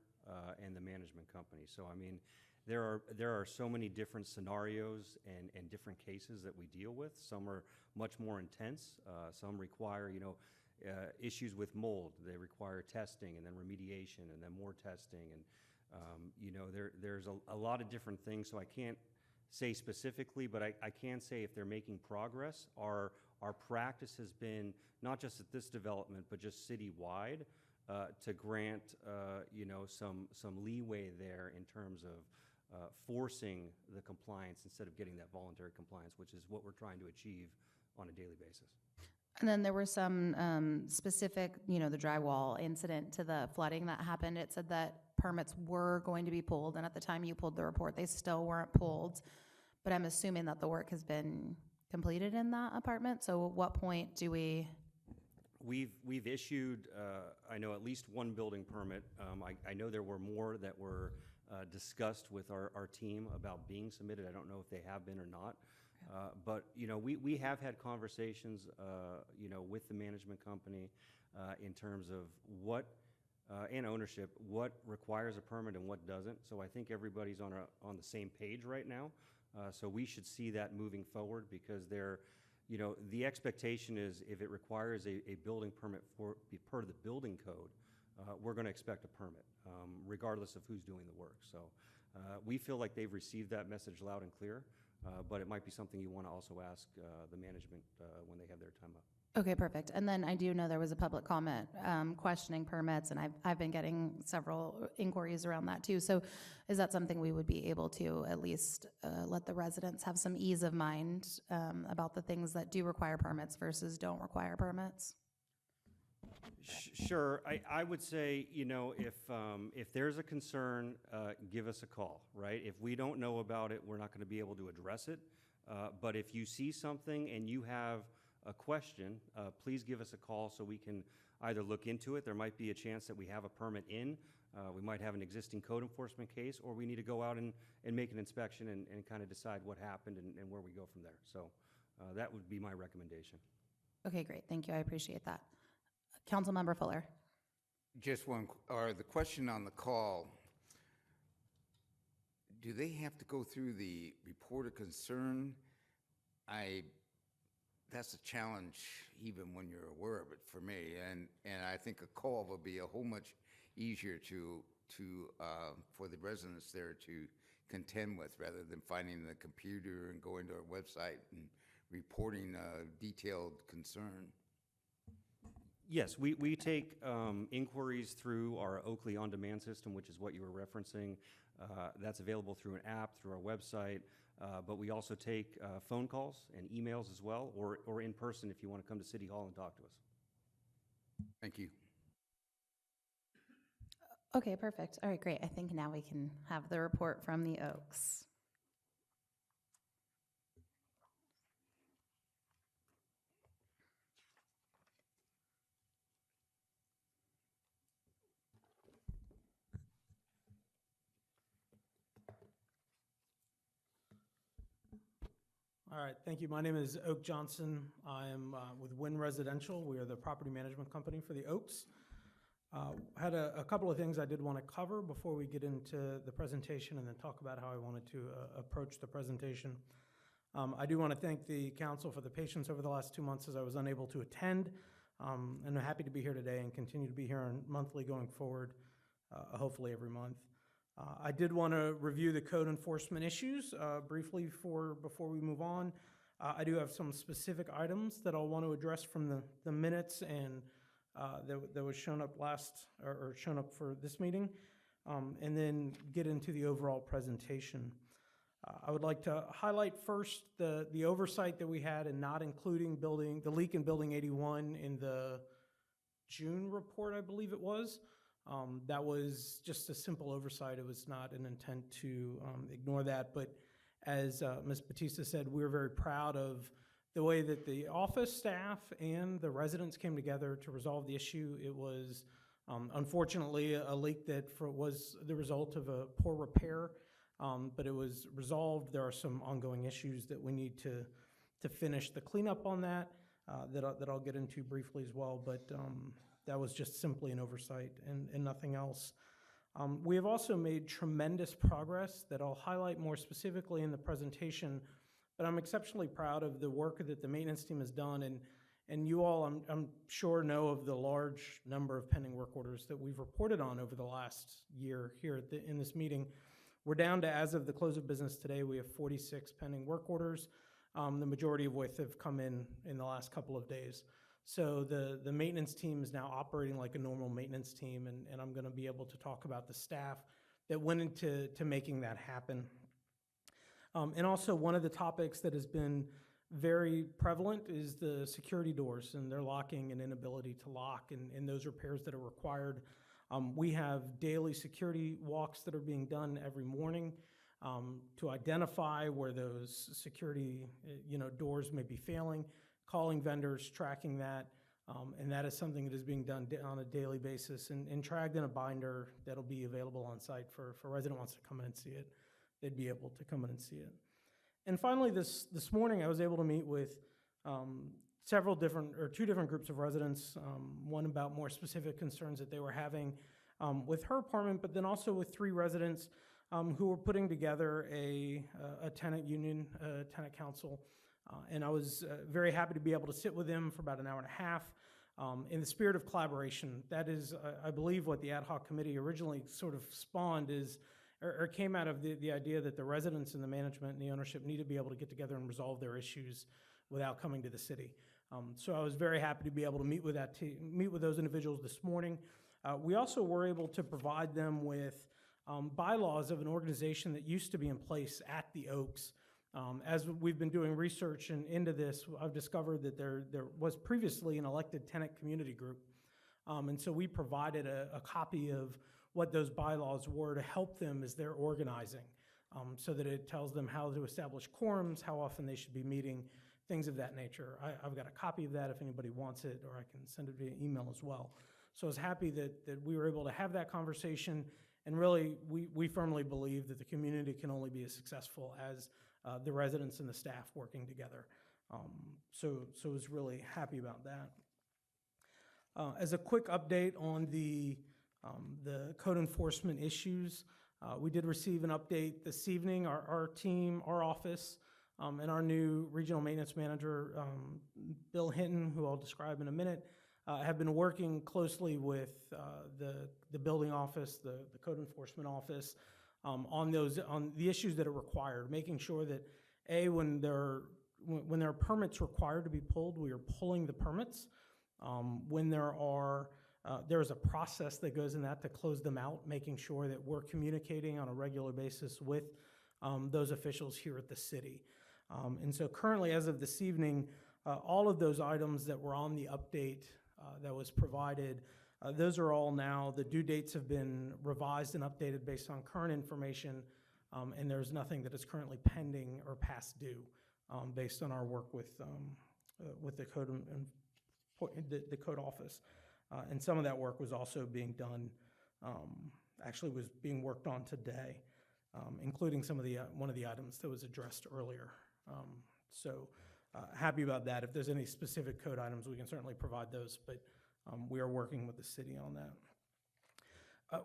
and the management company. So I mean, there are so many different scenarios and different cases that we deal with. Some are much more intense. Some require issues with mold. They require testing and then remediation and then more testing, and there's a lot of different things. So I can't say specifically, but I can say if they're making progress, our practice has been not just at this development but just citywide. To grant, some leeway there in terms of forcing the compliance instead of getting that voluntary compliance, which is what we're trying to achieve on a daily basis. And then there were some specific, the drywall incident to the flooding that happened. It said that permits were going to be pulled, and at the time you pulled the report, they still weren't pulled. But I'm assuming that the work has been completed in that apartment. So at what point do we... We've issued, I know, at least one building permit. I know there were more that were discussed with our team about being submitted. I don't know if they have been or not. But we have had conversations with the management company in terms of what and ownership, what requires a permit and what doesn't. So I think everybody's on the same page right now. So we should see that moving forward, because the expectation is if it requires a building permit per the building code, we're going to expect a permit, regardless of who's doing the work. So we feel like they've received that message loud and clear, but it might be something you want to also ask the management when they have their time up. Okay, perfect. And then I do know there was a public comment questioning permits, and I've been getting several inquiries around that too. So is that something we would be able to at least let the residents have some ease of mind about the things that do require permits versus don't require permits? Sure. I would say, if there's a concern, give us a call, right? If we don't know about it, we're not going to be able to address it. But if you see something and you have a question, please give us a call so we can either look into it. There might be a chance that we have a permit in. We might have an existing code enforcement case, or we need to go out and make an inspection and kind of decide what happened and where we go from there. So that would be my recommendation. Okay, great. Thank you. I appreciate that. Councilmember Fuller. Just the question on the call, do they have to go through the report of concern? That's a challenge even when you're aware of it for me, and I think a call will be a whole much easier for the residents there to contend with, rather than finding the computer and going to our website and reporting a detailed concern. Yes, we take inquiries through our Oakley on-demand system, which is what you were referencing. That's available through an app, through our website. But we also take phone calls and emails as well, or in person if you want to come to City Hall and talk to us. Thank you. Okay, perfect. All right, great. I think now we can have the report from the Oaks. All right, thank you. My name is Oak Johnson. I am with Wynn Residential. We are the property management company for the Oaks. Had a couple of things I did want to cover before we get into the presentation and then talk about how I wanted to approach the presentation. I do want to thank the council for the patience over the last 2 months as I was unable to attend. And I'm happy to be here today and continue to be here on monthly going forward, hopefully every month. I did want to review the code enforcement issues briefly before we move on. I do have some specific items that I'll want to address from the minutes and that was shown up or shown up for this meeting, and then get into the overall presentation. I would like to highlight first the oversight that we had in not including the leak in Building 81 in the June report, I believe it was. That was just a simple oversight. It was not an intent to ignore that, but as Ms. Batista said, we're very proud of the way that the office staff and the residents came together to resolve the issue. It was unfortunately a leak that was the result of a poor repair, but it was resolved. There are some ongoing issues that we need to finish the cleanup on that I'll get into briefly as well, but that was just simply an oversight and nothing else. We have also made tremendous progress that I'll highlight more specifically in the presentation, but I'm exceptionally proud of the work that the maintenance team has done, and you all, I'm sure, know of the large number of pending work orders that we've reported on over the last year here in this meeting. We're down to, as of the close of business today, we have 46 pending work orders, the majority of which have come in the last couple of days. So the maintenance team is now operating like a normal maintenance team, and I'm going to be able to talk about the staff that went into making that happen. And also, one of the topics that has been very prevalent is the security doors and their locking and inability to lock and those repairs that are required. We have daily security walks that are being done every morning to identify where those security doors may be failing, calling vendors, tracking that, and that is something that is being done on a daily basis and tracked in a binder that'll be available on site for a resident wants to come in and see it. They'd be able to come in and see it. And finally, this morning, I was able to meet with two different groups of residents, one about more specific concerns that they were having with her apartment, but then also with 3 residents who were putting together a tenant union, tenant council. And I was very happy to be able to sit with them for about an hour and a half in the spirit of collaboration. That is, I believe, what the ad hoc committee originally sort of spawned or came out of the idea that the residents and the management and the ownership need to be able to get together and resolve their issues without coming to the city. So I was very happy to be able to meet with those individuals this morning. We also were able to provide them with bylaws of an organization that used to be in place at the Oaks. As we've been doing research into this, I've discovered that there was previously an elected tenant community group. And so we provided a copy of what those bylaws were to help them as they're organizing, so that it tells them how to establish quorums, how often they should be meeting, things of that nature. I've got a copy of that if anybody wants it, or I can send it via email as well. So I was happy that we were able to have that conversation, and really we firmly believe that the community can only be as successful as the residents and the staff working together. So I was really happy about that. As a quick update on the code enforcement issues, we did receive an update this evening. Our team, our office, and our new regional maintenance manager, Bill Hinton, who I'll describe in a minute, have been working closely with the building office, the code enforcement office, on the issues that are required, making sure that when there are permits required to be pulled, we are pulling the permits. When there is a process that goes in that to close them out, making sure that we're communicating on a regular basis with those officials here at the city. And so currently, as of this evening, all of those items that were on the update that was provided, those are all now, the due dates have been revised and updated based on current information, and there's nothing that is currently pending or past due based on our work with the code and the code office. And some of that work was also being done, actually was being worked on today, including one of the items that was addressed earlier. So happy about that. If there's any specific code items, we can certainly provide those, but we are working with the city on that.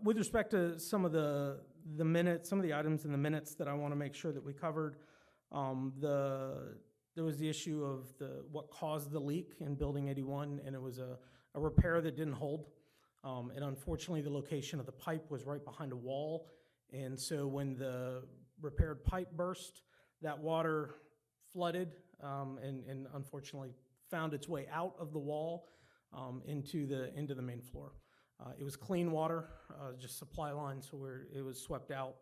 With respect to some of the minutes, some of the items in the minutes that I want to make sure that we covered, there was the issue of what caused the leak in Building 81, and it was a repair that didn't hold. And unfortunately, the location of the pipe was right behind a wall. And so when the repaired pipe burst, that water flooded and unfortunately found its way out of the wall into the main floor. It was clean water, just supply line, so it was swept out.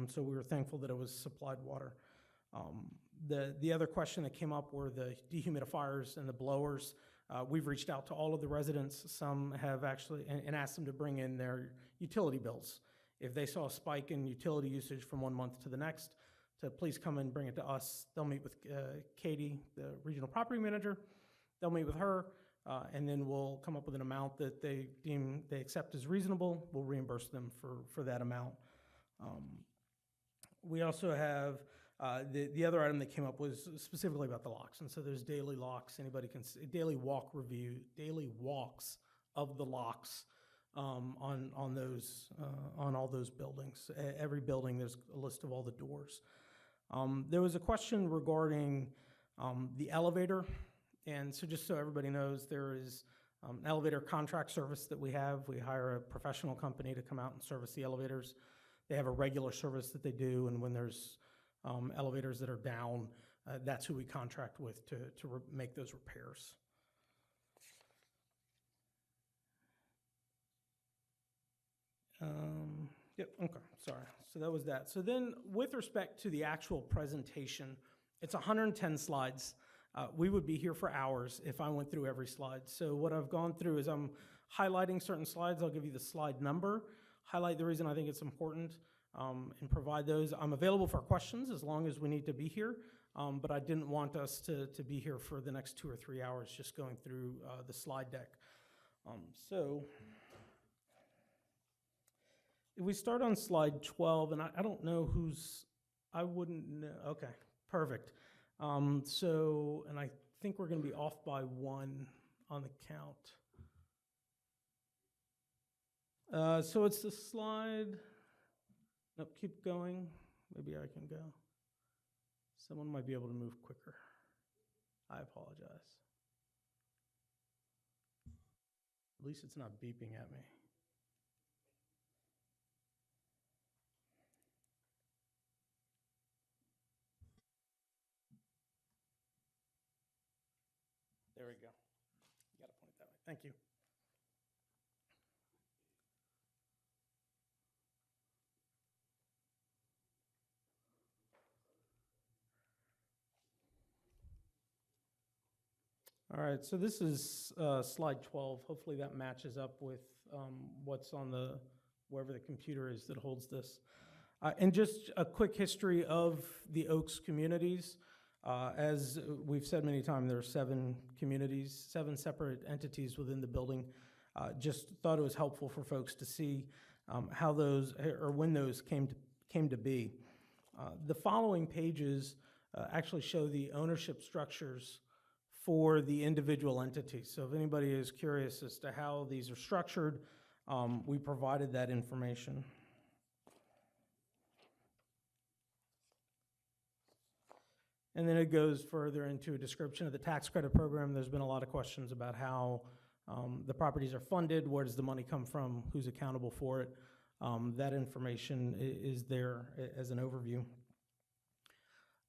So we were thankful that it was supplied water. The other question that came up were the dehumidifiers and the blowers. We've reached out to all of the residents. Some have actually, and asked them to bring in their utility bills. If they saw a spike in utility usage from one month to the next, to please come and bring it to us. They'll meet with Katie, the regional property manager. They'll meet with her, and then we'll come up with an amount that they deem they accept as reasonable. We'll reimburse them for that amount. We also have the other item that came up was specifically about the locks, and so there's daily locks. Anybody can daily walk review, daily walks of the locks on all those buildings. Every building, there's a list of all the doors. There was a question regarding the elevator, and so just so everybody knows, there is an elevator contract service that we have. We hire a professional company to come out and service the elevators. They have a regular service that they do, and when there's elevators that are down, that's who we contract with to make those repairs. Yep, okay, sorry. So that was that. So then with respect to the actual presentation, it's 110 slides. We would be here for hours if I went through every slide. So what I've gone through is I'm highlighting certain slides. I'll give you the slide number, highlight the reason I think it's important, and provide those. I'm available for questions as long as we need to be here, but I didn't want us to be here for the next 2 or 3 hours just going through the slide deck. So if we start on slide 12, and I don't know I wouldn't know, okay, perfect. And I think we're gonna be off by 1 on the count. So it's the slide, nope, keep going, maybe I can go. Someone might be able to move quicker. I apologize. At least it's not beeping at me. There we go. You gotta point it that way. Thank you. All right, so this is slide 12. Hopefully that matches up with what's on wherever the computer is that holds this. And just a quick history of the Oaks communities. As we've said many times, there are 7 communities, 7 separate entities within the building. Just thought it was helpful for folks to see how those, or when those came to be. The following pages actually show the ownership structures for the individual entities. So if anybody is curious as to how these are structured, we provided that information. And then it goes further into a description of the tax credit program. There's been a lot of questions about how the properties are funded, where does the money come from, who's accountable for it. That information is there as an overview.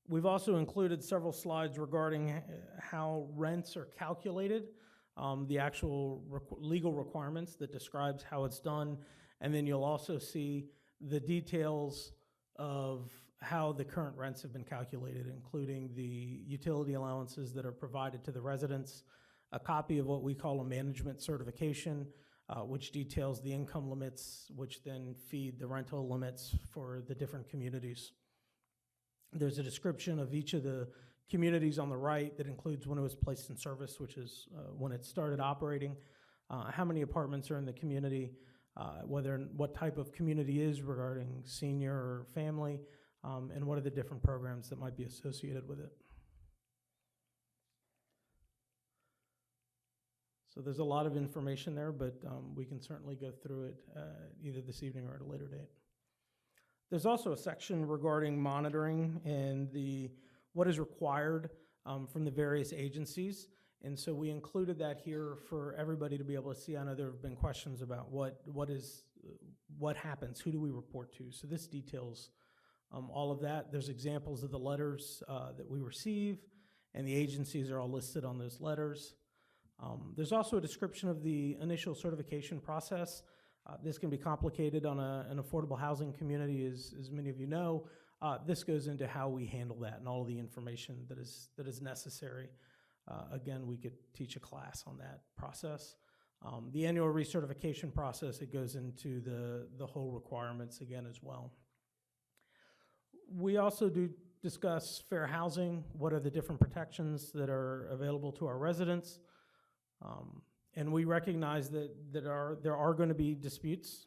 We've also included several slides regarding how rents are calculated, the actual legal requirements that describes how it's done, and then you'll also see the details of how the current rents have been calculated, including the utility allowances that are provided to the residents, a copy of what we call a management certification, which details the income limits, which then feed the rental limits for the different communities. There's a description of each of the communities on the right that includes when it was placed in service, which is when it started operating, how many apartments are in the community, what type of community is regarding senior or family, and what are the different programs that might be associated with it. So there's a lot of information there, but we can certainly go through it either this evening or at a later date. There's also a section regarding monitoring and what is required from the various agencies. And so we included that here for everybody to be able to see. I know there have been questions about what happens, who do we report to? So this details all of that. There's examples of the letters that we receive, and the agencies are all listed on those letters. There's also a description of the initial certification process. This can be complicated on an affordable housing community, as many of you know. This goes into how we handle that and all of the information that is necessary. Again, we could teach a class on that process. The annual recertification process, it goes into the whole requirements again as well. We also do discuss fair housing. What are the different protections that are available to our residents? And we recognize that there are going to be disputes.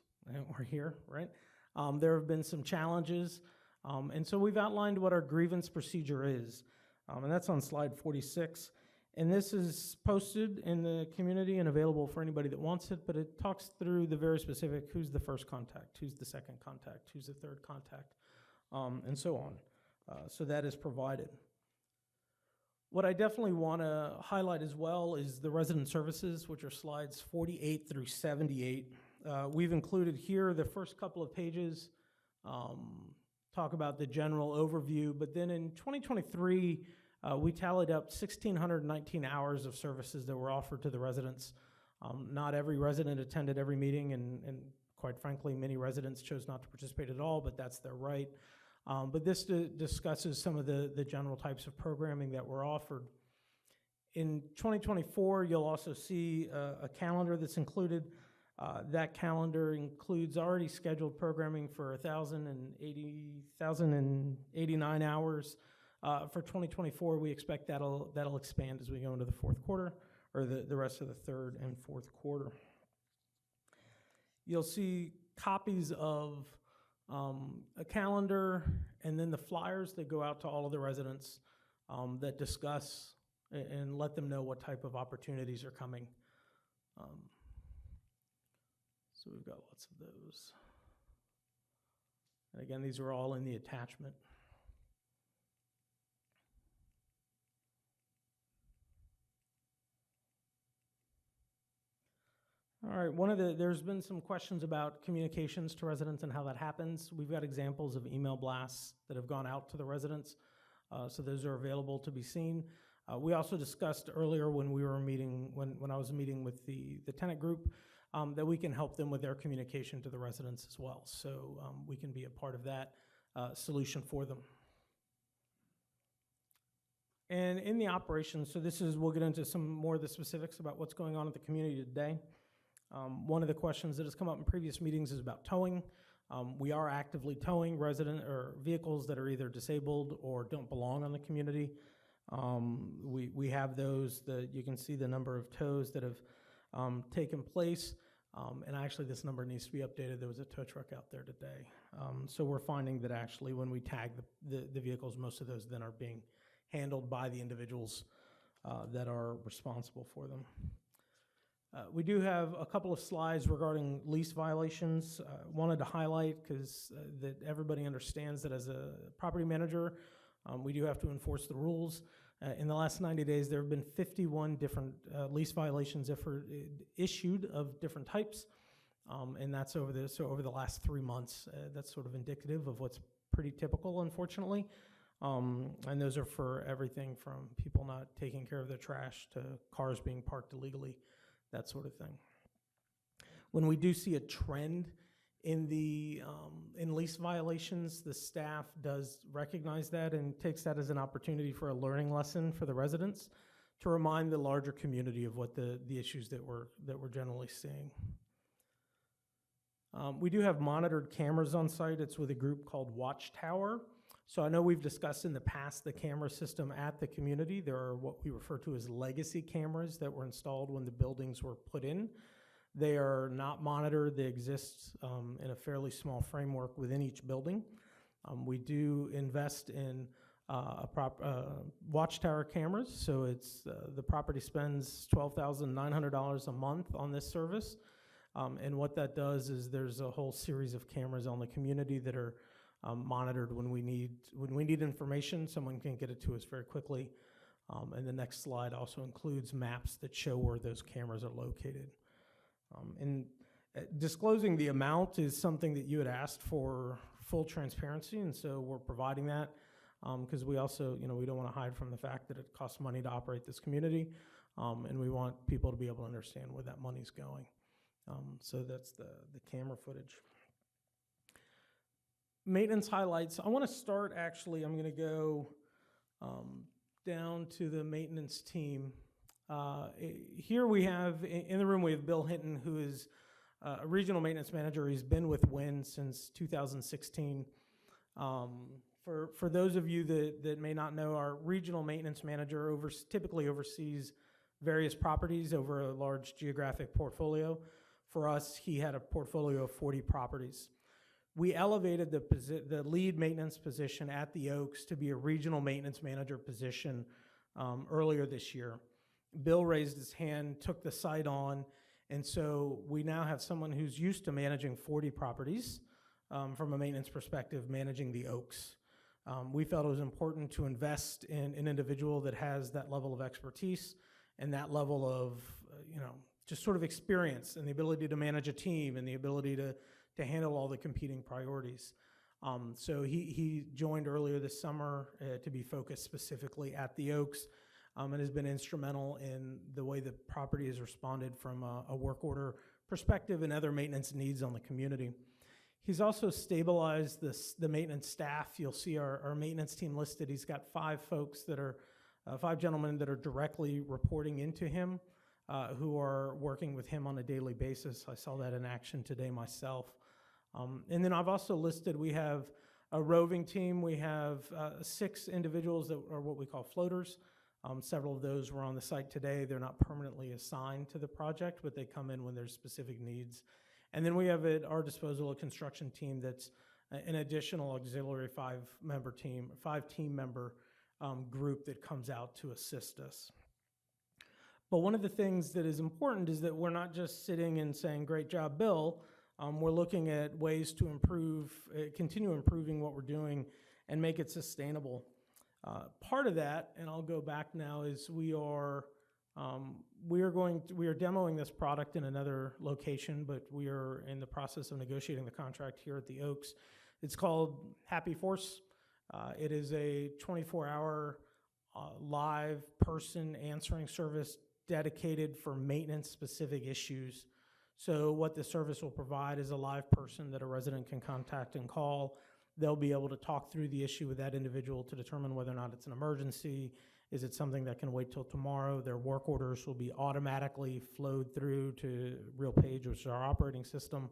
We're here, right? There have been some challenges. And so we've outlined what our grievance procedure is. And that's on slide 46. And this is posted in the community and available for anybody that wants it, but it talks through the very specific, who's the first contact, who's the second contact, who's the third contact, and so on. So that is provided. What I definitely want to highlight as well is the resident services, which are slides 48 through 78. We've included here the first couple of pages, talk about the general overview, but then in 2023, we tallied up 1,619 hours of services that were offered to the residents. Not every resident attended every meeting, and quite frankly, many residents chose not to participate at all, but that's their right. But this discusses some of the general types of programming that were offered. In 2024, you'll also see a calendar that's included. That calendar includes already scheduled programming for 1,089 hours. For 2024, we expect that'll expand as we go into the fourth quarter, or the rest of the third and fourth quarter. You'll see copies of a calendar and then the flyers that go out to all of the residents that discuss and let them know what type of opportunities are coming. So we've got lots of those. And again, these are all in the attachment. All right, there's been some questions about communications to residents and how that happens. We've got examples of email blasts that have gone out to the residents, so those are available to be seen. We also discussed earlier when we were meeting, when I was meeting with the tenant group, that we can help them with their communication to the residents as well. So we can be a part of that solution for them. And in the operations, so we'll get into some more of the specifics about what's going on at the community today. One of the questions that has come up in previous meetings is about towing. We are actively towing vehicles that are either disabled or don't belong on the community. We have those that you can see the number of tows that have taken place. And actually this number needs to be updated. There was a tow truck out there today. So we're finding that actually when we tag the vehicles, most of those then are being handled by the individuals that are responsible for them. We do have a couple of slides regarding lease violations. Wanted to highlight because that everybody understands that as a property manager, we do have to enforce the rules. In the last 90 days, there have been 51 different lease violations issued of different types, and that's over the last 3 months. That's sort of indicative of what's pretty typical, unfortunately. And those are for everything from people not taking care of their trash to cars being parked illegally, that sort of thing. When we do see a trend in lease violations, the staff does recognize that and takes that as an opportunity for a learning lesson for the residents to remind the larger community of what the issues that we're generally seeing. We do have monitored cameras on site. It's with a group called Watchtower. So I know we've discussed in the past the camera system at the community. There are what we refer to as legacy cameras that were installed when the buildings were put in. They are not monitored. They exist in a fairly small framework within each building. We do invest in watchtower cameras. So it's the property spends $12,900 a month on this service. And what that does is there's a whole series of cameras on the community that are monitored when we need information. Someone can get it to us very quickly. And the next slide also includes maps that show where those cameras are located. And disclosing the amount is something that you had asked for full transparency, and so we're providing that because we also, we don't want to hide from the fact that it costs money to operate this community, and we want people to be able to understand where that money's going. So that's the camera footage. Maintenance highlights. I want to start, actually, I'm going to go down to the maintenance team. Here we have, in the room, we have Bill Hinton, who is a regional maintenance manager. He's been with WIN since 2016. For those of you that may not know, our regional maintenance manager typically oversees various properties over a large geographic portfolio. For us, he had a portfolio of 40 properties. We elevated the lead maintenance position at the Oaks to be a regional maintenance manager position earlier this year. Bill raised his hand, took the site on, and so we now have someone who's used to managing 40 properties from a maintenance perspective, managing the Oaks. We felt it was important to invest in an individual that has that level of expertise and that level of, just sort of experience and the ability to manage a team and the ability to handle all the competing priorities. So he joined earlier this summer to be focused specifically at the Oaks and has been instrumental in the way the property has responded from a work order perspective and other maintenance needs on the community. He's also stabilized the maintenance staff. You'll see our maintenance team listed. He's got 5 folks that are, 5 gentlemen that are directly reporting into him, who are working with him on a daily basis. I saw that in action today myself. And then I've also listed, we have a roving team. We have 6 individuals that are what we call floaters. Several of those were on the site today. They're not permanently assigned to the project, but they come in when there's specific needs. And then we have at our disposal a construction team that's an additional auxiliary 5-team member group that comes out to assist us. But one of the things that is important is that we're not just sitting and saying, great job, Bill. We're looking at ways to improve, continue improving what we're doing and make it sustainable. Part of that, and I'll go back now, is we are demoing this product in another location, but we are in the process of negotiating the contract here at the Oaks. It's called Happy Force. It is a 24-hour live person answering service dedicated for maintenance-specific issues. So what the service will provide is a live person that a resident can contact and call. They'll be able to talk through the issue with that individual to determine whether or not it's an emergency. Is it something that can wait till tomorrow? Their work orders will be automatically flowed through to RealPage, which is our operating system.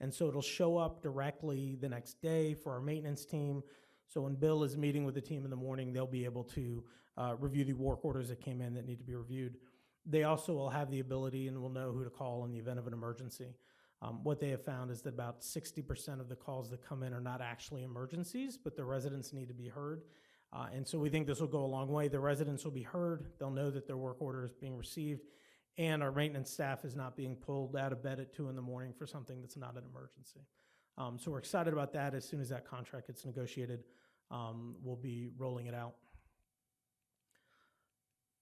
And so it'll show up directly the next day for our maintenance team. So when Bill is meeting with the team in the morning, they'll be able to review the work orders that came in that need to be reviewed. They also will have the ability and will know who to call in the event of an emergency. What they have found is that about 60% of the calls that come in are not actually emergencies, but the residents need to be heard. And so we think this will go a long way. The residents will be heard. They'll know that their work order is being received, and our maintenance staff is not being pulled out of bed at 2 in the morning for something that's not an emergency. So we're excited about that. As soon as that contract gets negotiated, we'll be rolling it out.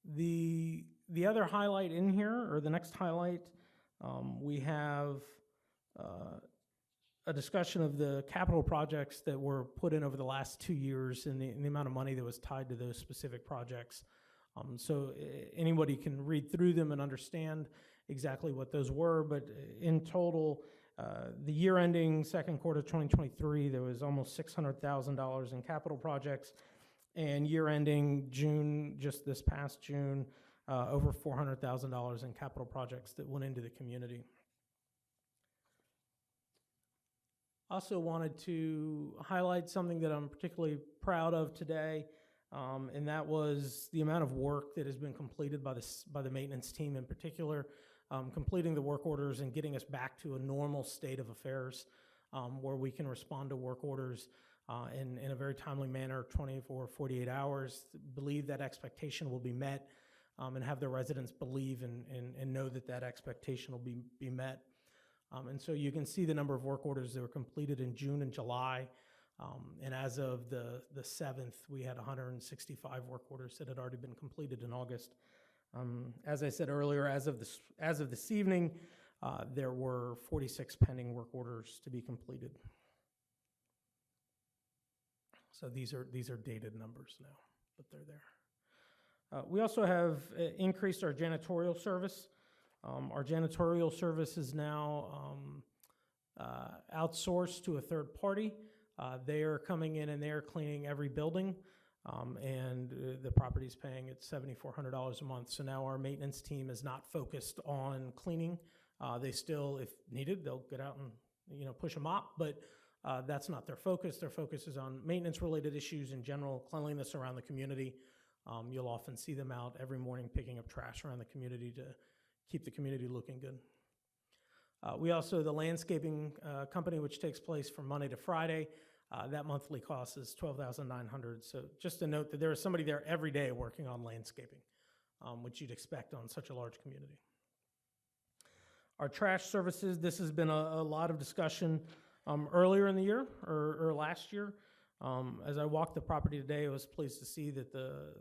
The other highlight in here, or the next highlight, we have a discussion of the capital projects that were put in over the last 2 years and the amount of money that was tied to those specific projects. So anybody can read through them and understand exactly what those were, but in total, the year ending second quarter 2023, there was almost $600,000 in capital projects, and year ending June, just this past June, over $400,000 in capital projects that went into the community. Also wanted to highlight something that I'm particularly proud of today, and that was the amount of work that has been completed by the maintenance team in particular, completing the work orders and getting us back to a normal state of affairs where we can respond to work orders in a very timely manner, 24, 48 hours, believe that expectation will be met, and have the residents believe and know that that expectation will be met. And so you can see the number of work orders that were completed in June and July. And as of the 7th, we had 165 work orders that had already been completed in August. As I said earlier, as of this evening, there were 46 pending work orders to be completed. So these are dated numbers now, but they're there. We also have increased our janitorial service. Our janitorial service is now outsourced to a third party. They are coming in and they are cleaning every building, and the property's paying at $7,400 a month. So now our maintenance team is not focused on cleaning. They still, if needed, they'll get out and push a mop, but that's not their focus. Their focus is on maintenance-related issues in general, cleanliness around the community. You'll often see them out every morning picking up trash around the community to keep the community looking good. We also, the landscaping company, which takes place from Monday to Friday, that monthly cost is $12,900. So just to note that there is somebody there every day working on landscaping, which you'd expect on such a large community. Our trash services, this has been a lot of discussion earlier in the year or last year. As I walked the property today, I was pleased to see that the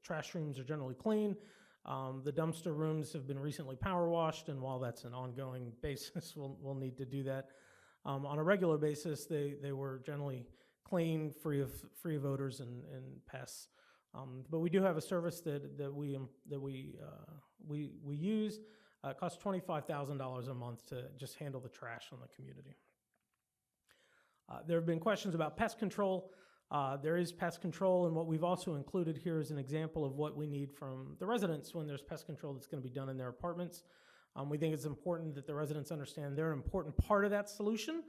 trash rooms are generally clean. The dumpster rooms have been recently power washed, and while that's an ongoing basis, we'll need to do that. On a regular basis, they were generally clean, free of odors and pests. But we do have a service that we use. It costs $25,000 a month to just handle the trash on the community. There have been questions about pest control. There is pest control, and what we've also included here is an example of what we need from the residents when there's pest control that's going to be done in their apartments. We think it's important that the residents understand they're an important part of that solution,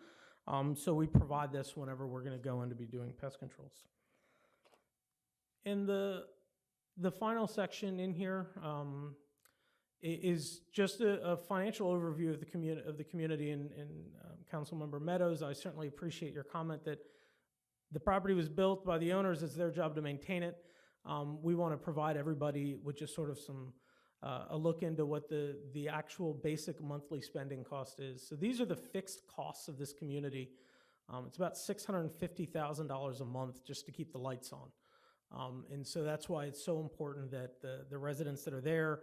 so we provide this whenever we're going to go in to be doing pest controls. And the final section in here is just a financial overview of the community. And Councilmember Meadows, I certainly appreciate your comment that the property was built by the owners. It's their job to maintain it. We want to provide everybody with just sort of a look into what the actual basic monthly spending cost is. So these are the fixed costs of this community. It's about $650,000 a month just to keep the lights on. And so that's why it's so important that the residents that are there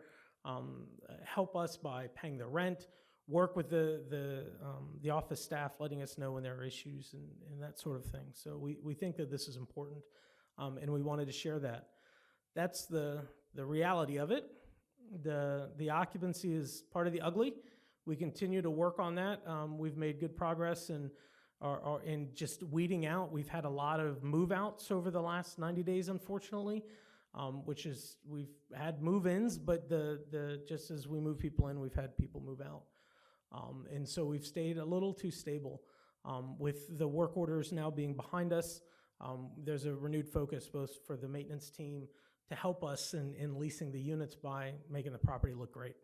help us by paying the rent, work with the office staff, letting us know when there are issues and that sort of thing. So we think that this is important, and we wanted to share that. That's the reality of it. The occupancy is part of the ugly. We continue to work on that. We've made good progress in just weeding out. We've had a lot of move-outs over the last 90 days, unfortunately, which is we've had move-ins, but just as we move people in, we've had people move out. And so we've stayed a little too stable. With the work orders now being behind us, there's a renewed focus both for the maintenance team to help us in leasing the units by making the property look great.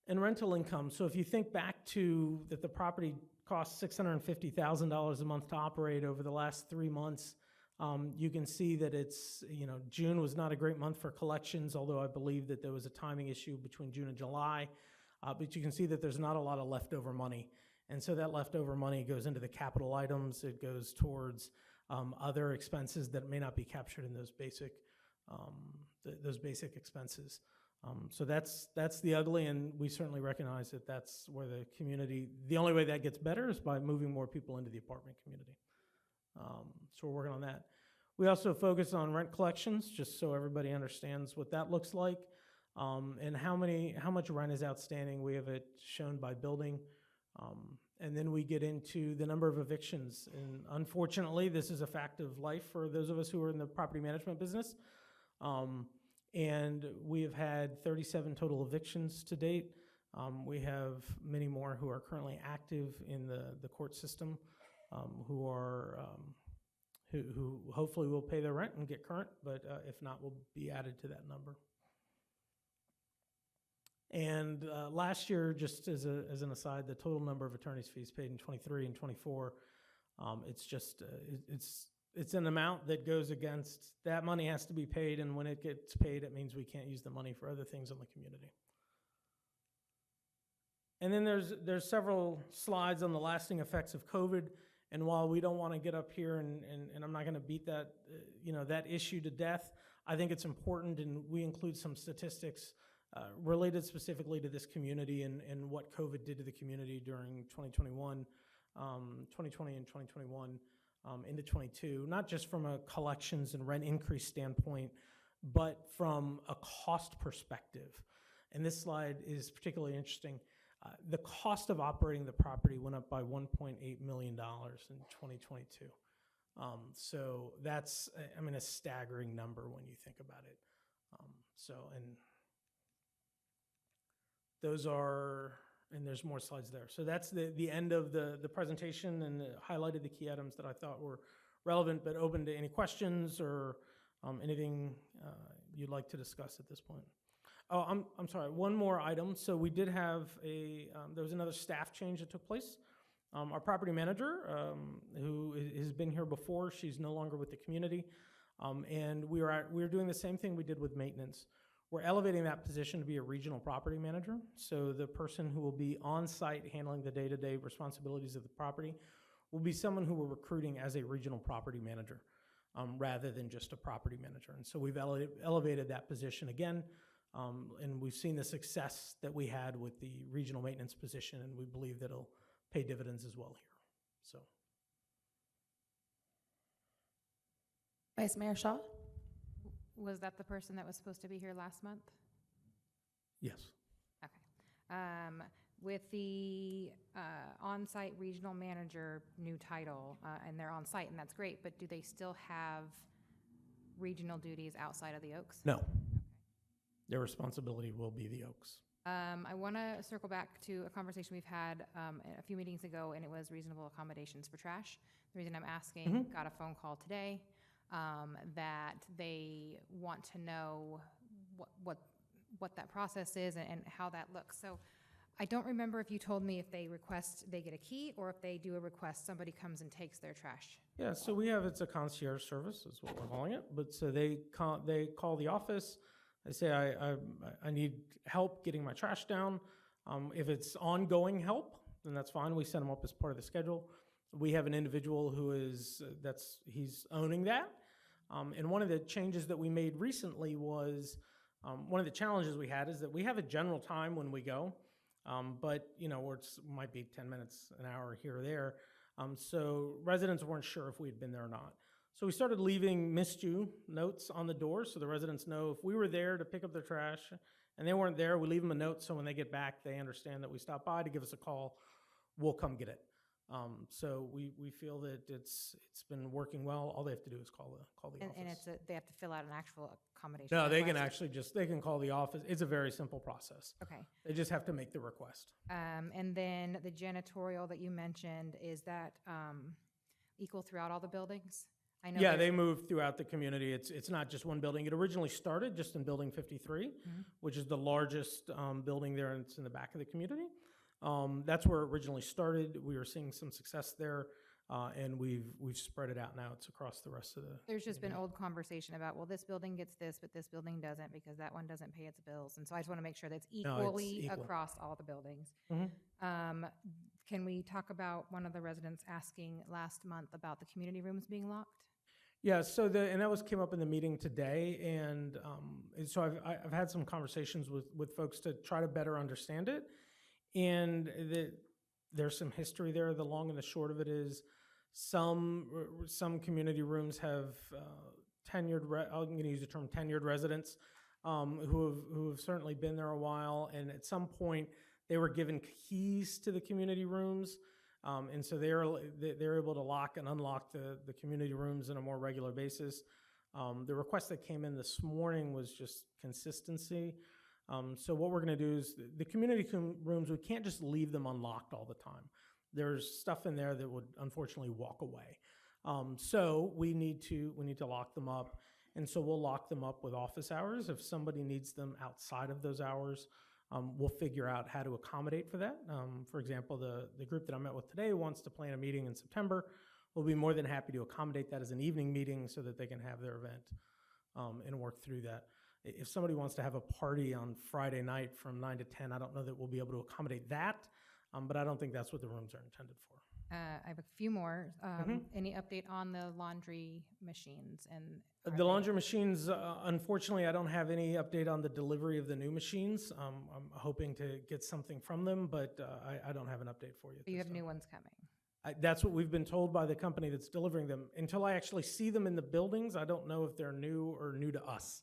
And rental income. So if you think back to that the property cost $650,000 a month to operate over the last 3 months, you can see that it's, June was not a great month for collections, although I believe that there was a timing issue between June and July. But you can see that there's not a lot of leftover money. And so that leftover money goes into the capital items. It goes towards other expenses that may not be captured in those basic expenses. So that's the ugly, and we certainly recognize that that's where the community, the only way that gets better is by moving more people into the apartment community. So we're working on that. We also focus on rent collections, just so everybody understands what that looks like. And how much rent is outstanding. We have it shown by building. And then we get into the number of evictions. And unfortunately, this is a fact of life for those of us who are in the property management business. And we have had 37 total evictions to date. We have many more who are currently active in the court system, who hopefully will pay their rent and get current, but if not, will be added to that number. And last year, just as an aside, the total number of attorney's fees paid in 23 and 24 It's just, it's an amount that goes against, that money has to be paid, and when it gets paid, it means we can't use the money for other things in the community. And then there's several slides on the lasting effects of COVID. And while we don't want to get up here and I'm not going to beat that, that issue to death, I think it's important, and we include some statistics related specifically to this community and what COVID did to the community during 2020 and 2021 into 22, not just from a collections and rent increase standpoint, but from a cost perspective. And this slide is particularly interesting. The cost of operating the property went up by $1.8 million in 2022. So that's, a staggering number when you think about it. And those are, and there's more slides there. So that's the end of the presentation, and highlighted the key items that I thought were relevant, but open to any questions or anything you'd like to discuss at this point. Oh, I'm sorry, one more item. So we did have there was another staff change that took place. Our property manager, who has been here before, she's no longer with the community. And we were doing the same thing we did with maintenance. We're elevating that position to be a regional property manager. So the person who will be on site handling the day-to-day responsibilities of the property will be someone who we're recruiting as a regional property manager, rather than just a property manager. And so we've elevated that position again. And we've seen the success that we had with the regional maintenance position, and we believe that it'll pay dividends as well here. So, Vice Mayor Shaw? Was that the person that was supposed to be here last month? yes. Okay. With the on-site regional manager new title, and they're on-site, and that's great, but do they still have regional duties outside of the Oaks? No. Their responsibility will be the Oaks. I want to circle back to a conversation we've had a few meetings ago, and it was reasonable accommodations for trash. The reason I'm asking, got a phone call today that they want to know what that process is and how that looks. So I don't remember if you told me if they request, they get a key, or if they do a request, somebody comes and takes their trash. Yeah, so it's a concierge service is what we're calling it. But so they call the office. They say, I need help getting my trash down. If it's ongoing help, then that's fine. We set them up as part of the schedule. We have an individual who is, he's owning that. And one of the changes that we made recently was, one of the challenges we had is that we have a general time when we go, but where it might be 10 minutes, an hour here or there. So residents weren't sure if we had been there or not. So we started leaving missed you notes on the door so the residents know if we were there to pick up their trash and they weren't there, we leave them a note so when they get back, they understand that we stopped by to give us a call. We'll come get it. So we feel that it's been working well. All they have to do is call the office. And they have to fill out an actual accommodation. No, they can request. actually they can call the office. It's a very simple process. Okay. They just have to make the request. And then the janitorial that you mentioned, is that equal throughout all the buildings? I know. Yeah, they move throughout the community. It's not just one building. It originally started just in Building 53, which is the largest building there, and it's in the back of the community. That's where it originally started. We were seeing some success there, and we've spread it out now. It's across the rest of the. There's just been old conversation about, well, this building gets this, but this building doesn't because that one doesn't pay its bills. And so I just want to make sure that's equally equal. across all the buildings. Mhm. Can we talk about one of the residents asking last month about the community rooms being locked? Yeah, so and that came up in the meeting today, and so I've had some conversations with folks to try to better understand it, and there's some history there. The long and the short of it is, some community rooms have tenured. I'm going to use the term tenured residents who have certainly been there a while, and at some point they were given keys to the community rooms. And so they're able to lock and unlock the community rooms on a more regular basis. The request that came in this morning was just consistency. So what we're going to do is the community rooms, we can't just leave them unlocked all the time. There's stuff in there that would unfortunately walk away. So we need to lock them up. And so we'll lock them up with office hours. If somebody needs them outside of those hours, we'll figure out how to accommodate for that. For example, the group that I met with today wants to plan a meeting in September. we'll be more than happy to accommodate that as an evening meeting so that they can have their event and work through that. If somebody wants to have a party on Friday night from 9 to 10, I don't know that we'll be able to accommodate that, but I don't think that's what the rooms are intended for. I have a few more. Mhm. Any update on the laundry machines and? are The they- laundry machines, unfortunately, I don't have any update on the delivery of the new machines. I'm hoping to get something from them, but I don't have an update for you. at You this have time. new ones coming. That's what we've been told by the company that's delivering them. Until I actually see them in the buildings, I don't know if they're new or new to us.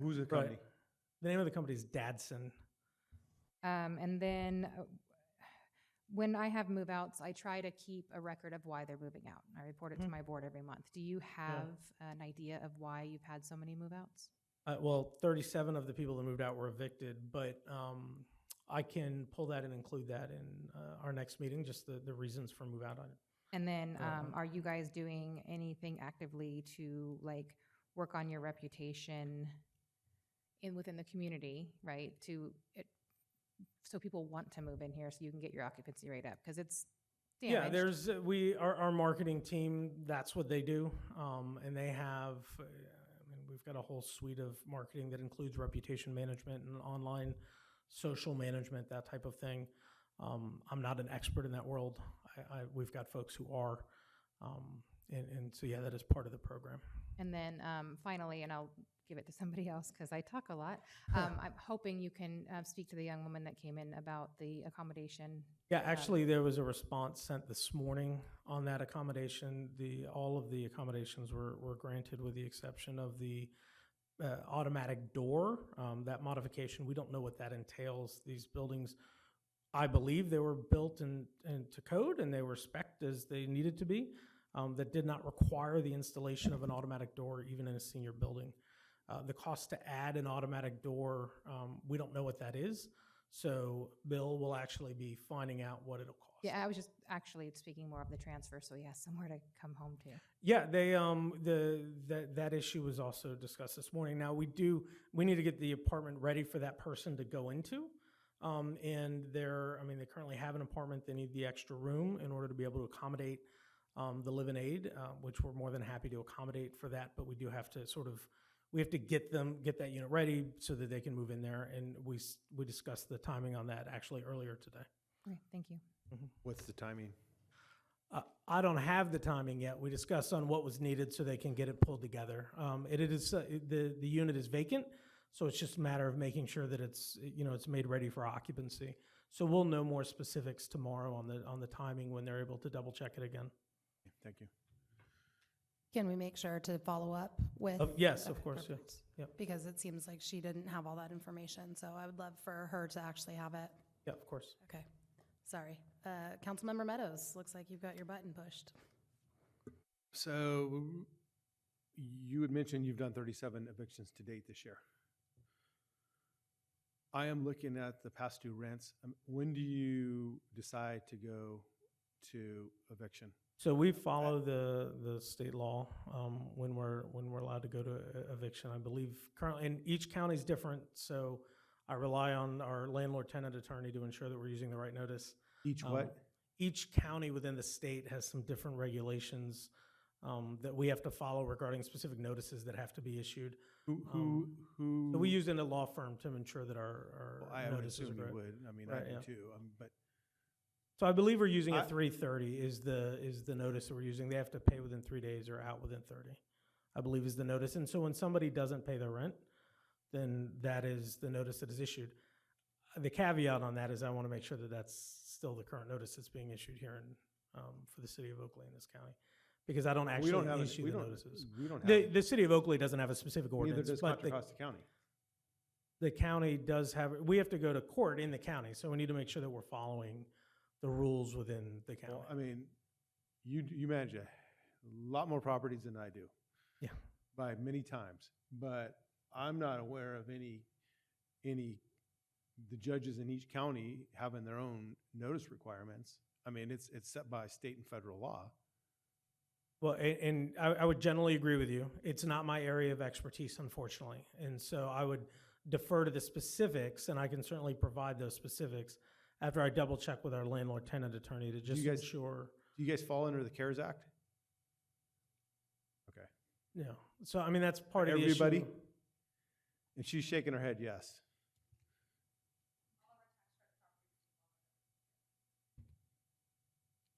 Who's the Right. company? The name of the company is Dadson. And then when I have move-outs, I try to keep a record of why they're moving out. I report it to Mhm. my board every month. Do you have an idea of why you've had so many move-outs? Well, 37 of the people that moved out were evicted, but I can pull that and include that in our next meeting, just the reasons for move out on it. And then, Uh-huh. are you guys doing anything actively to like work on your reputation within the community, right? So people want to move in here, so you can get your occupancy rate up because it's Yeah, damaged. there's our marketing team. That's what they do, and they have. I mean, we've got a whole suite of marketing that includes reputation management and online social management, that type of thing. I'm not an expert in that world. We've got folks who are, and so yeah, that is part of the program. And then finally, and I'll give it to somebody else because I talk a lot. I'm hoping you can speak to the young woman that came in about the accommodation. Yeah, actually, there was a response sent this morning on that accommodation. All of the accommodations were granted with the exception of the automatic door. That modification, we don't know what that entails. These buildings, I believe they were built into code and they were spec'd as they needed to be. That did not require the installation of an automatic door even in a senior building. The cost to add an automatic door, we don't know what that is. So Bill will actually be finding out what it'll cost. Yeah, I was just actually speaking more of the transfer, so he has somewhere to come home to. Yeah, that issue was also discussed this morning. Now we need to get the apartment ready for that person to go into. And they currently have an apartment. They need the extra room in order to be able to accommodate the live-in aid, which we're more than happy to accommodate for that. But we do have to we have to get that unit ready so that they can move in there. And we discussed the timing on that actually earlier today. Okay, thank you. What's the timing? I don't have the timing yet. We discussed on what was needed so they can get it pulled together. The unit is vacant, so it's just a matter of making sure that it's made ready for occupancy. So we'll know more specifics tomorrow on the timing when they're able to double check it again. Thank you. Can we make sure to follow up with? Yes, Okay, of course, yeah. perfect. Yep. Because it seems like she didn't have all that information, so I would love for her to actually have it. Yeah, of course. Okay, sorry. Councilmember Meadows, looks like you've got your button pushed. So you had mentioned you've done 37 evictions to date this year. I am looking at the past due rents. When do you decide to go to eviction? So we follow the state law when we're allowed to go to eviction. I believe currently, and each county is different, so I rely on our landlord-tenant attorney to ensure that we're using the right notice. Each what? Each county within the state has some different regulations that we have to follow regarding specific notices that have to be issued. Who? So we use in a law firm to ensure that our Well, I would notices assume are you correct. would. I mean, Right, I do yeah. too. But So I believe we're using I- a 330 is the notice that we're using. They have to pay within 3 days or out within 30, I believe is the notice. And so when somebody doesn't pay their rent, then that is the notice that is issued. The caveat on that is I want to make sure that that's still the current notice that's being issued here for the city of Oakley in this county. Because I don't we actually don't have issue we the don't, notices. We don't have The city of Oakley doesn't have a specific neither ordinance, does but Contra Costa County. the county does have, we have to go to court in the county, so we need to make sure that we're following the rules within the county. Well, I mean, you manage a lot more properties than I do. Yeah. By many times, but I'm not aware of any the judges in each county having their own notice requirements. I mean, it's set by state and federal law. Well, and I would generally agree with you. It's not my area of expertise, unfortunately. And so I would defer to the specifics, and I can certainly provide those specifics after I double check with our landlord-tenant attorney to just ensure. Do you guys fall under the CARES Act? Yeah, so I mean, that's part of the issue. Everybody? And she's shaking her head yes.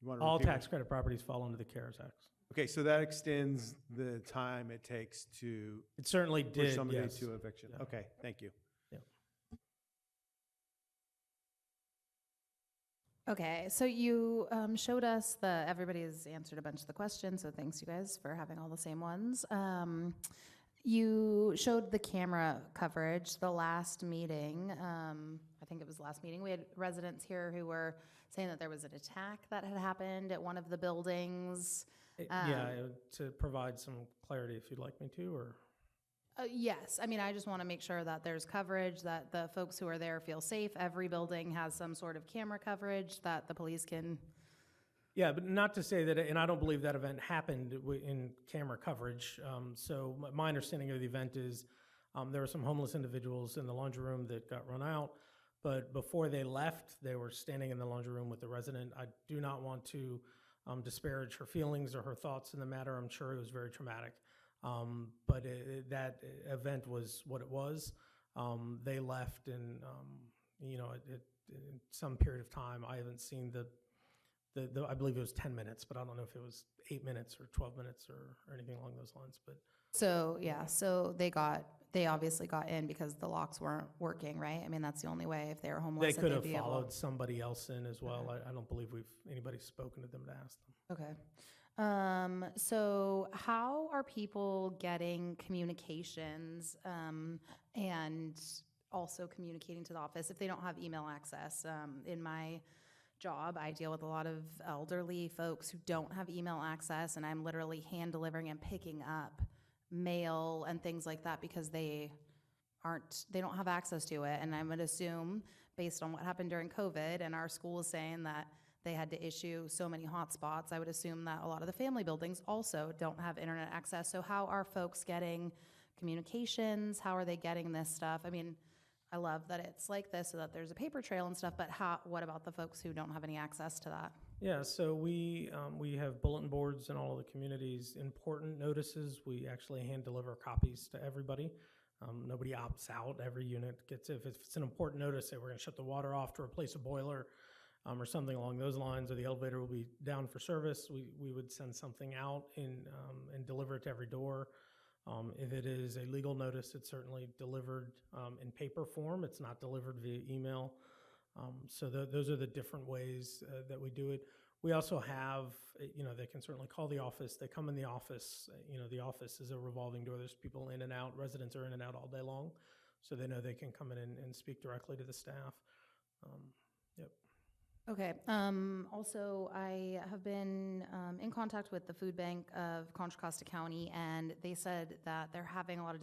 You wanna All repeat tax what- credit properties fall under the CARES Act. Okay, so that extends the time it takes to It certainly push did, somebody yes. to eviction. Yeah. Okay, thank you. Okay, so you showed us everybody's answered a bunch of the questions, so thanks you guys for having all the same ones. You showed the camera coverage the last meeting. I think it was last meeting. We had residents here who were saying that there was an attack that had happened at one of the buildings. To provide some clarity if you'd like me to, or? Yes, I mean, I just want to make sure that there's coverage, that the folks who are there feel safe. Every building has some sort of camera coverage that the police can. Yeah, but not to say that, and I don't believe that event happened in camera coverage. So my understanding of the event is there were some homeless individuals in the laundry room that got run out, but before they left, they were standing in the laundry room with the resident. I do not want to disparage her feelings or her thoughts in the matter. I'm sure it was very traumatic. But that event was what it was. They left in, in some period of time. I haven't seen the I believe it was 10 minutes, but I don't know if it was 8 minutes or 12 minutes or anything along those lines. But So, yeah, so they obviously got in because the locks weren't working, right? I mean, that's the only way if they were homeless. they that could they'd have be able- followed somebody else in as well. I don't believe anybody's spoken to them to ask them. Okay. So how are people getting communications and also communicating to the office if they don't have email access? In my job, I deal with a lot of elderly folks who don't have email access, and I'm literally hand delivering and picking up mail and things like that because they don't have access to it. And I would assume, based on what happened during COVID, and our school is saying that they had to issue so many hotspots, I would assume that a lot of the family buildings also don't have internet access. So how are folks getting communications? How are they getting this stuff? I mean, I love that it's like this so that there's a paper trail and stuff, but what about the folks who don't have any access to that? Yeah, so we have bulletin boards in all of the communities, important notices. We actually hand deliver copies to everybody. Nobody opts out. Every unit gets, if it's an important notice, say we're going to shut the water off to replace a boiler, or something along those lines, or the elevator will be down for service, we would send something out and deliver it to every door. If it is a legal notice, it's certainly delivered in paper form. It's not delivered via email. So those are the different ways that we do it. We also have, they can certainly call the office. They come in the office. The office is a revolving door. There's people in and out. Residents are in and out all day long. So they know they can come in and speak directly to the staff. Yep. Okay. Also, I have been in contact with the food bank of Contra Costa County, and they said that they're having a lot of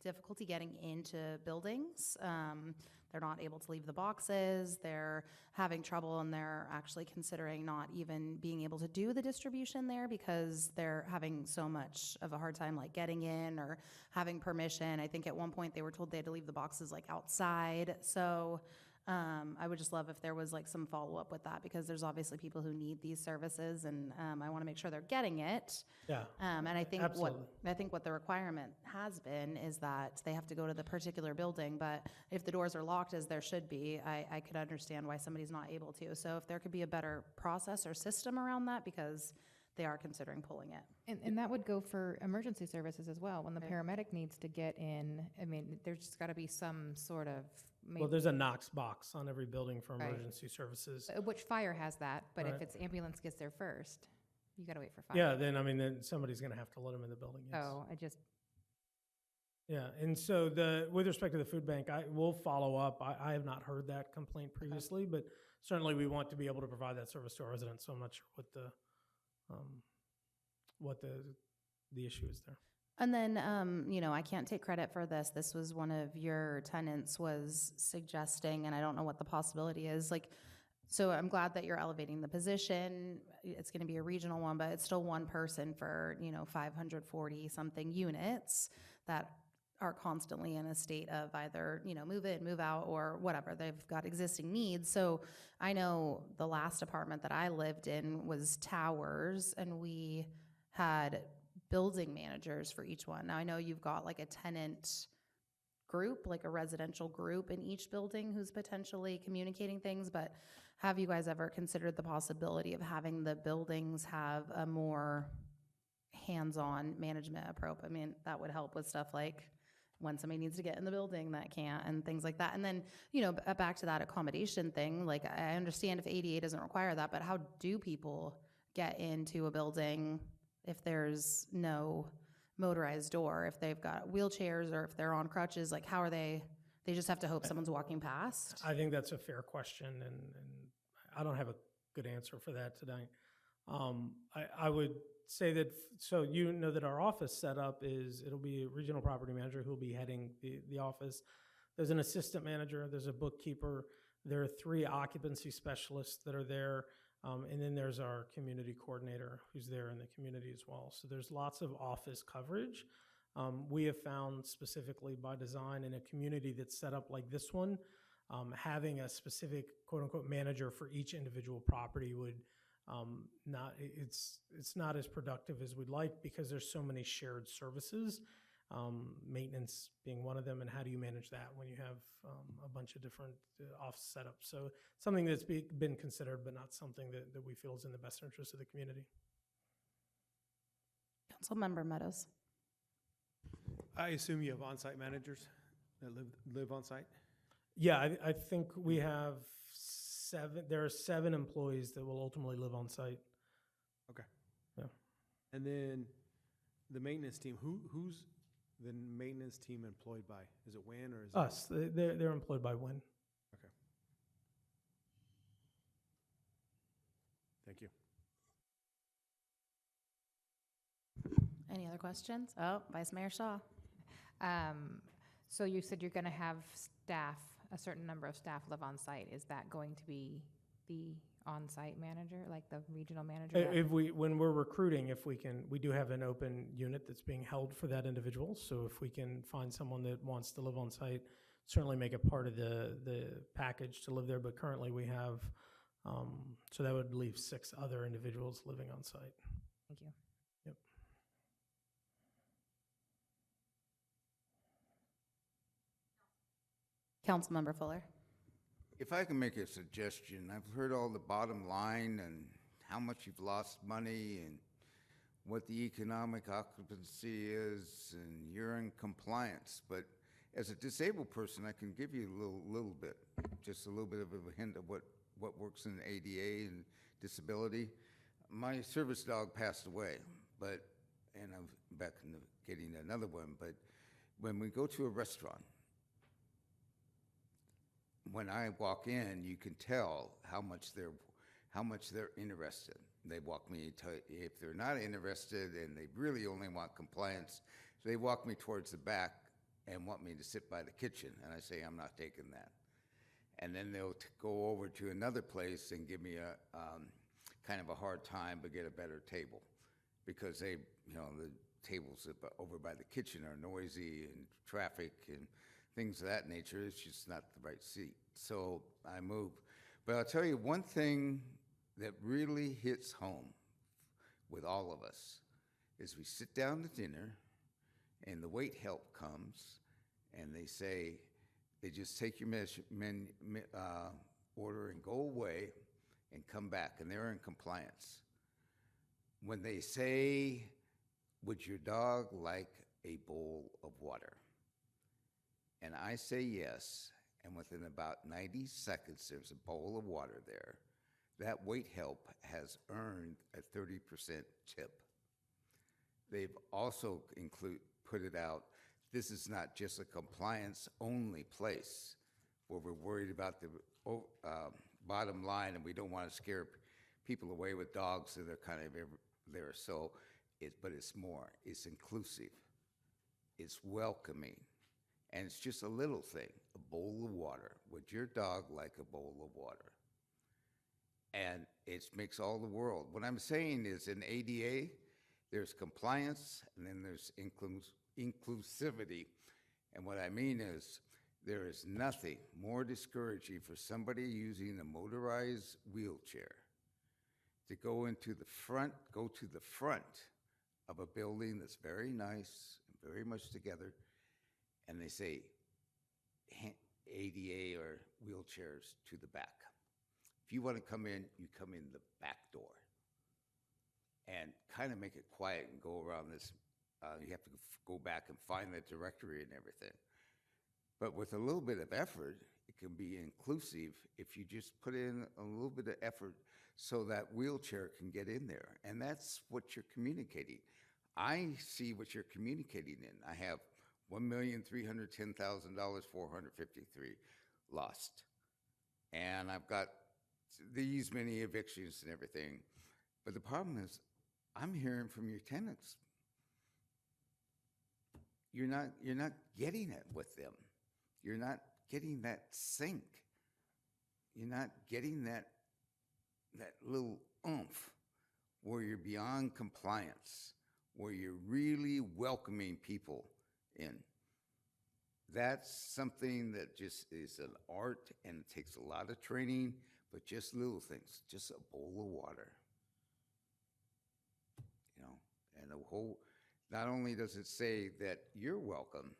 difficulty getting into buildings. They're not able to leave the boxes. They're having trouble, and they're actually considering not even being able to do the distribution there because they're having so much of a hard time like getting in or having permission. I think at one point they were told they had to leave the boxes like outside. So I would just love if there was like some follow-up with that because there's obviously people who need these services, and I want to make sure they're getting it. Yeah. And I think absolutely. what the requirement has been is that they have to go to the particular building, but if the doors are locked as there should be, I could understand why somebody's not able to. So if there could be a better process or system around that, because they are considering pulling it. And that would go for emergency services as well. When the paramedic needs to get in, I mean, there's just got to be some sort of. Well, there's a Knox box on every building for Right. emergency services. Which fire has that, but if Right. it's ambulance gets there first, you got to wait for fire. Yeah, then somebody's going to have to let them in the building. Yes. Oh, Yeah, and so with respect to the food bank, we'll follow up. I have not heard that complaint previously, but certainly we want to be able to provide that service to our residents. So I'm not sure what the issue is there. And then, I can't take credit for this. This was one of your tenants was suggesting, and I don't know what the possibility is. So I'm glad that you're elevating the position. It's going to be a regional one, but it's still one person for, 540 something units that are constantly in a state of either, move in, move out, or whatever. They've got existing needs. So I know the last apartment that I lived in was towers, and we had building managers for each one? Now, I know you've got like a tenant group, like a residential group in each building who's potentially communicating things, but have you guys ever considered the possibility of having the buildings have a more hands-on management approach? I mean, that would help with stuff like when somebody needs to get in the building that can't and things like that. And then, back to that accommodation thing, like I understand if ADA doesn't require that, but how do people get into a building if there's no motorized door, if they've got wheelchairs or if they're on crutches? Like, how are they just have to hope someone's walking past? I think that's a fair question, and I don't have a good answer for that tonight. I would say that, so that our office setup is, it'll be a regional property manager who'll be heading the office. There's an assistant manager, there's a bookkeeper, there are 3 occupancy specialists that are there, and then there's our community coordinator who's there in the community as well. So there's lots of office coverage. We have found, specifically by design, in a community that's set up like this one, having a specific quote-unquote manager for each individual property would it's not as productive as we'd like, because there's so many shared services, maintenance being one of them, and how do you manage that when you have a bunch of different office setups? So something that's been considered, but not something that we feel is in the best interest of the community. Councilmember Meadows. I assume you have on-site managers that live on-site? Yeah, I think we have 7. There are 7 employees that will ultimately live on site. Okay. Yeah. And then the maintenance team, who's the maintenance team employed by? Is it WIN or is it? Us. They're employed by WIN. Okay. Thank you. Any other questions? Oh, Vice Mayor Shaw. So you said you're going to have staff, a certain number of staff live on site. Is that going to be the on-site manager, like the regional manager? When we're recruiting, we do have an open unit that's being held for that individual. So if we can find someone that wants to live on site, certainly make it part of the package to live there. But currently we have, so that would leave 6 other individuals living on site. Thank you. Yep. Councilmember Fuller. If I can make a suggestion, I've heard all the bottom line and how much you've lost money and what the economic occupancy is, and you're in compliance. But as a disabled person, I can give you a little bit, just a little bit of a hint of what works in ADA and disability. My service dog passed away, and I'm back in getting another one. But when we go to a restaurant, when I walk in, you can tell how much they're interested. They walk me if they're not interested and they really only want compliance, so they walk me towards the back and want me to sit by the kitchen, and I say I'm not taking that. And then they'll go over to another place and give me a kind of a hard time, but get a better table, because the tables over by the kitchen are noisy and traffic and things of that nature. It's just not the right seat. So I move. But I'll tell you one thing that really hits home with all of us is we sit down to dinner and the wait help comes and they say, they just take your order and go away and come back, and they're in compliance. When they say, would your dog like a bowl of water? And I say yes, and within about 90 seconds, there's a bowl of water there. That wait help has earned a 30% tip. They've also put it out, this is not just a compliance-only place where we're worried about the bottom line and we don't want to scare people away with dogs, so they're kind of there. So, but it's more, it's inclusive, it's welcoming. And it's just a little thing, a bowl of water. Would your dog like a bowl of water? And it makes all the world. What I'm saying is in ADA, there's compliance and then there's inclusivity. And what I mean is there is nothing more discouraging for somebody using a motorized wheelchair to go to the front of a building that's very nice, very much together, and they say ADA or wheelchairs to the back. If you want to come in, you come in the back door. And kind of make it quiet and go around this. You have to go back and find the directory and everything. But with a little bit of effort, it can be inclusive if you just put in a little bit of effort so that wheelchair can get in there. And that's what you're communicating. I see what you're communicating in. I have $1,310,453 lost. And I've got these many evictions and everything. But the problem is, I'm hearing from your tenants. You're not getting it with them. You're not getting that sync. You're not getting that little oomph where you're beyond compliance, where you're really welcoming people in. That's something that just is an art, and it takes a lot of training, but just little things, just a bowl of water. And the whole, not only does it say that you're welcome,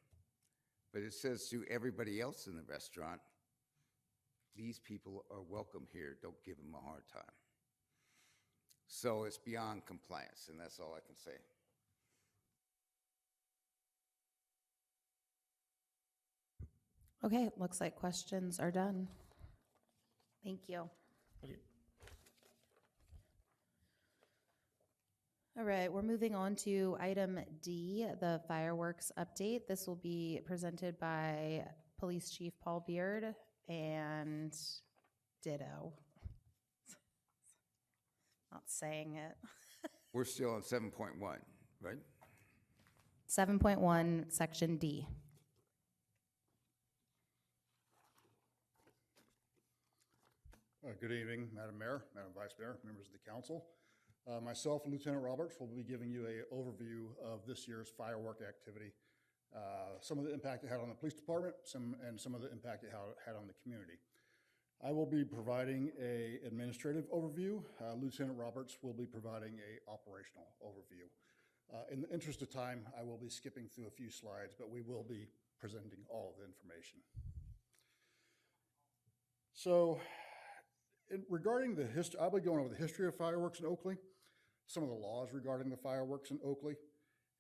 but it says to everybody else in the restaurant, these people are welcome here. Don't give them a hard time. So it's beyond compliance, and that's all I can say. Okay, looks like questions are done. Thank you. All right, we're moving on to item D, the fireworks update. This will be presented by Police Chief Paul Beard and ditto. Not saying it. We're still on 7.1, right? 7.1, Section D. Good evening, Madam Mayor, Madam Vice Mayor, members of the council. Myself and Lieutenant Roberts will be giving you an overview of this year's firework activity, some of the impact it had on the police department, and some of the impact it had on the community. I will be providing an administrative overview. Lieutenant Roberts will be providing an operational overview. In the interest of time, I will be skipping through a few slides, but we will be presenting all of the information. So, regarding the history, I'll be going over the history of fireworks in Oakley, some of the laws regarding the fireworks in Oakley,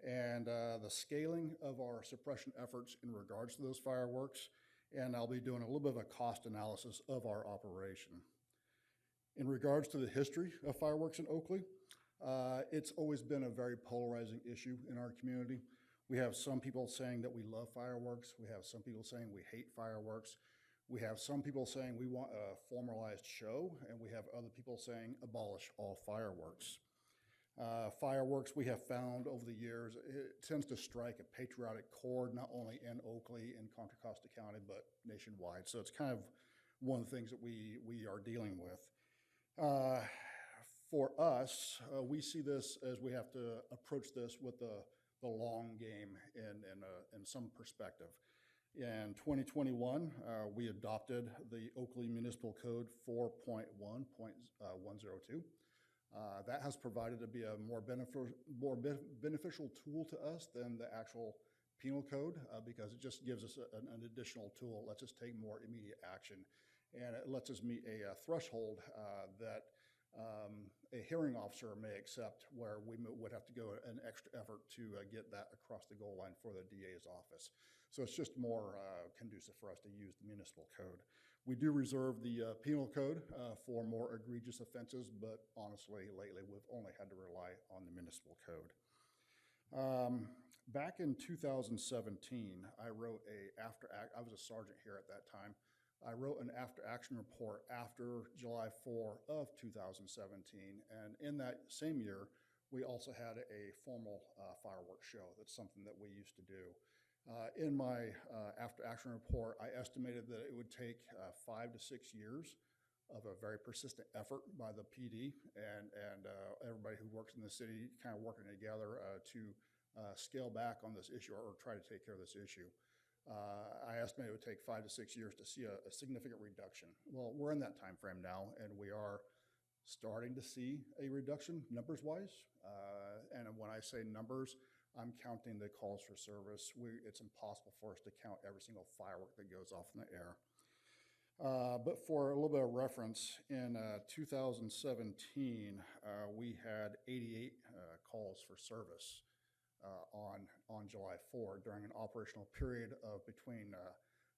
and the scaling of our suppression efforts in regards to those fireworks, and I'll be doing a little bit of a cost analysis of our operation. In regards to the history of fireworks in Oakley, it's always been a very polarizing issue in our community. We have some people saying that we love fireworks. We have some people saying we hate fireworks. We have some people saying we want a formalized show, and we have other people saying abolish all fireworks. Fireworks, we have found over the years, it tends to strike a patriotic chord, not only in Oakley and Contra Costa County, but nationwide. So it's kind of one of the things that we are dealing with. For us, we see this as we have to approach this with the long game in some perspective. In 2021, we adopted the Oakley Municipal Code 4.1.102. That has provided to be a more beneficial tool to us than the actual penal code because it just gives us an additional tool. It lets us take more immediate action, and it lets us meet a threshold that a hearing officer may accept, where we would have to go an extra effort to get that across the goal line for the DA's office. So it's just more conducive for us to use the municipal code. We do reserve the penal code for more egregious offenses, but honestly, lately, we've only had to rely on the municipal code. Back in 2017, I wrote I was a sergeant here at that time. I wrote an after-action report after July 4 of 2017, and in that same year, we also had a formal fireworks show. That's something that we used to do. In my after-action report, I estimated that it would take 5 to 6 years of a very persistent effort by the PD and everybody who works in the city kind of working together to scale back on this issue or try to take care of this issue. I estimated it would take 5 to 6 years to see a significant reduction. Well, we're in that time frame now, and we are starting to see a reduction numbers-wise. And when I say numbers, I'm counting the calls for service. It's impossible for us to count every single firework that goes off in the air. But for a little bit of reference, in 2017, we had 88 calls for service on July 4 during an operational period of between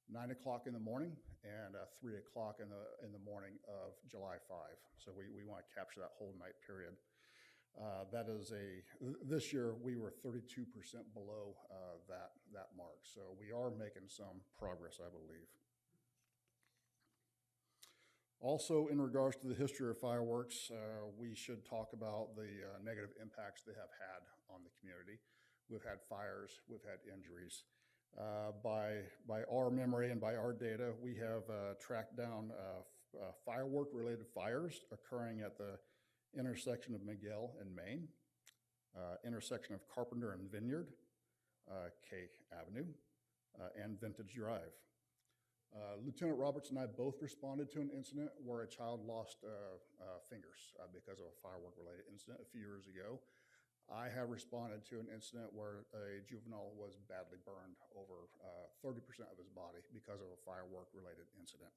9 o'clock in the morning and 3 o'clock in the morning of July 5. So we want to capture that whole night period. This year we were 32% below that mark. So we are making some progress, I believe. Also, in regards to the history of fireworks, we should talk about the negative impacts they have had on the community. We've had fires, we've had injuries. By our memory and by our data, we have tracked down firework-related fires occurring at the intersection of Miguel and Main, intersection of Carpenter and Vineyard, K Avenue, and Vintage Drive. Lieutenant Roberts and I both responded to an incident where a child lost fingers because of a firework-related incident a few years ago. I have responded to an incident where a juvenile was badly burned over 30% of his body because of a firework-related incident.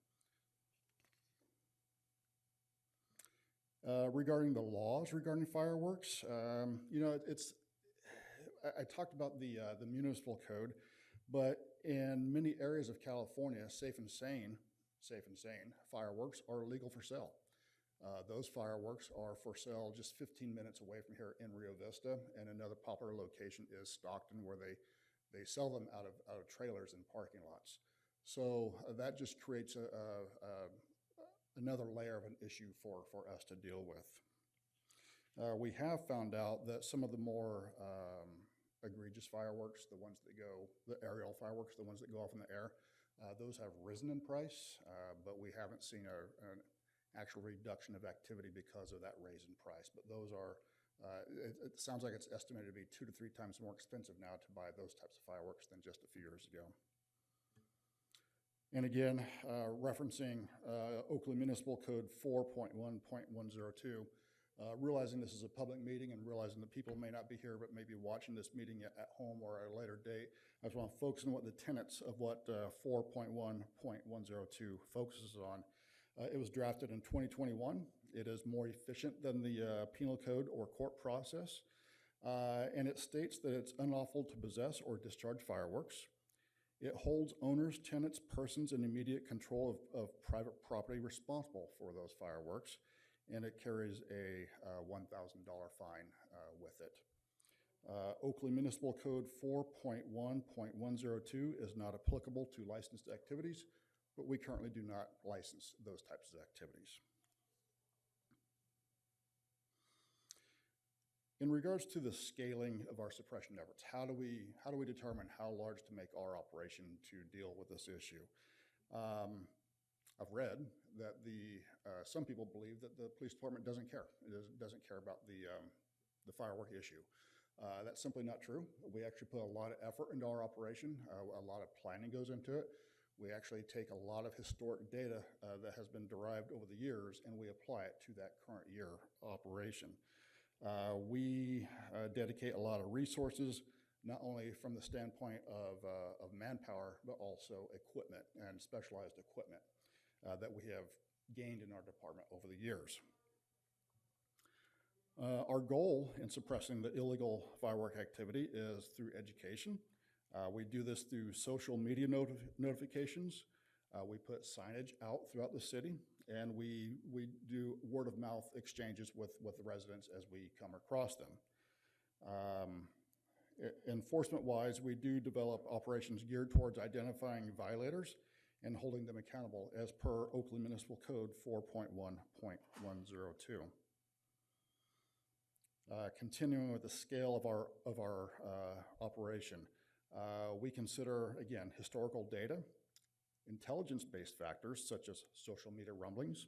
Regarding the laws regarding fireworks, I talked about the municipal code, but in many areas of California, safe and sane fireworks are legal for sale. Those fireworks are for sale just 15 minutes away from here in Rio Vista, and another popular location is Stockton, where they sell them out of trailers in parking lots. So that just creates another layer of an issue for us to deal with. We have found out that some of the more egregious fireworks, the aerial fireworks, the ones that go off in the air, those have risen in price, but we haven't seen an actual reduction of activity because of that raise in price. But those are, it sounds like it's estimated to be 2 to 3 times more expensive now to buy those types of fireworks than just a few years ago. And again, referencing Oakley Municipal Code 4.1.102, realizing this is a public meeting and realizing that people may not be here but may be watching this meeting at home or at a later date, I just want to focus on what the tenets of what 4.1.102 focuses on. It was drafted in 2021. It is more efficient than the penal code or court process. And it states that it's unlawful to possess or discharge fireworks. It holds owners, tenants, persons in immediate control of private property responsible for those fireworks. And it carries a $1,000 fine with it. Oakley Municipal Code 4.1.102 is not applicable to licensed activities, but we currently do not license those types of activities. In regards to the scaling of our suppression efforts, how do we determine how large to make our operation to deal with this issue? I've read that some people believe that the police department doesn't care. It doesn't care about the firework issue. That's simply not true. We actually put a lot of effort into our operation. A lot of planning goes into it. We actually take a lot of historic data that has been derived over the years, and we apply it to that current year operation. We dedicate a lot of resources, not only from the standpoint of manpower, but also equipment and specialized equipment that we have gained in our department over the years. Our goal in suppressing the illegal firework activity is through education. We do this through social media notifications. We put signage out throughout the city, and we do word of mouth exchanges with the residents as we come across them. Enforcement wise, we do develop operations geared towards identifying violators and holding them accountable as per Oakley Municipal Code 4.1.102. Continuing with the scale of our operation, we consider, again, historical data, intelligence-based factors such as social media rumblings,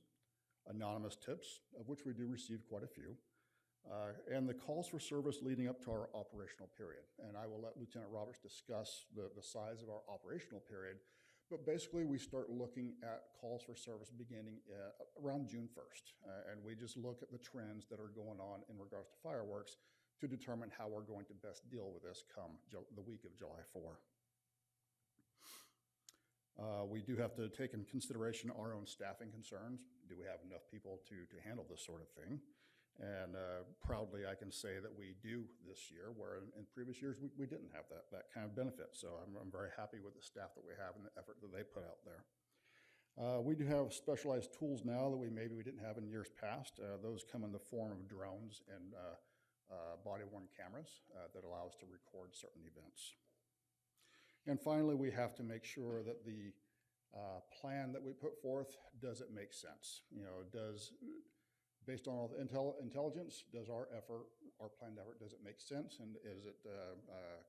anonymous tips, of which we do receive quite a few, and the calls for service leading up to our operational period. And I will let Lieutenant Roberts discuss the size of our operational period, But basically, we start looking at calls for service beginning around June 1st. And we just look at the trends that are going on in regards to fireworks to determine how we're going to best deal with this come the week of July 4. We do have to take into consideration our own staffing concerns. Do we have enough people to handle this sort of thing? And proudly, I can say that we do this year, where in previous years, we didn't have that kind of benefit. So I'm very happy with the staff that we have and the effort that they put out there. We do have specialized tools now that we didn't have in years past. Those come in the form of drones and body-worn cameras that allow us to record certain events. And finally, we have to make sure that the plan that we put forth, does it make sense? You know, based on all the intelligence, does our planned effort, does it make sense? And is it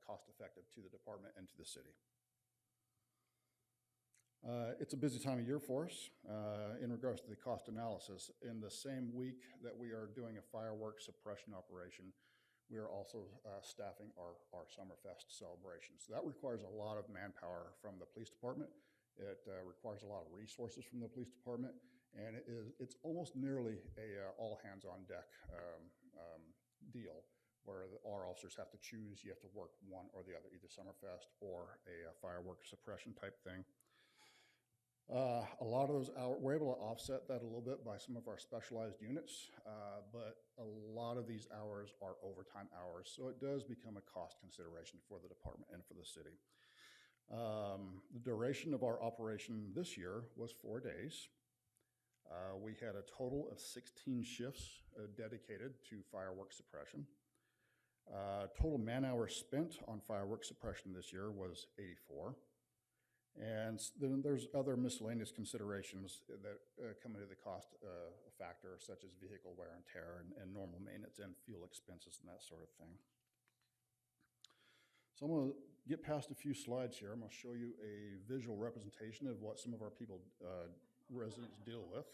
cost effective to the department and to the city? It's a busy time of year for us in regards to the cost analysis. In the same week that we are doing a fireworks suppression operation, we are also staffing our Summerfest celebration. So that requires a lot of manpower from the police department. It requires a lot of resources from the police department, and it's almost nearly a all hands on deck deal where our officers have to choose. You have to work one or the other, either Summerfest or a fireworks suppression type thing. A lot of those hours, we're able to offset that a little bit by some of our specialized units, but a lot of these hours are overtime hours, so it does become a cost consideration for the department and for the city. The duration of our operation this year was 4 days. We had a total of 16 shifts dedicated to fireworks suppression. Total man hours spent on fireworks suppression this year was 84. And then there's other miscellaneous considerations that come into the cost factor, such as vehicle wear and tear and normal maintenance and fuel expenses and that sort of thing. So I'm going to get past a few slides here. I'm going to show you a visual representation of what some of our residents deal with.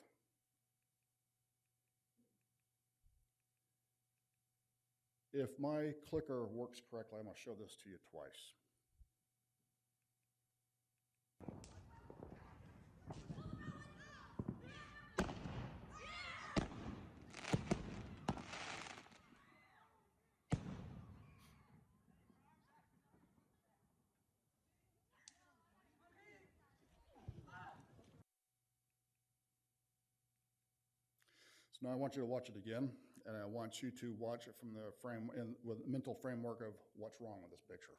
If my clicker works correctly, I'm going to show this to you twice. So now I want you to watch it again, and I want you to watch it from the with mental framework of what's wrong with this picture.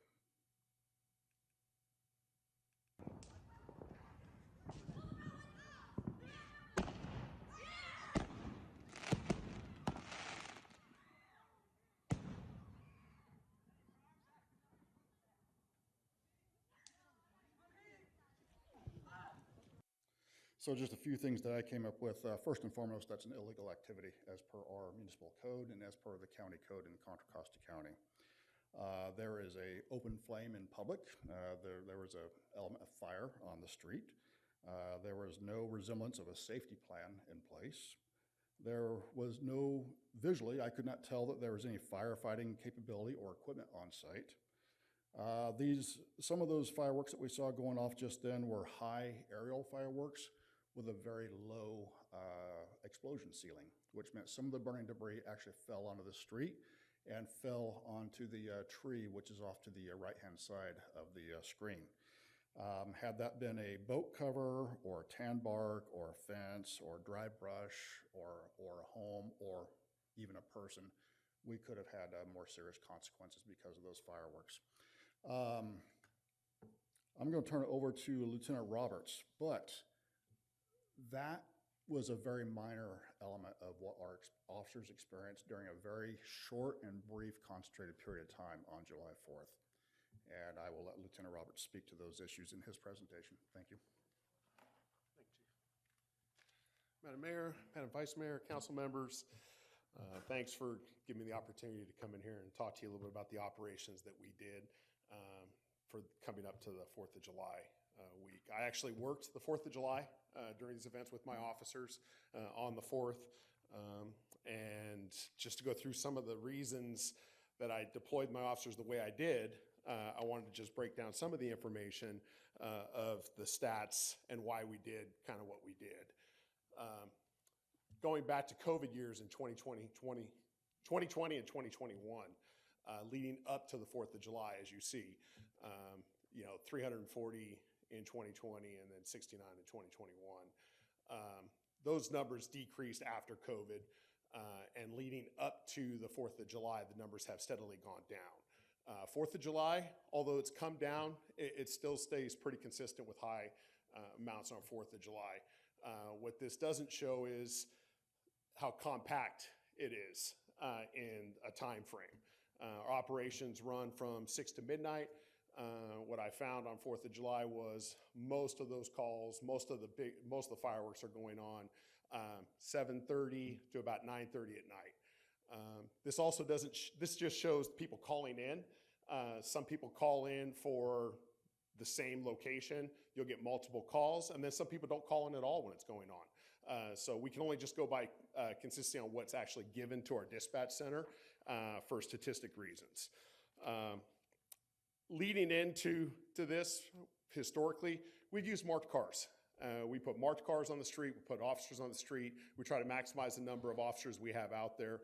So just a few things that I came up with. First and foremost, that's an illegal activity as per our municipal code and as per the county code in Contra Costa County. There is a open flame in public. There was an element of fire on the street. There was no resemblance of a safety plan in place. There was no, visually, I could not tell that there was any firefighting capability or equipment on site. Some of those fireworks that we saw going off just then were high aerial fireworks with a very low explosion ceiling, which meant some of the burning debris actually fell onto the street and fell onto the tree, which is off to the right-hand side of the screen. Had that been a boat cover or tan bark or a fence or dry brush or a home or even a person, we could have had more serious consequences because of those fireworks. I'm going to turn it over to Lieutenant Roberts, but that was a very minor element of what our officers experienced during a very short and brief concentrated period of time on July 4th. And I will let Lieutenant Roberts speak to those issues in his presentation. Thank you. Thank you, Chief. Madam Mayor, Madam Vice Mayor, council members, thanks for giving me the opportunity to come in here and talk to you a little bit about the operations that we did for coming up to the 4th of July week. I actually worked the 4th of July during these events with my officers on the 4th. And just to go through some of the reasons that I deployed my officers the way I did, I wanted to just break down some of the information of the stats and why we did kind of what we did. Going back to COVID years in 2020 and 2021, leading up to the 4th of July, as you see, 340 in 2020 and then 69 in 2021. Those numbers decreased after COVID, and leading up to the 4th of July, the numbers have steadily gone down. 4th of July, although it's come down, it still stays pretty consistent with high amounts on 4th of July. What this doesn't show is how compact it is in a time frame. Our operations run from 6 to midnight. What I found on 4th of July was most of those calls, most of the fireworks are going on 7:30 to about 9:30 at night. This also doesn't, this just shows people calling in. Some people call in for the same location. You'll get multiple calls, and then some people don't call in at all when it's going on. So we can only just go by consistency on what's actually given to our dispatch center for statistic reasons. Leading into this, historically, we've used marked cars. We put marked cars on the street, we put officers on the street, we try to maximize the number of officers we have out there.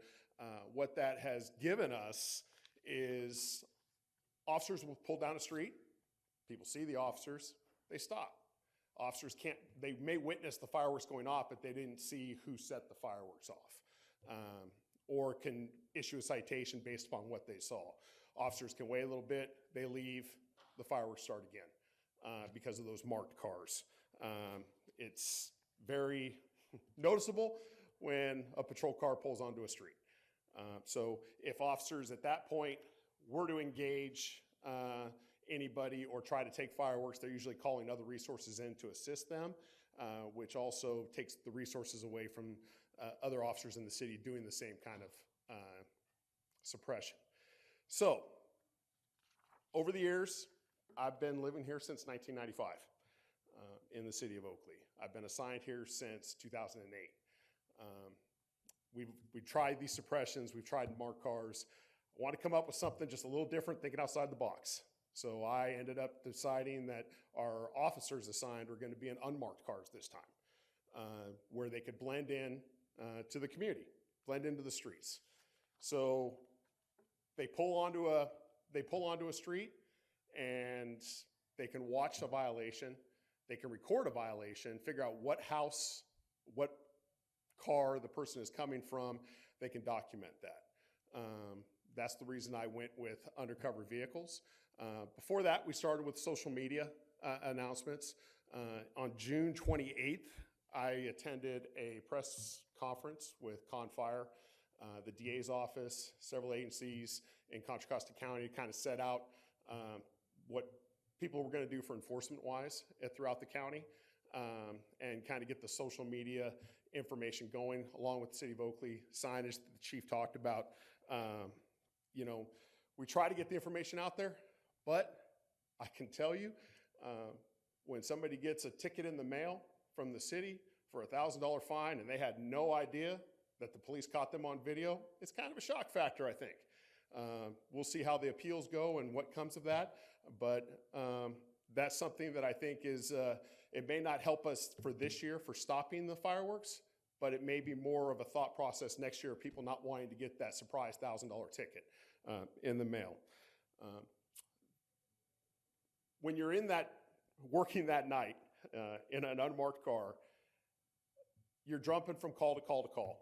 What that has given us is officers will pull down a street, people see the officers, they stop. Officers can't, they may witness the fireworks going off, but they didn't see who set the fireworks off, or can issue a citation based upon what they saw. Officers can wait a little bit, they leave, the fireworks start again because of those marked cars. It's very noticeable when a patrol car pulls onto a street. So if officers at that point were to engage anybody or try to take fireworks, they're usually calling other resources in to assist them, which also takes the resources away from other officers in the city doing the same kind of suppression. So, over the years, I've been living here since 1995 in the city of Oakley. I've been assigned here since 2008. We've tried these suppressions, we've tried marked cars. I want to come up with something just a little different, thinking outside the box. So I ended up deciding that our officers assigned were going to be in unmarked cars this time, where they could blend in to the community, blend into the streets. So they pull onto a street and they can watch a violation, they can record a violation, figure out what house, what car the person is coming from, they can document that. That's the reason I went with undercover vehicles. Before that, we started with social media announcements. On June 28th, I attended a press conference with ConFire, the DA's office, several agencies in Contra Costa County to kind of set out what people were going to do for enforcement-wise throughout the county, and kind of get the social media information going, along with the City of Oakley signage that the chief talked about. You know, we try to get the information out there, but I can tell you, when somebody gets a ticket in the mail from the city for a $1,000 fine and they had no idea that the police caught them on video, it's kind of a shock factor, I think. We'll see how the appeals go and what comes of that, but that's something that I think is, it may not help us for this year for stopping the fireworks, but it may be more of a thought process next year of people not wanting to get that surprise $1,000 ticket in the mail. When you're in that, working that night in an unmarked car, you're jumping from call to call to call,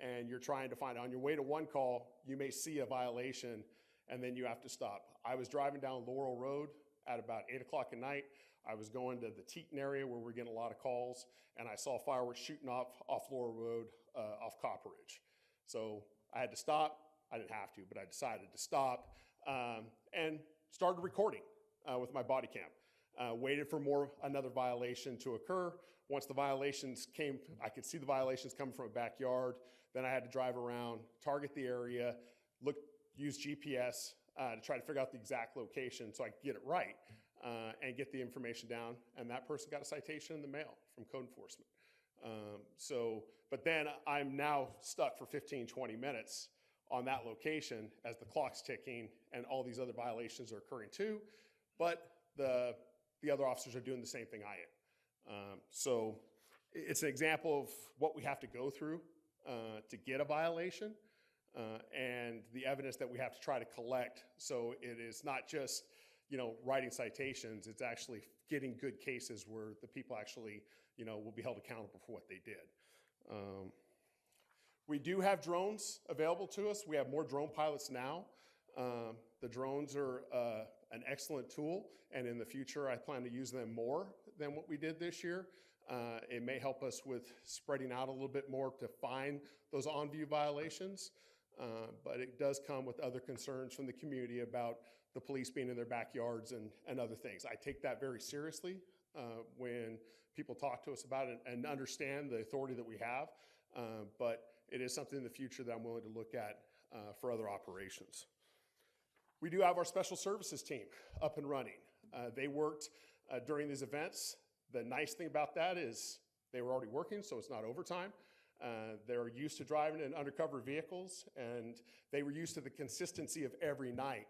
and you're trying to find, on your way to one call, you may see a violation, and then you have to stop. I was driving down Laurel Road at about 8 o'clock at night. I was going to the Teton area where we're getting a lot of calls, and I saw fireworks shooting off Laurel Road off Copperidge. So I had to stop. I didn't have to, but I decided to stop and started recording with my body cam. Waited for another violation to occur. Once the violations came, I could see the violations coming from a backyard. Then I had to drive around, target the area, use GPS to try to figure out the exact location so I could get it right and get the information down. And that person got a citation in the mail from code enforcement. But then I'm now stuck for 15, 20 minutes on that location as the clock's ticking and all these other violations are occurring too, but the other officers are doing the same thing I am. So it's an example of what we have to go through to get a violation and the evidence that we have to try to collect. So it is not just, writing citations, it's actually getting good cases where the people actually, will be held accountable for what they did. We do have drones available to us. We have more drone pilots now. The drones are an excellent tool, and in the future, I plan to use them more than what we did this year. It may help us with spreading out a little bit more to find those on-view violations, but it does come with other concerns from the community about the police being in their backyards and other things. I take that very seriously when people talk to us about it and understand the authority that we have, but it is something in the future that I'm willing to look at for other operations. We do have our special services team up and running. They worked during these events. The nice thing about that is they were already working, so it's not overtime. They're used to driving in undercover vehicles, and they were used to the consistency of every night.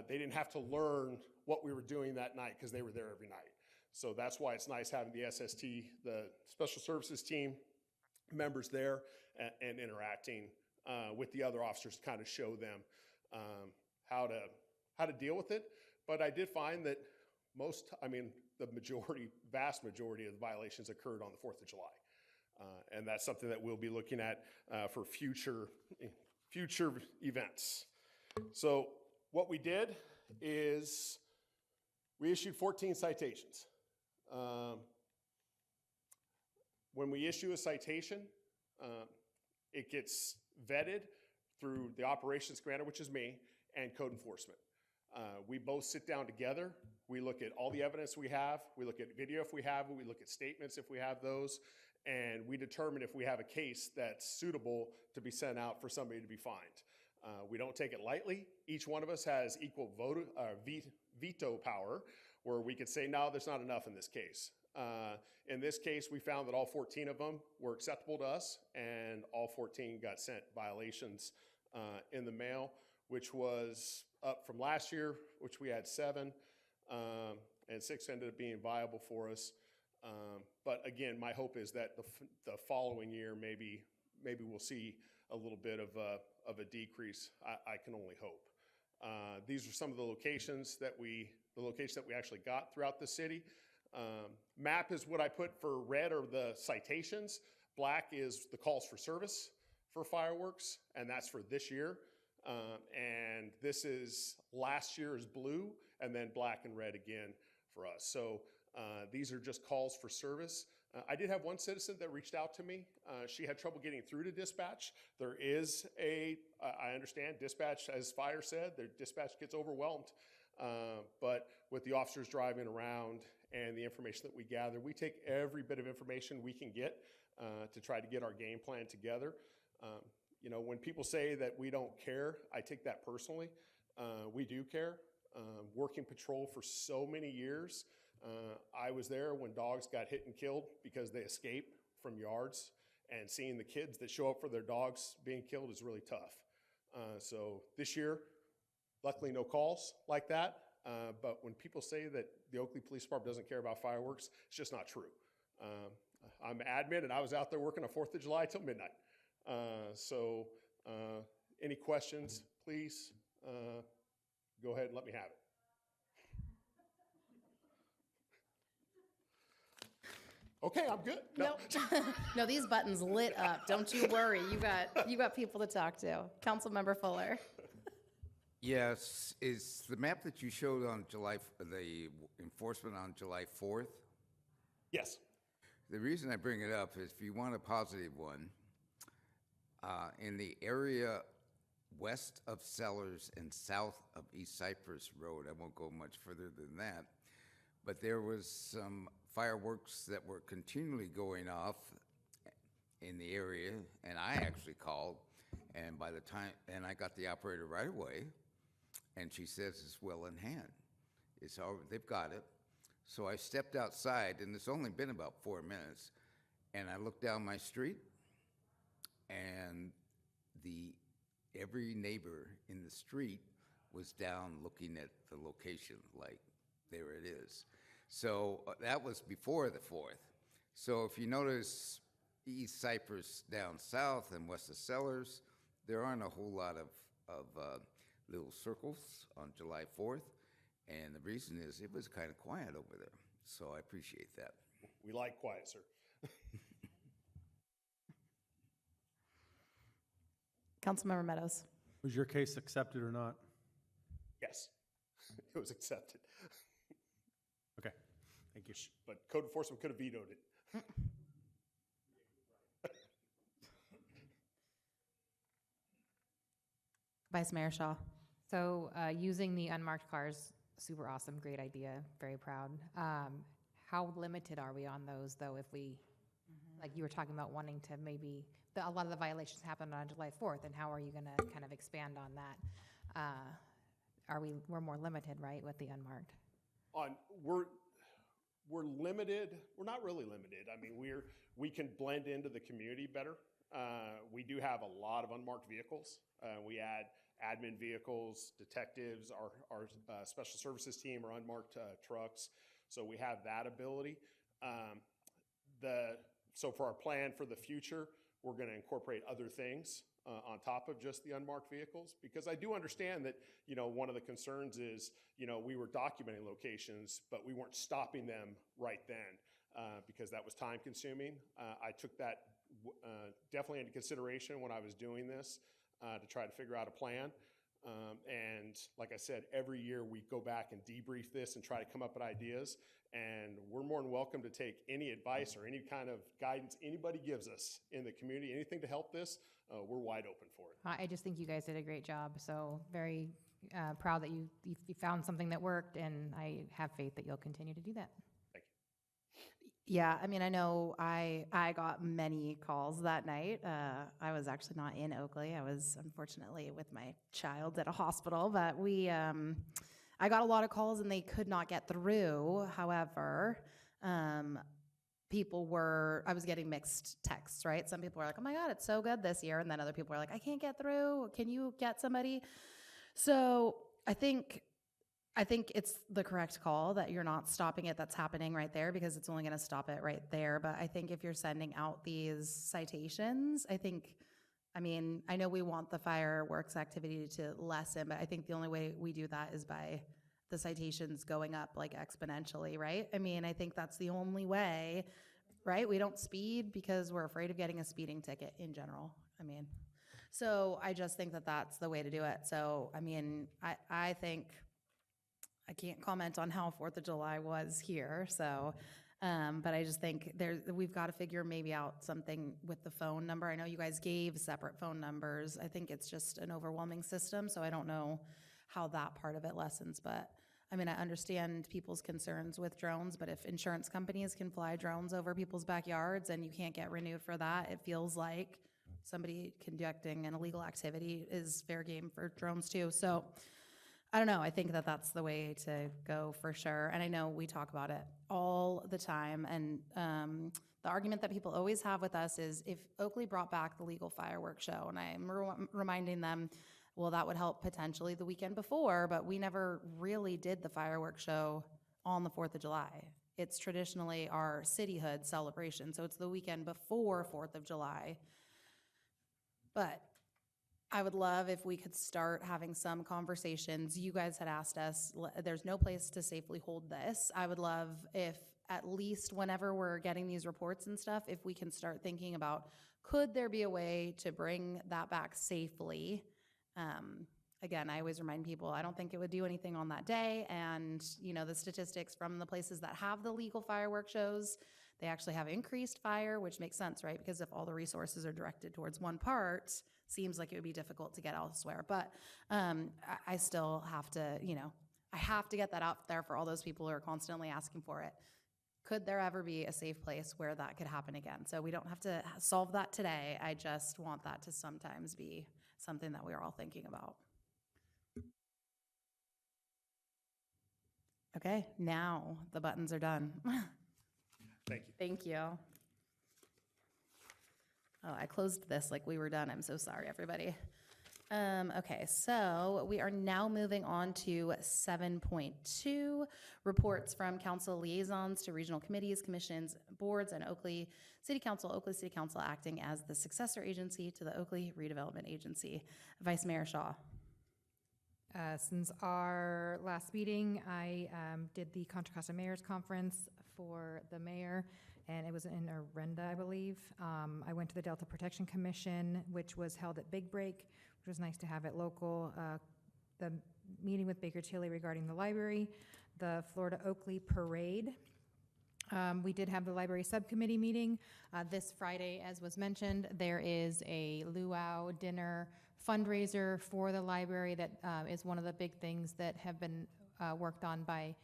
They didn't have to learn what we were doing that night because they were there every night. So that's why it's nice having the SST, the Special Services Team members there and interacting with the other officers to kind of show them how to deal with it. But I did find that the vast majority of the violations occurred on the 4th of July. And that's something that we'll be looking at for future events. So what we did is we issued 14 citations. When we issue a citation, it gets vetted through the operations commander, which is me, and code enforcement. We both sit down together. We look at all the evidence we have. We look at video if we have it. We look at statements if we have those. And we determine if we have a case that's suitable to be sent out for somebody to be fined. We don't take it lightly. Each one of us has equal veto power, where we could say, no, there's not enough in this case. In this case, we found that all 14 of them were acceptable to us, and all 14 got sent violations in the mail, which was up from last year, which we had 7, and 6 ended up being viable for us. But again, my hope is that the following year, maybe we'll see a little bit of a decrease. I can only hope. These are some of the locations that we actually got throughout the city. Map is what I put for red are the citations. Black is the calls for service for fireworks, and that's for this year. And this is last year's blue, and then black and red again for us. So these are just calls for service. I did have one citizen that reached out to me. She had trouble getting through to dispatch. There is I understand dispatch, as fire said, their dispatch gets overwhelmed. But with the officers driving around and the information that we gather, we take every bit of information we can get to try to get our game plan together. When people say that we don't care, I take that personally. We do care. Working patrol for so many years, I was there when dogs got hit and killed because they escaped from yards, and seeing the kids that show up for their dogs being killed is really tough. So this year, luckily no calls like that, but when people say that the Oakley Police Department doesn't care about fireworks, it's just not true. I'm admin, and I was out there working on 4th of July till midnight. So any questions, please go ahead and let me have it. Okay, I'm good. No. No, these buttons lit up. Don't you worry. You got people to talk to. Councilmember Fuller. Yes, is the map that you showed on the enforcement on July 4th? Yes. The reason I bring it up is if you want a positive one, in the area west of Sellers and south of East Cypress Road, I won't go much further than that, but there was some fireworks that were continually going off in the area, and I actually called, and I got the operator right away, and she says it's well in hand. They've got it. So I stepped outside, and it's only been about 4 minutes, and I looked down my street, and the every neighbor in the street was down looking at the location, like, there it is. So that was before the 4th. So if you notice East Cypress down south and west of Sellers, there aren't a whole lot of little circles on July 4th. And the reason is it was kind of quiet over there. So I appreciate that. We like quiet, sir. Councilmember Meadows. Was your case accepted or not? Yes, it was accepted. Okay, thank you. But code enforcement could have vetoed it. Vice Mayor Shaw. So using the unmarked cars, super awesome, great idea, very proud. How limited are we on those, though, if we, like you were talking about wanting to maybe, a lot of the violations happened on July 4th, and how are you going to kind of expand on that? We're more limited, right, with the unmarked? We're limited. We're not really limited. I mean, we can blend into the community better. We do have a lot of unmarked vehicles. We add admin vehicles, detectives, our special services team are unmarked trucks. So we have that ability. So for our plan for the future, we're going to incorporate other things on top of just the unmarked vehicles, because I do understand that, one of the concerns is, we were documenting locations, but we weren't stopping them right then because that was time consuming. I took that definitely into consideration when I was doing this to try to figure out a plan. And like I said, every year we go back and debrief this and try to come up with ideas. And we're more than welcome to take any advice or any kind of guidance anybody gives us in the community, anything to help this, we're wide open for it. I just think you guys did a great job. So very proud that you found something that worked, and I have faith that you'll continue to do that. Thank you. Yeah, I mean, I know I got many calls that night. I was actually not in Oakley. I was unfortunately with my child at a hospital, but I got a lot of calls and they could not get through. However, I was getting mixed texts, right? Some people were like, oh my God, it's so good this year. And then other people were like, I can't get through. Can you get somebody? So I think it's the correct call that you're not stopping it. That's happening right there, because it's only going to stop it right there. But I think if you're sending out these citations, I know we want the fireworks activity to lessen, but I think the only way we do that is by the citations going up like exponentially, right? I mean, I think that's the only way, right? We don't speed because we're afraid of getting a speeding ticket in general. So I just think that that's the way to do it. So, I think I can't comment on how 4th of July was here, so, but I just think we've got to figure maybe out something with the phone number. I know you guys gave separate phone numbers. I think it's just an overwhelming system, so I don't know how that part of it lessens. But, I understand people's concerns with drones, but if insurance companies can fly drones over people's backyards and you can't get renewed for that, it feels like somebody conducting an illegal activity is fair game for drones too. So, I don't know. I think that that's the way to go for sure. And I know we talk about it all the time. And the argument that people always have with us is if Oakley brought back the legal fireworks show, and I'm reminding them, well, that would help potentially the weekend before, but we never really did the fireworks show on the 4th of July. It's traditionally our cityhood celebration. So it's the weekend before 4th of July. But I would love if we could start having some conversations. You guys had asked us, there's no place to safely hold this. I would love if at least whenever we're getting these reports and stuff, if we can start thinking about, could there be a way to bring that back safely? Again, I always remind people, I don't think it would do anything on that day. And, the statistics from the places that have the legal fireworks shows, they actually have increased fire, which makes sense, right? Because if all the resources are directed towards one part, seems like it would be difficult to get elsewhere. But I still have to, I have to get that out there for all those people who are constantly asking for it. Could there ever be a safe place where that could happen again? So we don't have to solve that today. I just want that to sometimes be something that we're all thinking about. Okay, now the buttons are done. Thank you. Thank you. Oh, I closed this like we were done. I'm so sorry, everybody. Okay, so we are now moving on to 7.2, reports from council liaisons to regional committees, commissions, boards, and Oakley City Council acting as the successor agency to the Oakley Redevelopment Agency. Vice Mayor Shaw. Since our last meeting, I did the Contra Costa Mayor's Conference for the mayor, and it was in Arenda, I believe. I went to the Delta Protection Commission, which was held at Big Break, which was nice to have it local. The meeting with Baker Tilly regarding the library, the Florida Oakley Parade. We did have the library subcommittee meeting this Friday, as was mentioned. There is a luau dinner fundraiser for the library that is one of the big things that have been worked on by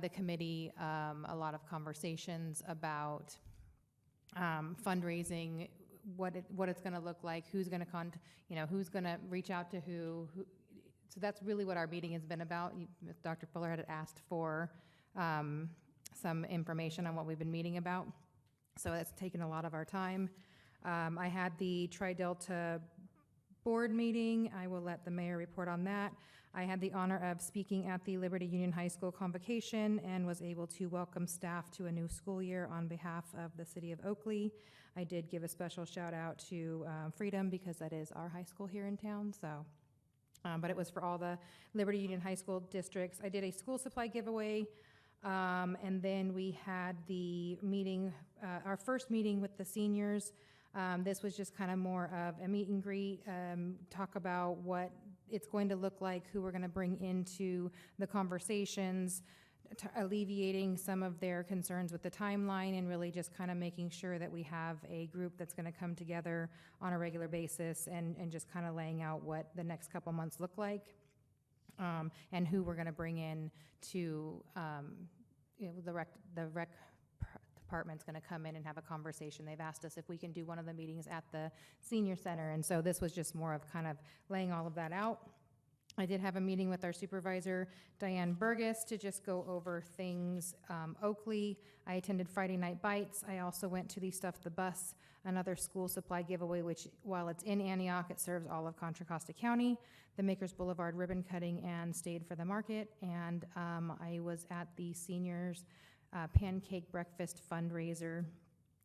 the committee. A lot of conversations about fundraising, what it's going to look like, who's going to who's going to reach out to who. So that's really what our meeting has been about. Dr. Fuller had asked for some information on what we've been meeting about. So that's taken a lot of our time. I had the Tri-Delta board meeting. I will let the mayor report on that. I had the honor of speaking at the Liberty Union High School convocation and was able to welcome staff to a new school year on behalf of the city of Oakley. I did give a special shout out to Freedom because that is our high school here in town. So, but it was for all the Liberty Union High School districts. I did a school supply giveaway. And then we had the meeting, our first meeting with the seniors. This was just kind of more of a meet and greet, talk about what it's going to look like, who we're going to bring into the conversations, alleviating some of their concerns with the timeline, and really just kind of making sure that we have a group that's going to come together on a regular basis and just kind of laying out what the next couple months look like. And who we're going to bring in to, the rec department's going to come in and have a conversation. They've asked us if we can do one of the meetings at the senior center, and so this was just more of kind of laying all of that out. I did have a meeting with our supervisor, Diane Burgess, to just go over things. Oakley, I attended Friday Night Bites. I also went to the Stuff the Bus, another school supply giveaway, which while it's in Antioch, it serves all of Contra Costa County, the Makers Boulevard ribbon cutting, and stayed for the market. And I was at the seniors pancake breakfast fundraiser,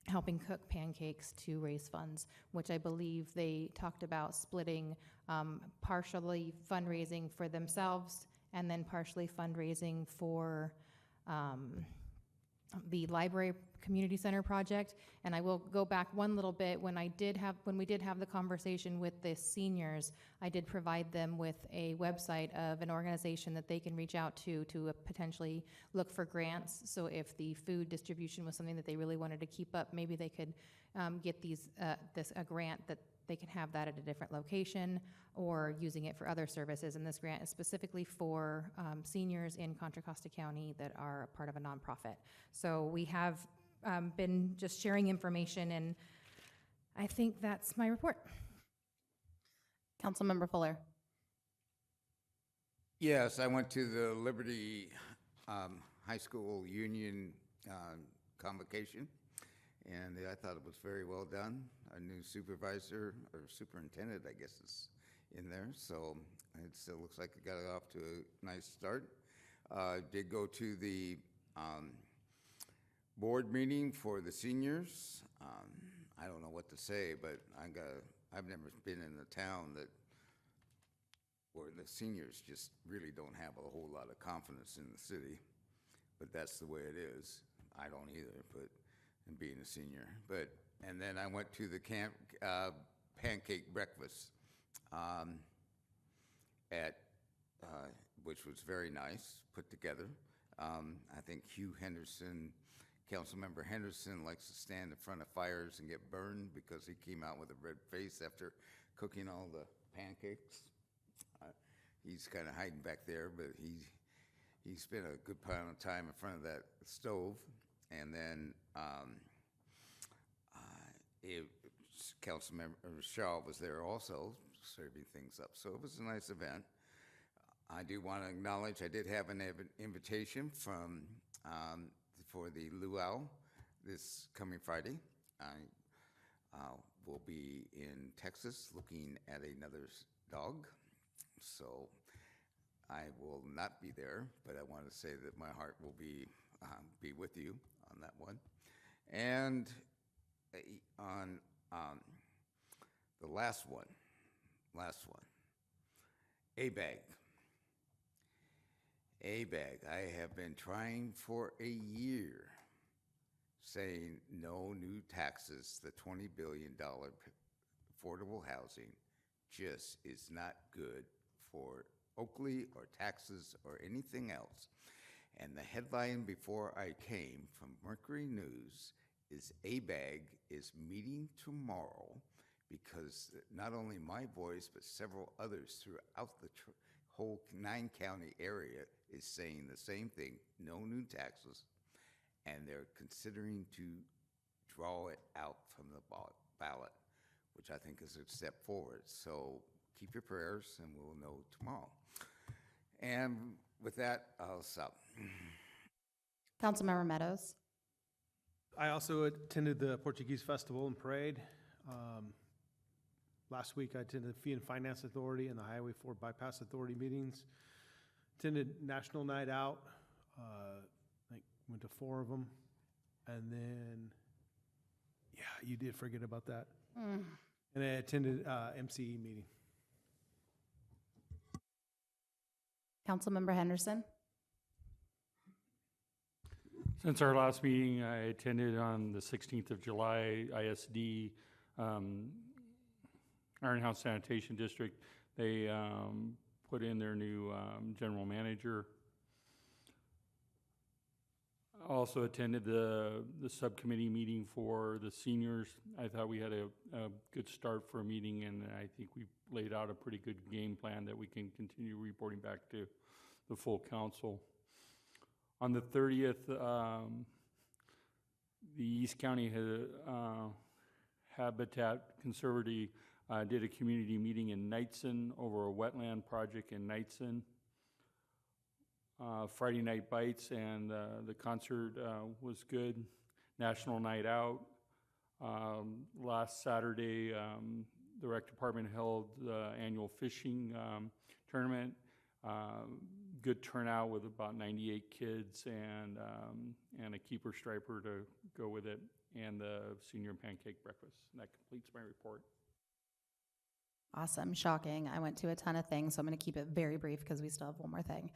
helping cook pancakes to raise funds, which I believe they talked about splitting partially fundraising for themselves and then partially fundraising for the library community center project. And I will go back one little bit. When we did have the conversation with the seniors, I did provide them with a website of an organization that they can reach out to potentially look for grants. So if the food distribution was something that they really wanted to keep up, maybe they could get a grant that they can have that at a different location or using it for other services. And this grant is specifically for seniors in Contra Costa County that are a part of a nonprofit. So we have been just sharing information, and I think that's my report. Councilmember Fuller. Yes, I went to the Liberty High School Union convocation, and I thought it was very well done. A new supervisor, or superintendent, I guess, is in there, so it still looks like it got off to a nice start. Did go to the board meeting for the seniors. I don't know what to say, but I've never been in a town where the seniors just really don't have a whole lot of confidence in the city, but that's the way it is. I don't either, but and being a senior. And then I went to the pancake breakfast which was very nice, put together. I think Hugh Henderson, Councilmember Henderson, likes to stand in front of fires and get burned because he came out with a red face after cooking all the pancakes. He's kind of hiding back there, but he spent a good amount of time in front of that stove. And then Councilmember Shaw was there also, serving things up. So it was a nice event. I do want to acknowledge I did have an invitation from for the luau this coming Friday. I will be in Texas looking at another dog. So I will not be there, but I want to say that my heart will be with you on that one. And on the last one, A-bag. A-bag. I have been trying for a year saying no new taxes. The $20 billion affordable housing just is not good for Oakley or taxes or anything else. And the headline before I came from Mercury News is A-bag is meeting tomorrow because not only my voice, but several others throughout the whole 9-county area is saying the same thing, no new taxes, and they're considering to draw it out from the ballot, which I think is a step forward. So keep your prayers, and we'll know tomorrow. And with that, I'll stop. Councilmember Meadows. I also attended the Portuguese Festival and Parade. Last week, I attended the Fee and Finance Authority and the Highway 4 Bypass Authority meetings. Attended National Night Out. I think went to 4 of them. And then, yeah, you did forget about that. And I attended MCE meeting. Councilmember Henderson. Since our last meeting, I attended on the 16th of July, ISD, Iron House Sanitation District. They put in their new general manager. Also attended the subcommittee meeting for the seniors. I thought we had a good start for a meeting, and I think we laid out a pretty good game plan that we can continue reporting back to the full council. On the 30th, the East County Habitat Conservancy did a community meeting in Knightson over a wetland project in Knightson. Friday Night Bites, and the concert was good. National Night Out. Last Saturday, the rec department held the annual fishing tournament. Good turnout with about 98 kids and a keeper striper to go with it, and the senior pancake breakfast. And that completes my report. Awesome. Shocking. I went to a ton of things, so I'm going to keep it very brief because we still have one more thing.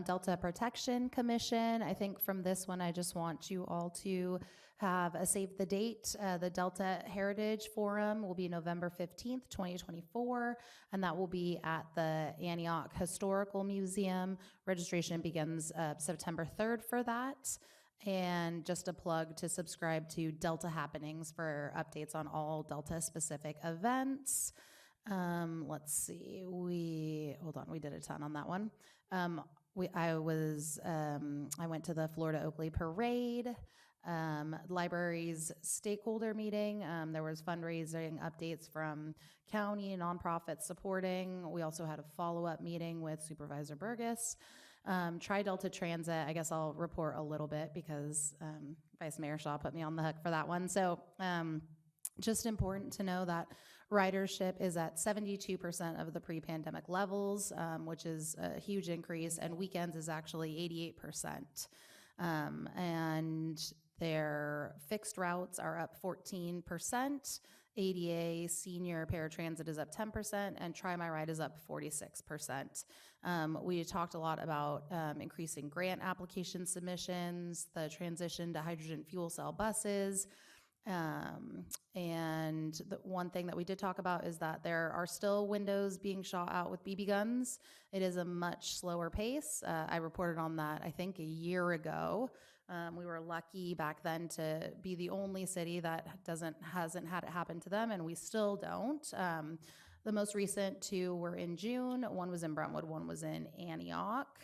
Delta Protection Commission. I think from this one, I just want you all to have a save the date. The Delta Heritage Forum will be November 15th, 2024, and that will be at the Antioch Historical Museum. Registration begins September 3rd for that. And just a plug to subscribe to Delta Happenings for updates on all Delta-specific events. Let's see, we did a ton on that one. I went to the Florida Oakley Parade, library's stakeholder meeting. There was fundraising updates from county nonprofits supporting. We also had a follow-up meeting with Supervisor Burgess. Tri-Delta Transit, I guess I'll report a little bit because Vice Mayor Shaw put me on the hook for that one. So just important to know that ridership is at 72% of the pre-pandemic levels, which is a huge increase, and weekends is actually 88%. And their fixed routes are up 14%. ADA senior paratransit is up 10%, and Try My Ride is up 46%. We talked a lot about increasing grant application submissions, the transition to hydrogen fuel cell buses. And the one thing that we did talk about is that there are still windows being shot out with BB guns. It is a much slower pace. I reported on that, I think, a year ago. We were lucky back then to be the only city that hasn't had it happen to them, and we still don't. The most recent 2 were in June. One was in Brentwood, one was in Antioch.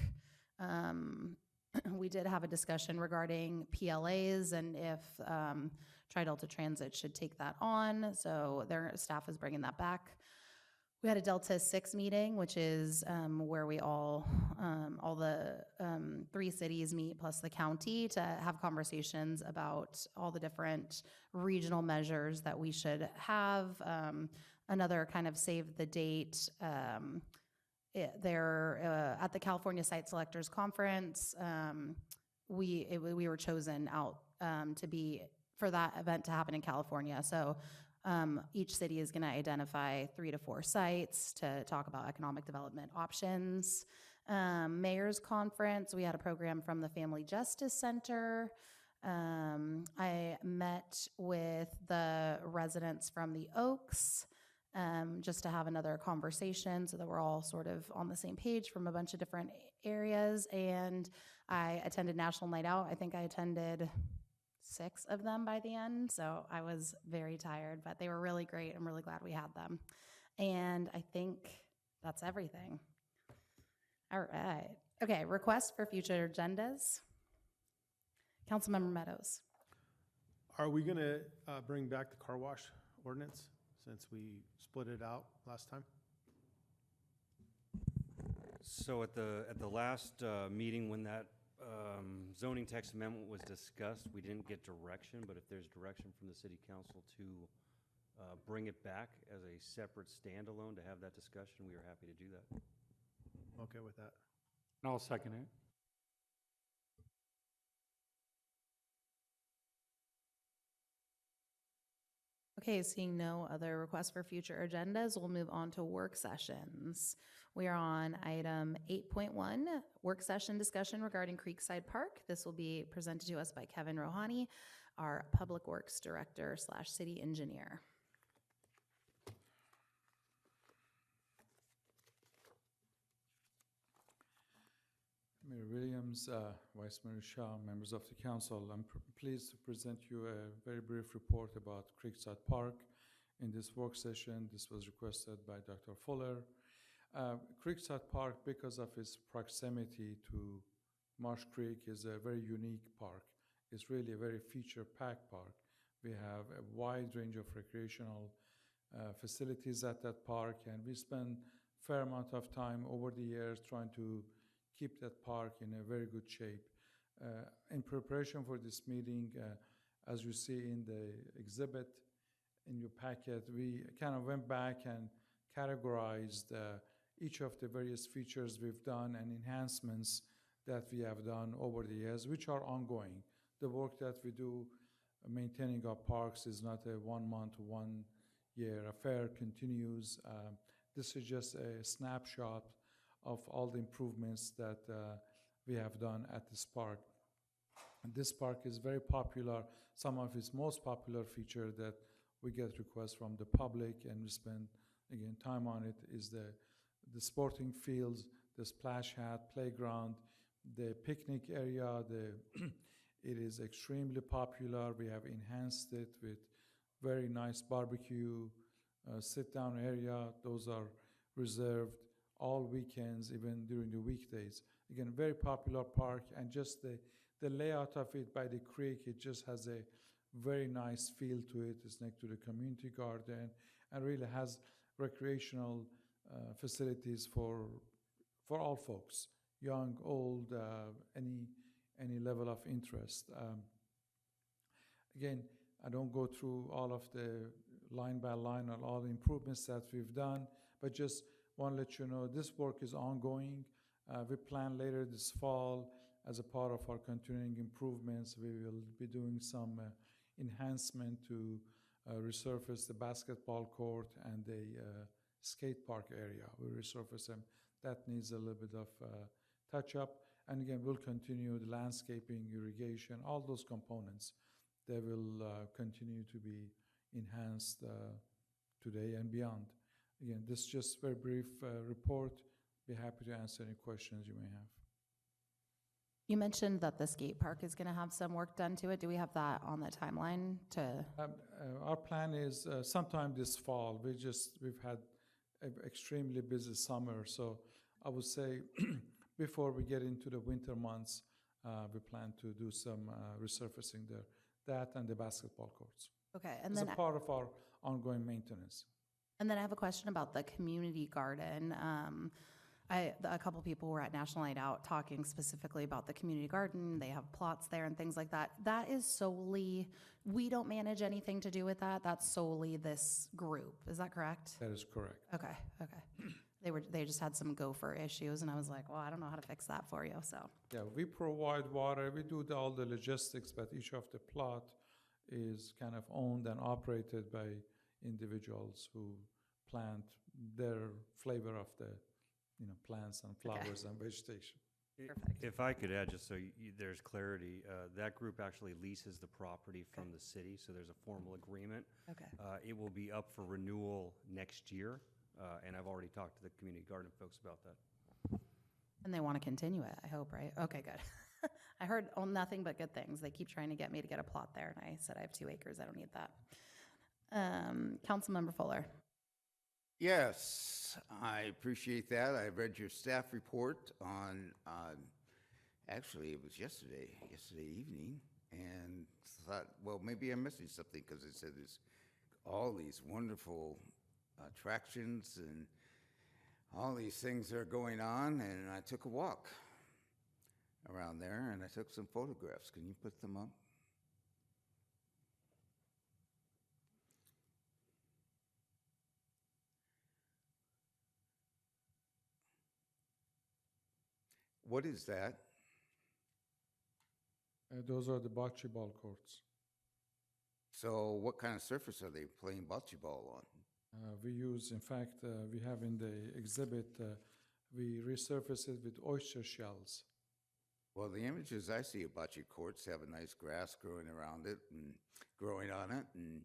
We did have a discussion regarding PLAs and if Tri-Delta Transit should take that on, so their staff is bringing that back. We had a Delta 6 meeting, which is where we all the 3 cities meet plus the county to have conversations about all the different regional measures that we should have. another kind of save the date. They're at the California Site Selectors Conference. We were chosen out to be for that event to happen in California. So each city is going to identify 3 to 4 sites to talk about economic development options. Mayor's Conference, we had a program from the Family Justice Center. I met with the residents from the Oaks just to have another conversation so that we're all sort of on the same page from a bunch of different areas. And I attended National Night Out. I think I attended 6 of them by the end, so I was very tired, but they were really great. I'm really glad we had them. And I think that's everything. All right. Okay, requests for future agendas. Councilmember Meadows. Are we going to bring back the car wash ordinance since we split it out last time? So at the last meeting when that zoning text amendment was discussed, we didn't get direction, but if there's direction from the city council to bring it back as a separate standalone to have that discussion, we are happy to do that. Okay with that. And I'll second it. Okay, seeing no other requests for future agendas, we'll move on to work sessions. We are on item 8.1, work session discussion regarding Creekside Park. This will be presented to us by Kevin Rohani, our Public Works Director / City Engineer. Mayor Williams, Vice Mayor Shaw, members of the council, I'm pleased to present you a very brief report about Creekside Park. In this work session, this was requested by Dr. Fuller. Creekside Park, because of its proximity to Marsh Creek, is a very unique park. It's really a very feature-packed park. We have a wide range of recreational facilities at that park, and we spend a fair amount of time over the years trying to keep that park in a very good shape. In preparation for this meeting, as you see in the exhibit in your packet, we kind of went back and categorized each of the various features we've done and enhancements that we have done over the years, which are ongoing. The work that we do maintaining our parks is not a 1 month, 1 year affair, continues. This is just a snapshot of all the improvements that we have done at this park. And this park is very popular. Some of its most popular feature that we get requests from the public and we spend, again, time on it is the sporting fields, the splash hat, playground, the picnic area. It is extremely popular. We have enhanced it with very nice barbecue, sit-down area. Those are reserved all weekends, even during the weekdays. Again, very popular park, and just the layout of it by the creek, it just has a very nice feel to it. It's next to the community garden and really has recreational facilities for all folks, young, old, any level of interest. Again, I don't go through all of the line by line on all the improvements that we've done, but just want to let you know this work is ongoing. We plan later this fall, as a part of our continuing improvements, we will be doing some enhancement to resurface the basketball court and the skate park area. We resurface them. That needs a little bit of touch up. And again, we'll continue the landscaping, irrigation, all those components. They will continue to be enhanced today and beyond. Again, this is just a very brief report. Be happy to answer any questions you may have. You mentioned that the skate park is going to have some work done to it. Do we have that on the timeline to? Our plan is sometime this fall. We've had an extremely busy summer, so I would say before we get into the winter months, we plan to do some resurfacing there. That and the basketball courts. Okay, and as then a part of our ongoing maintenance. And then I have a question about the community garden. A couple people were at National Night Out talking specifically about the community garden. They have plots there and things like that. That is solely, we don't manage anything to do with that. That's solely this group. Is that correct? That is correct. Okay, okay. They just had some gopher issues, and I was like, well, I don't know how to fix that for you, so. Yeah, we provide water, we do all the logistics, but each of the plot is kind of owned and operated by individuals who plant their flavor of the, plants and flowers and vegetation. If I could add, just so there's clarity, that group actually leases the property from the city, so there's a formal agreement. Okay. It will be up for renewal next year, and I've already talked to the community garden folks about that. And they want to continue it, I hope, right? Okay, good. I heard nothing but good things. They keep trying to get me to get a plot there, and I said I have 2 acres. I don't need that. Councilmember Fuller. Yes, I appreciate that. I read your staff report on, actually, it was yesterday evening, and thought, well, maybe I'm missing something because it said there's all these wonderful attractions and all these things are going on, and I took a walk around there, and I took some photographs. Can you put them up? What is that? Those are the bocce ball courts. So what kind of surface are they playing bocce ball on? We use, in fact, we have in the exhibit, we resurface it with oyster shells. Well, the images I see of bocce courts have a nice grass growing around it and growing on it and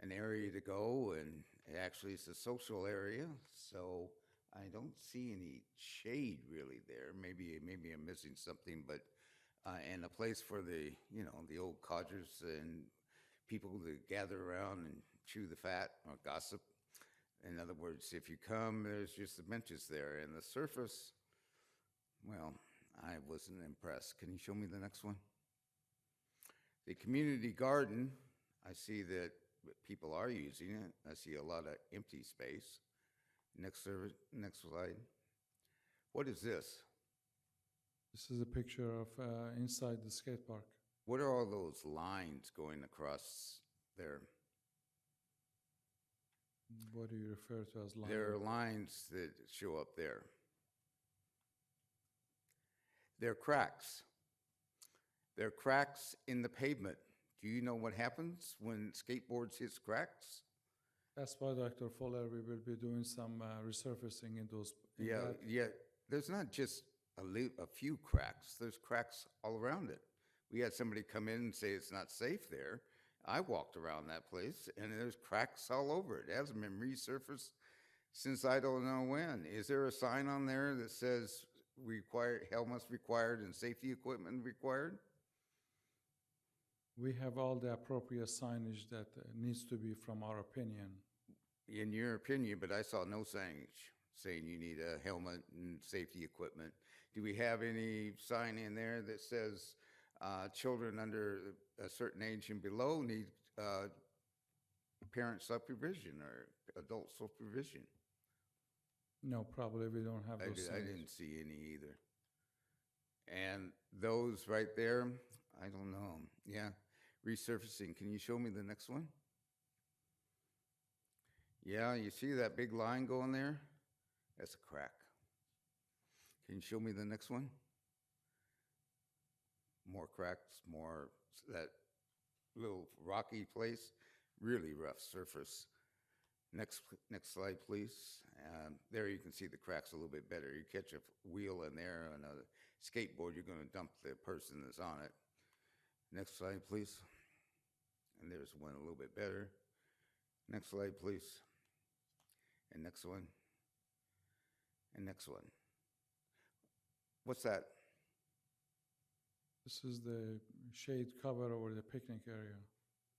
an area to go, and actually it's a social area, so I don't see any shade really there. Maybe I'm missing something, but and a place for the the old codgers and people to gather around and chew the fat or gossip. In other words, if you come, there's just the benches there, and the surface. Well, I wasn't impressed. Can you show me the next one? The community garden. I see that people are using it. I see a lot of empty space. Next slide. What is this? This is a picture of inside the skate park. What are all those lines going across there? What do you refer to as lines? There are lines that show up there. They're cracks. They're cracks in the pavement. Do you know what happens when skateboards hit cracks? That's why, Dr. Fuller, we will be doing some resurfacing in those. Yeah. There's not just a few cracks. There's cracks all around it. We had somebody come in and say it's not safe there. I walked around that place, and there's cracks all over it. It hasn't been resurfaced since I don't know when. Is there a sign on there that says helmets required and safety equipment required? We have all the appropriate signage that needs to be from our opinion. In your opinion, but I saw no signage saying you need a helmet and safety equipment. Do we have any sign in there that says children under a certain age and below need parent supervision or adult supervision? No, probably we don't have those I didn't see any either. And those right there, I don't know. Yeah, resurfacing. Can you show me the next one? Yeah, you see that big line going there? That's a crack. Can you show me the next one? More cracks, more that little rocky place, really rough surface. Next slide, please. There you can see the cracks a little bit better. You catch a wheel in there on a skateboard, you're going to dump the person that's on it. Next slide, please. And there's one a little bit better. Next slide, please. And next one. And next one. What's that? This is the shade cover over the picnic area.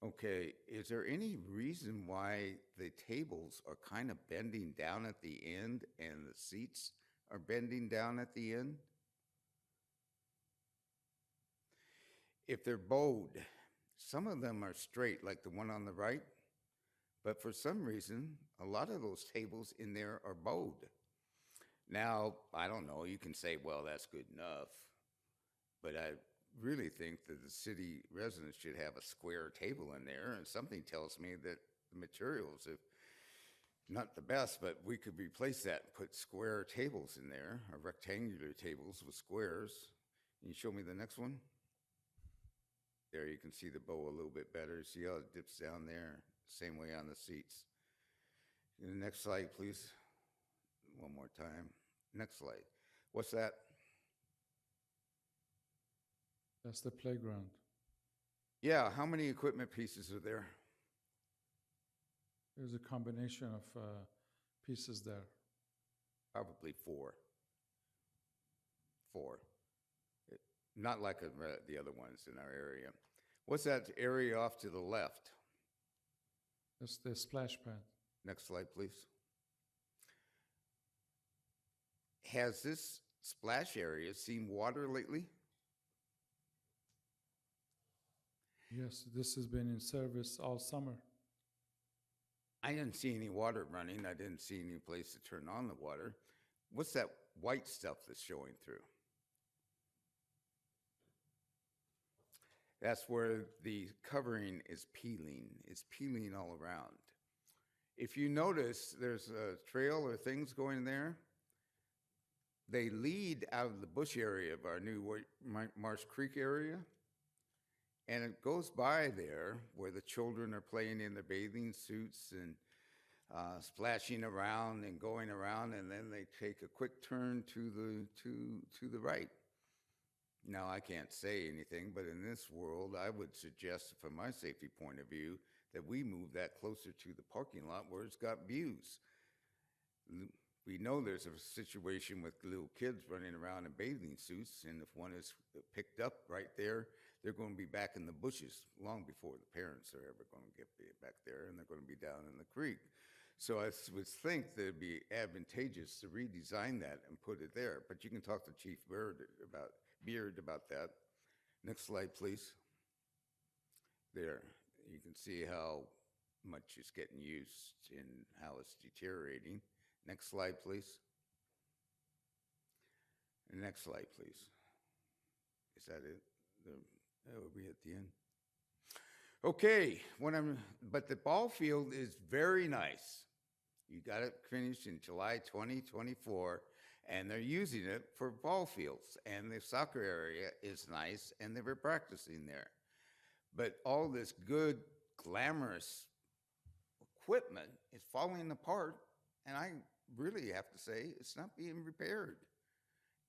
Okay, is there any reason why the tables are kind of bending down at the end and the seats are bending down at the end? If they're bowed, some of them are straight, like the one on the right, but for some reason, a lot of those tables in there are bowed. Now, I don't know, you can say, well, that's good enough, but I really think that the city residents should have a square table in there, and something tells me that the materials, if not the best, but we could replace that and put square tables in there, or rectangular tables with squares. Can you show me the next one? There, you can see the bow a little bit better. See how it dips down there? Same way on the seats. The next slide, please. One more time. Next slide. What's that? That's the playground. Yeah, how many equipment pieces are there? There's a combination of pieces there. Probably four. Not like the other ones in our area. What's that area off to the left? That's the splash pad. Next slide, please. Has this splash area seen water lately? Yes, this has been in service all summer. I didn't see any water running. I didn't see any place to turn on the water. What's that white stuff that's showing through? That's where the covering is peeling. It's peeling all around. If you notice, there's a trail or things going there. They lead out of the bush area of our new Marsh Creek area, and it goes by there where the children are playing in their bathing suits and splashing around and going around, and then they take a quick turn to the right. Now, I can't say anything, but in this world, I would suggest, from my safety point of view, that we move that closer to the parking lot where it's got views. We know there's a situation with little kids running around in bathing suits, and if one is picked up right there, they're going to be back in the bushes long before the parents are ever going to get back there, and they're going to be down in the creek. So I would think that it'd be advantageous to redesign that and put it there. But you can talk to Chief Beard about that. Next slide, please. There, you can see how much is getting used and how it's deteriorating. Next slide, please. Next slide, please. Is that it? That will be at the end. Okay, but the ball field is very nice. You got it finished in July 2024, and they're using it for ball fields, and the soccer area is nice, and they were practicing there. But all this good, glamorous equipment is falling apart, and I really have to say it's not being repaired.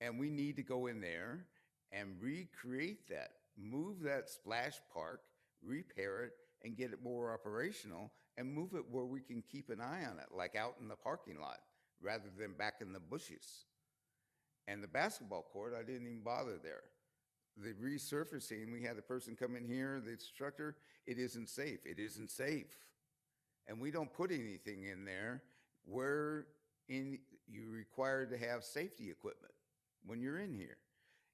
And we need to go in there and recreate that, move that splash park, repair it, and get it more operational, and move it where we can keep an eye on it, like out in the parking lot, rather than back in the bushes. And the basketball court, I didn't even bother there. The resurfacing, we had a person come in here, the instructor, it isn't safe. It isn't safe. And we don't put anything in there where you're required to have safety equipment when you're in here.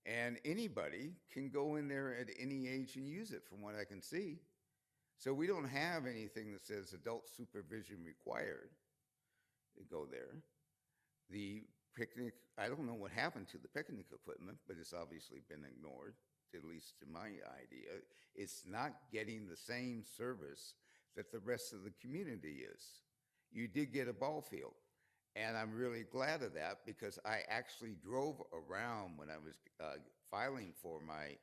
And anybody can go in there at any age and use it, from what I can see. So we don't have anything that says adult supervision required to go there. The picnic, I don't know what happened to the picnic equipment, but it's obviously been ignored, at least to my idea. It's not getting the same service that the rest of the community is. You did get a ball field, and I'm really glad of that, because I actually drove around when I was filing for my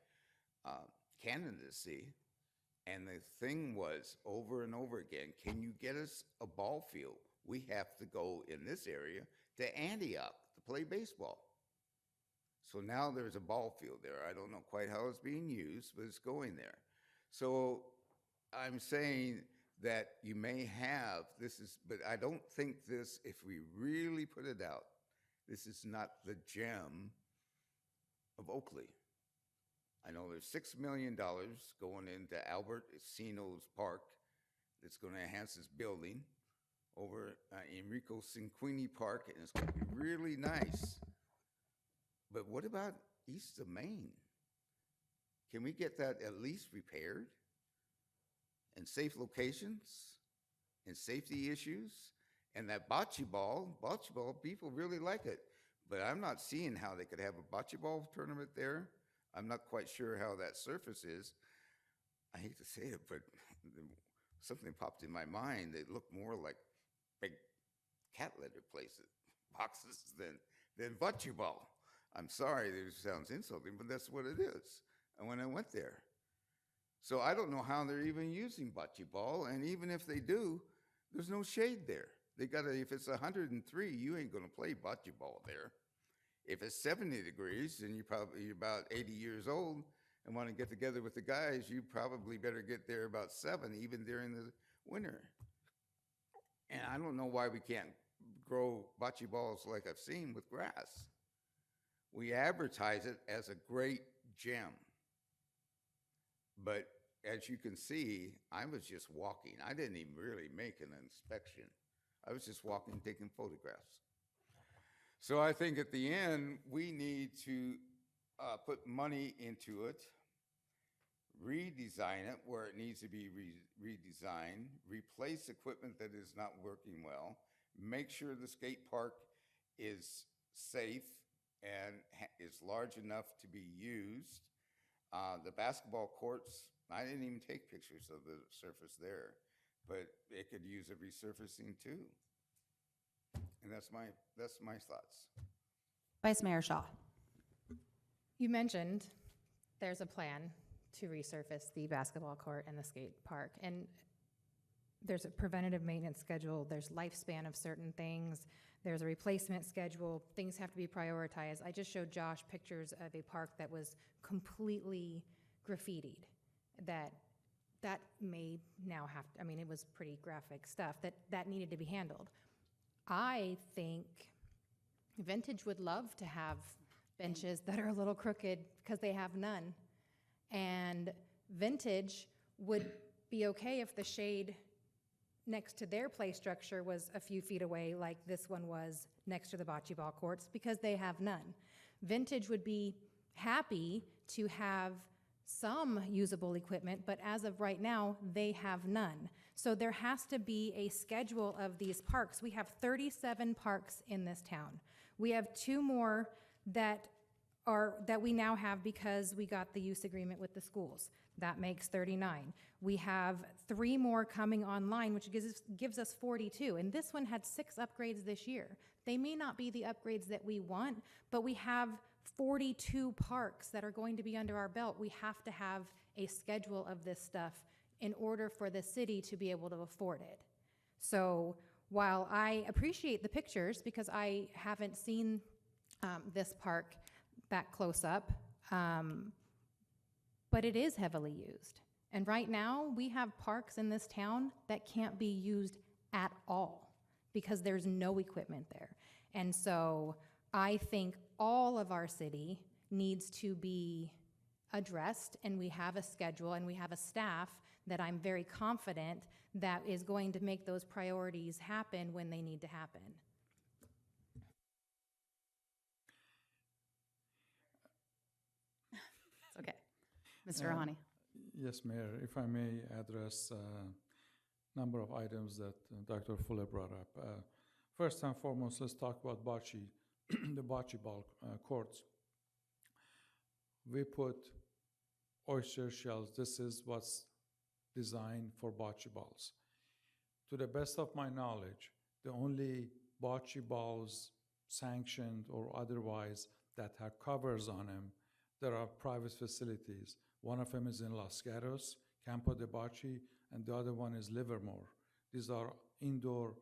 candidacy, and the thing was over and over again, can you get us a ball field? We have to go in this area to Antioch to play baseball. So now there's a ball field there. I don't know quite how it's being used, but it's going there. So I'm saying that you may have, but I don't think this, if we really put it out, this is not the gem of Oakley. I know there's $6 million going into Albert Encino's park that's going to enhance this building over Enrico Cinquini Park, and it's going to be really nice. But what about east of Maine? Can we get that at least repaired? And safe locations? And safety issues? And that bocce ball, people really like it. But I'm not seeing how they could have a bocce ball tournament there. I'm not quite sure how that surface is. I hate to say it, but something popped in my mind. They look more like big cat litter places, boxes than bocce ball. I'm sorry, it sounds insulting, but that's what it is. And when I went there. So I don't know how they're even using bocce ball, and even if they do, there's no shade there. They gotta, if it's 103, you ain't gonna play bocce ball there. If it's 70 degrees and you're about 80 years old and want to get together with the guys, you probably better get there about 7, even during the winter. And I don't know why we can't grow bocce balls like I've seen with grass. We advertise it as a great gem. But as you can see, I was just walking. I didn't even really make an inspection. I was just walking, taking photographs. So I think at the end, we need to put money into it, redesign it where it needs to be redesigned, replace equipment that is not working well, make sure the skate park is safe and is large enough to be used. The basketball courts, I didn't even take pictures of the surface there, but it could use a resurfacing too. And that's my thoughts. Vice Mayor Shaw. You mentioned there's a plan to resurface the basketball court and the skate park, and there's a preventative maintenance schedule, there's lifespan of certain things, there's a replacement schedule, things have to be prioritized. I just showed Josh pictures of a park that was completely graffitied, that may now have to, I mean, it was pretty graphic stuff that needed to be handled. I think Vintage would love to have benches that are a little crooked because they have none. And Vintage would be okay if the shade next to their play structure was a few feet away, like this one was next to the bocce ball courts, because they have none. Vintage would be happy to have some usable equipment, but as of right now, they have none. So there has to be a schedule of these parks. We have 37 parks in this town. We have 2 more that we now have because we got the use agreement with the schools. That makes 39. We have 3 more coming online, which gives us 42. And this one had 6 upgrades this year. They may not be the upgrades that we want, but we have 42 parks that are going to be under our belt. We have to have a schedule of this stuff in order for the city to be able to afford it. So while I appreciate the pictures, because I haven't seen this park that close up, but it is heavily used. And right now, we have parks in this town that can't be used at all because there's no equipment there. And so I think all of our city needs to be addressed, and we have a schedule and we have a staff that I'm very confident that is going to make those priorities happen when they need to happen. It's okay. Mr. Rahani. Yes, Mayor, if I may address a number of items that Dr. Fuller brought up. First and foremost, let's talk about bocce, the bocce ball courts. We put oyster shells. This is what's designed for bocce balls. To the best of my knowledge, the only bocce balls sanctioned or otherwise that have covers on them, there are private facilities. One of them is in Los Gatos, Campo de Bocce, and the other one is Livermore. These are indoor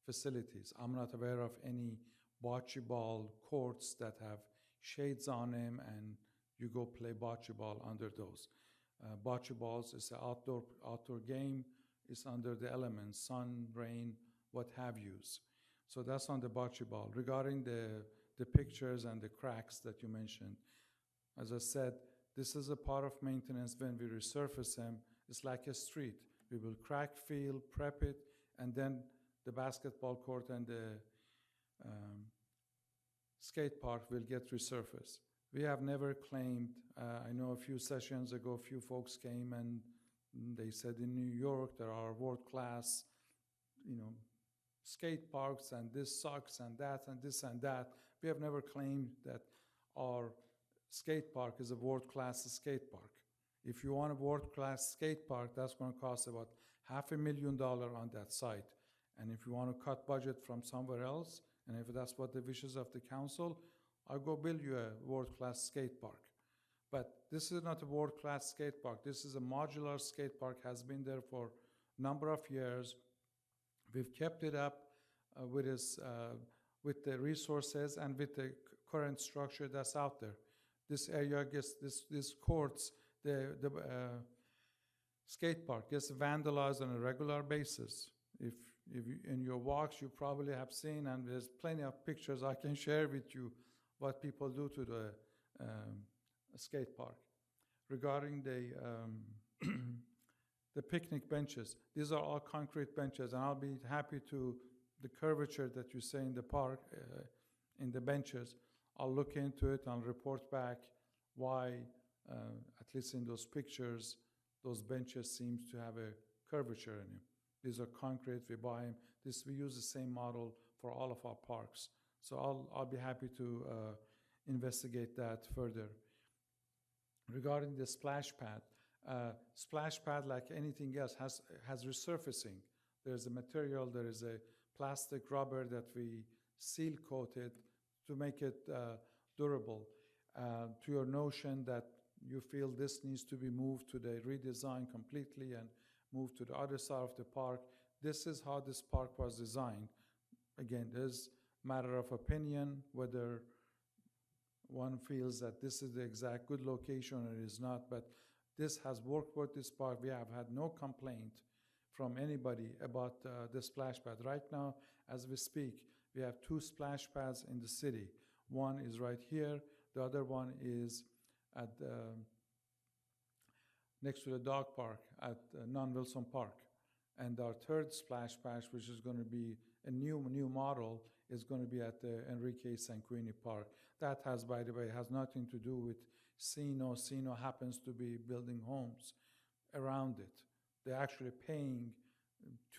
facilities. I'm not aware of any bocce ball courts that have shades on them and you go play bocce ball under those. Bocce balls is an outdoor game. It's under the elements, sun, rain, what have yous. So that's on the bocce ball. Regarding the pictures and the cracks that you mentioned, as I said, this is a part of maintenance. When we resurface them, it's like a street. We will crack, fill, prep it, and then the basketball court and the skate park will get resurfaced. We have never claimed, I know a few sessions ago, a few folks came and they said in New York there are world-class, skate parks and this sucks and that and this and that. We have never claimed that our skate park is a world-class skate park. If you want a world-class skate park, that's going to cost about $500,000 on that site. And if you want to cut budget from somewhere else, and if that's what the wishes of the council, I'll go build you a world-class skate park. But this is not a world-class skate park. This is a modular skate park, has been there for a number of years. We've kept it up with the resources and with the current structure that's out there. This area gets, this courts, the skate park gets vandalized on a regular basis. If you, in your walks, you probably have seen, and there's plenty of pictures I can share with you, what people do to the skate park. Regarding the picnic benches, these are all concrete benches, and I'll be happy to, the curvature that you say in the park, in the benches, I'll look into it and report back why, at least in those pictures, those benches seems to have a curvature in them. These are concrete, we buy them. We use the same model for all of our parks. So I'll be happy to investigate that further. Regarding the splash pad, like anything else, has resurfacing. There's a material, there is a plastic rubber that we seal coated to make it durable. To your notion that you feel this needs to be moved to the redesign completely and moved to the other side of the park, this is how this park was designed. Again, there's a matter of opinion whether one feels that this is the exact good location or it is not, but this has worked for this park. We have had no complaint from anybody about the splash pad. Right now, as we speak, we have 2 splash pads in the city. One is right here, the other one is at next to the dog park at Non-Wilson Park. And our 3rd splash pad, which is going to be a new model, is going to be at the Enrique Sanquini Park. That has, by the way, has nothing to do with Sino. Sino happens to be building homes around it. They're actually paying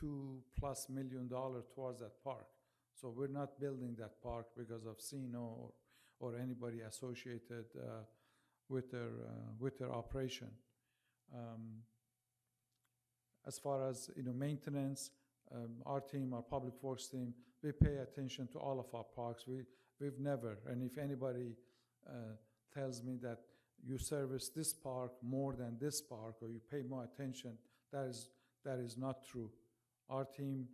$2+ million towards that park. So we're not building that park because of Sino or anybody associated with their operation. As far as maintenance, our team, our public works team, we pay attention to all of our parks. We've never, and if anybody tells me that you service this park more than this park or you pay more attention, that is not true. Our team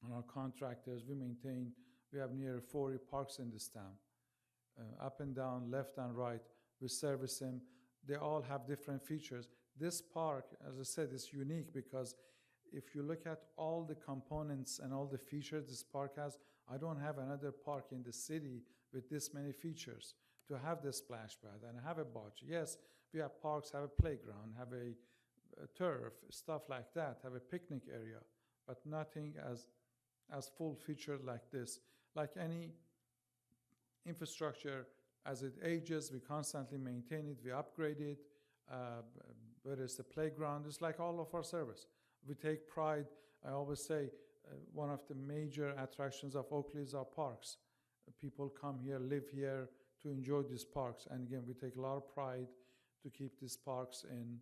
and our contractors, we have near 40 parks in this town. Up and down, left and right, we service them. They all have different features. This park, as I said, is unique because if you look at all the components and all the features this park has, I don't have another park in the city with this many features. To have this splash pad and have a bocce. Yes, we have parks, have a playground, have a turf, stuff like that, have a picnic area, but nothing as full featured like this. Like any infrastructure, as it ages, we constantly maintain it, we upgrade it, whether it's the playground, it's like all of our service. We take pride, I always say, one of the major attractions of Oakley is our parks. People come here, live here to enjoy these parks. And again, we take a lot of pride to keep these parks in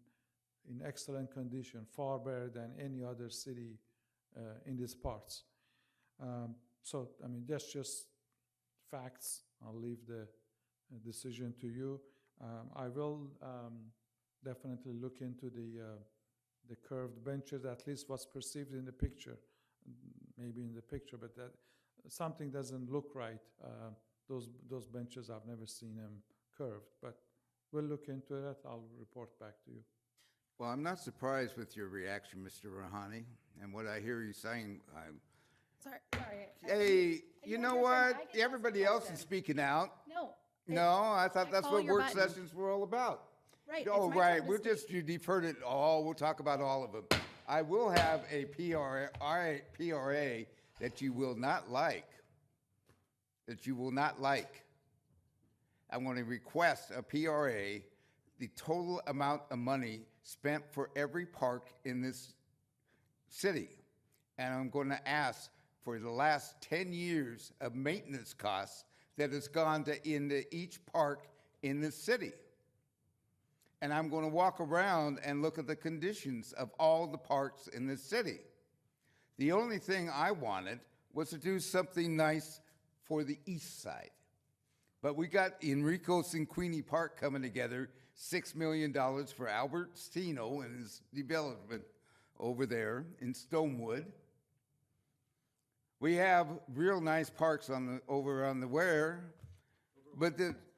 excellent condition, far better than any other city in these parts. So, I mean, that's just facts. I'll leave the decision to you. I will definitely look into the curved benches, at least what's perceived in the picture, maybe in the picture, but that something doesn't look right. Those benches, I've never seen them curved, but we'll look into it. I'll report back to you. Well, I'm not surprised with your reaction, Mr. Rouhani, and what I hear you saying. Sorry. Hey, you know what? Everybody else is speaking out. No, I thought that's what work sessions were all about. Right. Oh, right. You deferred it all. We'll talk about all of them. I will have a PRA that you will not like. I'm going to request a PRA, the total amount of money spent for every park in this city. And I'm going to ask for the last 10 years of maintenance costs that has gone into each park in the city. And I'm going to walk around and look at the conditions of all the parks in the city. The only thing I wanted was to do something nice for the east side. But we got Enrico's and Queenie Park coming together, $6 million for Albert Stino and his development over there in Stonewood. We have real nice parks over on the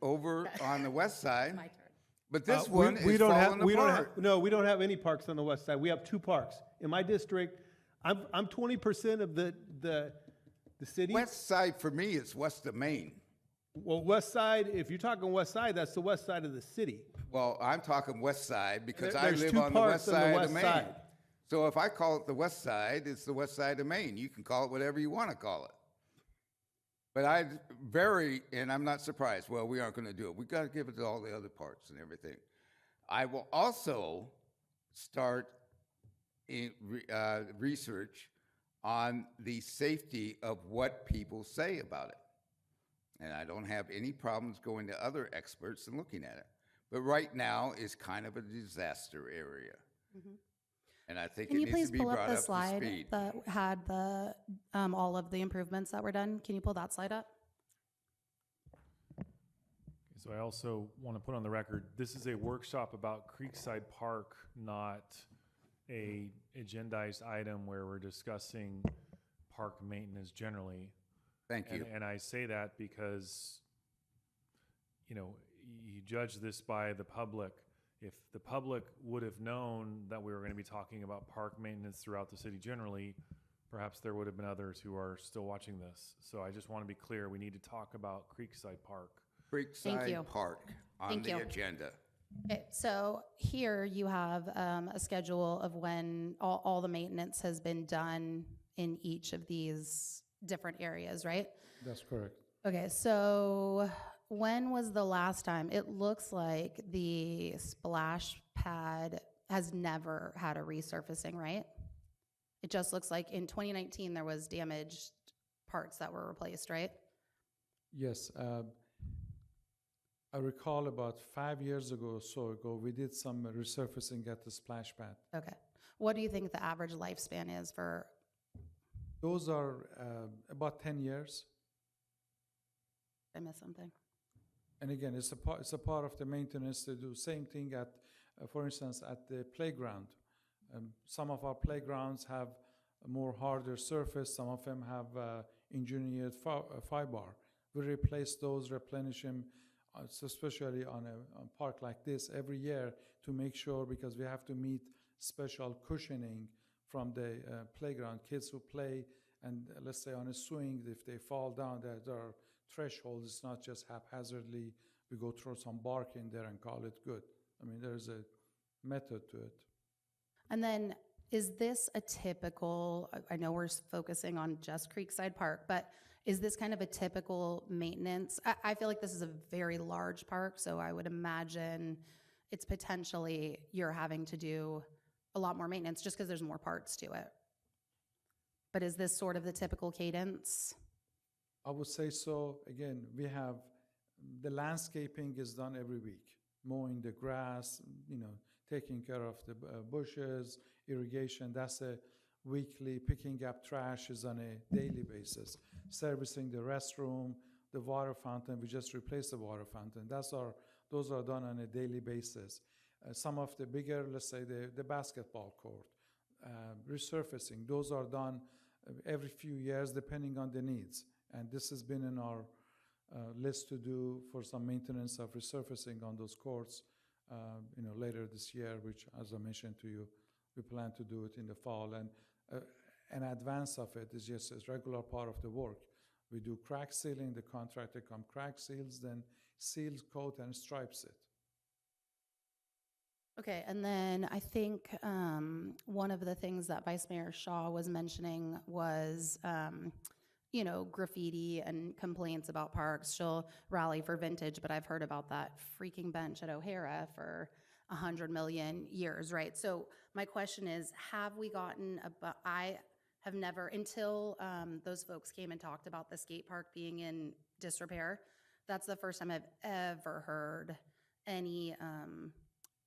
over on the west side. But this one is falling apart. We don't have any parks on the west side. We have 2 parks. In my district, I'm 20% of the city. West side for me is west of Maine. Well, west side, if you're talking west side, that's the west side of the city. Well, I'm talking west side because I There's live 2 on the parks west on the side west of Maine. side. So if I call it the west side, it's the west side of Maine. You can call it whatever you want to call it. But and I'm not surprised. Well, we aren't going to do it. We got to give it to all the other parts and everything. I will also start research on the safety of what people say about it. And I don't have any problems going to other experts and looking at it. But right now is kind of a disaster area. Mhm. And I think Can it you needs please to be pull up brought the up to slide speed. that had the all of the improvements that were done? Can you pull that slide up? So I also want to put on the record, this is a workshop about Creekside Park, not a agendized item where we're discussing park maintenance generally. Thank you. And I say that because, you judge this by the public. If the public would have known that we were going to be talking about park maintenance throughout the city generally, perhaps there would have been others who are still watching this. So I just want to be clear, we need to talk about Creekside Park. Thank you. Creekside Park on Thank the you. agenda. Okay, so here you have a schedule of when all the maintenance has been done in each of these different areas, right? That's correct. Okay, so when was the last time? It looks like the splash pad has never had a resurfacing, right? It just looks like in 2019 there was damaged parts that were replaced, right? Yes. I recall about 5 years ago or so ago, we did some resurfacing at the splash pad. Okay. What do you think the average lifespan is for? Those are about 10 years. Did I miss something? And again, it's a part of the maintenance to do same thing at, for instance, at the playground. Some of our playgrounds have a more harder surface. Some of them have engineered fiber. We replace those, replenish them, especially on a park like this every year to make sure, because we have to meet special cushioning from the playground. Kids who play and let's say on a swing, if they fall down, there are thresholds. It's not just haphazardly, we go throw some bark in there and call it good. I mean, there's a method to it. And then is this a typical, I know we're focusing on just Creekside Park, but is this kind of a typical maintenance? I feel like this is a very large park, so I would imagine it's potentially you're having to do a lot more maintenance just because there's more parts to it. But is this sort of the typical cadence? I would say so. Again, we have the landscaping is done every week, mowing the grass, taking care of the bushes, irrigation. That's a weekly. Picking up trash is on a daily basis. Servicing the restroom, the water fountain. We just replaced the water fountain. Those are done on a daily basis. Some of the bigger, let's say the basketball court, resurfacing. Those are done every few years depending on the needs. And this has been in our list to do for some maintenance of resurfacing on those courts, later this year, which, as I mentioned to you, we plan to do it in the fall. And an advance of it is just a regular part of the work. We do crack sealing, the contractor crack seals, then seals, coat, and stripes it. Okay, and then I think one of the things that Vice Mayor Shaw was mentioning was, graffiti and complaints about parks. She'll rally for vintage, but I've heard about that freaking bench at O'Hara for 100 million years, right? So my question is, have we gotten I have never, until those folks came and talked about the skate park being in disrepair. That's the first time I've ever heard any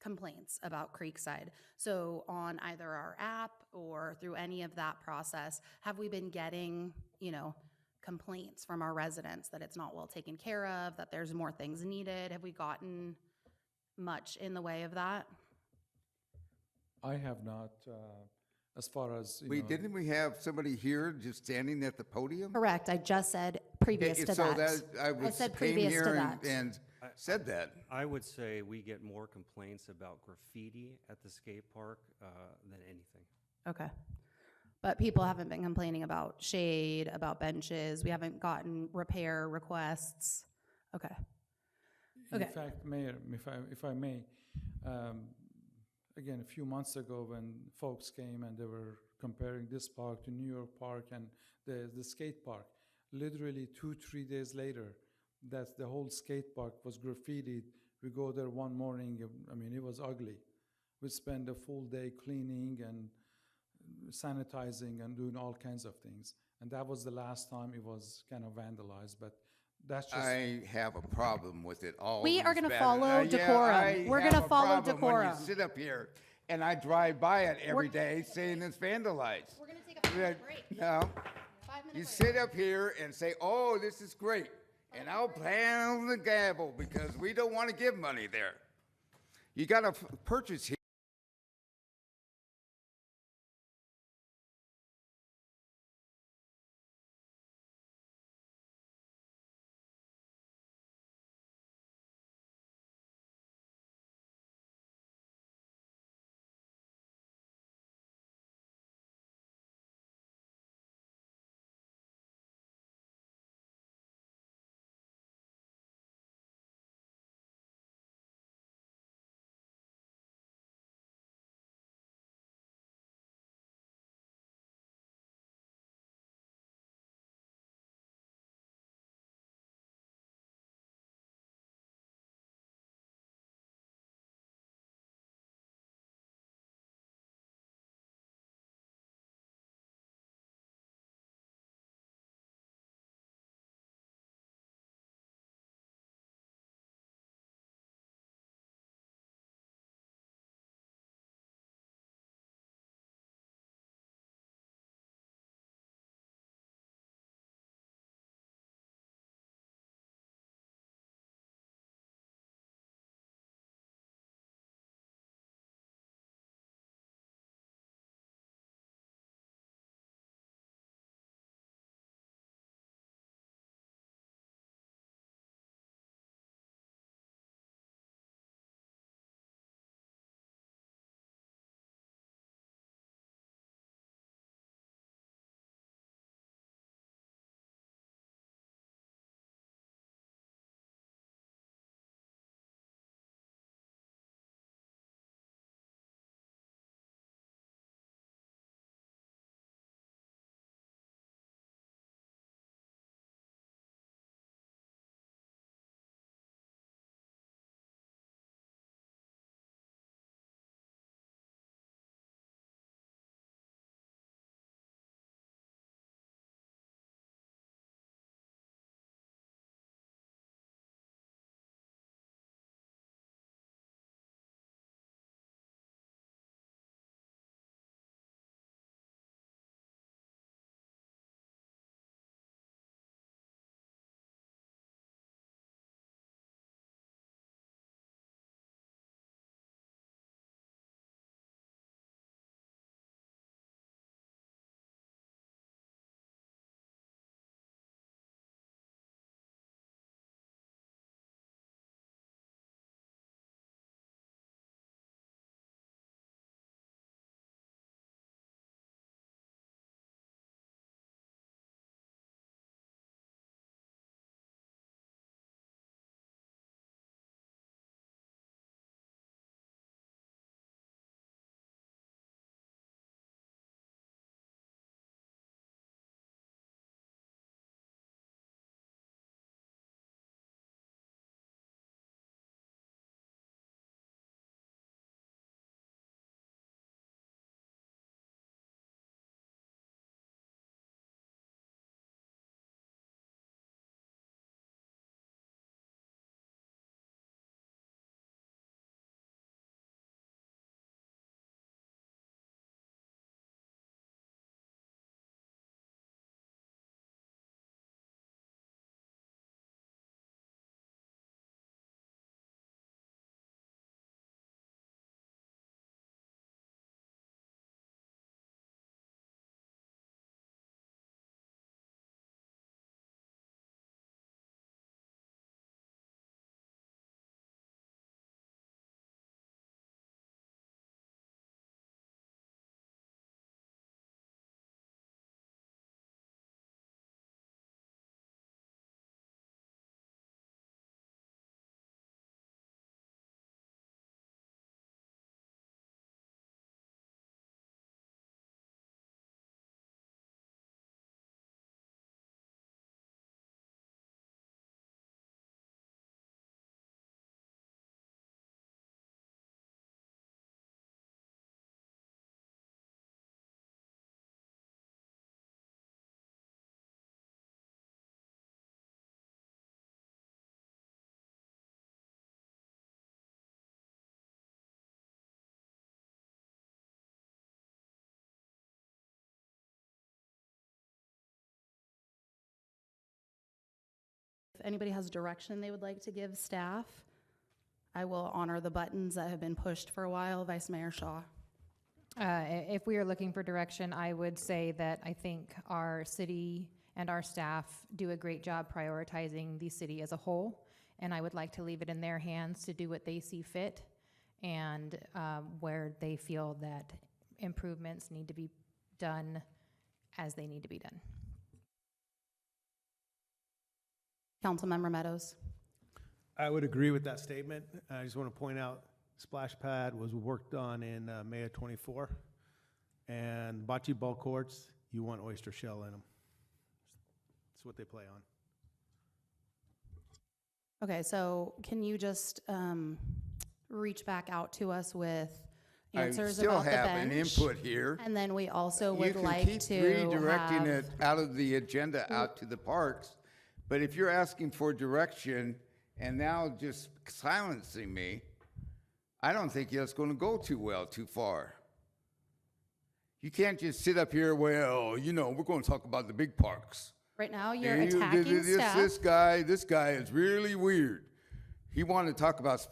complaints about Creekside. So on either our app or through any of that process, have we been getting, complaints from our residents that it's not well taken care of, that there's more things needed? Have we gotten much in the way of that? I have not, as far as, you know, Didn't we have somebody here just standing at the podium? Correct. I just said previous to So that. I was said came previous to here that. and said that. I would say we get more complaints about graffiti at the skate park than anything. Okay. But people haven't been complaining about shade, about benches. We haven't gotten repair requests. Okay. in Okay. fact, Mayor, if I may, again, a few months ago when folks came and they were comparing this park to New York Park and the skate park, literally 2-3 days later, that the whole skate park was graffitied. We go there one morning, I mean, it was ugly. We spend a full day cleaning and sanitizing and doing all kinds of things. And that was the last time it was kind of vandalized, but that's just. I have a problem with it all. We are these gonna bad- follow decorum. We're gonna follow I have a problem when decorum. you sit up here and I drive by it every day saying it's vandalized. We're going to take a 5-minute break. No. 5-minute You break. sit up here and say, oh, this is great. And I'll pound the gavel because we don't want to give money there. You got to purchase here. anybody has direction they would like to give staff, I will honor the buttons that have been pushed for a while. Vice Mayor Shaw. If we are looking for direction, I would say that I think our city and our staff do a great job prioritizing the city as a whole, and I would like to leave it in their hands to do what they see fit and where they feel that improvements need to be done as they need to be done. Councilmember Meadows. I would agree with that statement. I just want to point out, splash pad was worked on in May of '24. And bocce ball courts, you want oyster shell in them. That's what they play on. Okay, so can you just reach back out to us with answers about the bench? I still have an input here. And then we also would You like can keep to redirecting have, it out of the agenda out to the parks, but if you're asking for direction and now just silencing me, I don't think that's going to go too well, too far. You can't just sit up here, well, you know, we're going to talk about the big parks. right now you're And attacking staff. This guy is really weird. He wanted to talk about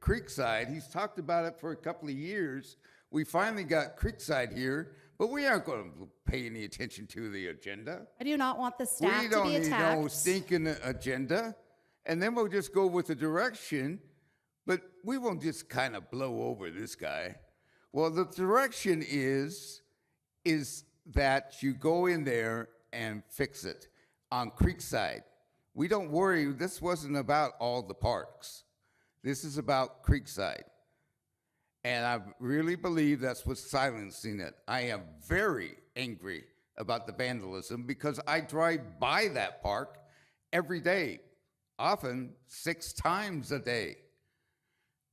Creekside. He's talked about it for a couple of years. We finally got Creekside here, but we aren't going to pay any attention to the agenda. I do not want the staff We to don't be need attacked. no stinking agenda. And then we'll just go with the direction, but we won't just kind of blow over this guy. Well, the direction is that you go in there and fix it on Creekside. We don't worry, this wasn't about all the parks. This is about Creekside. And I really believe that's what's silencing it. I am very angry about the vandalism because I drive by that park every day, often 6 times a day.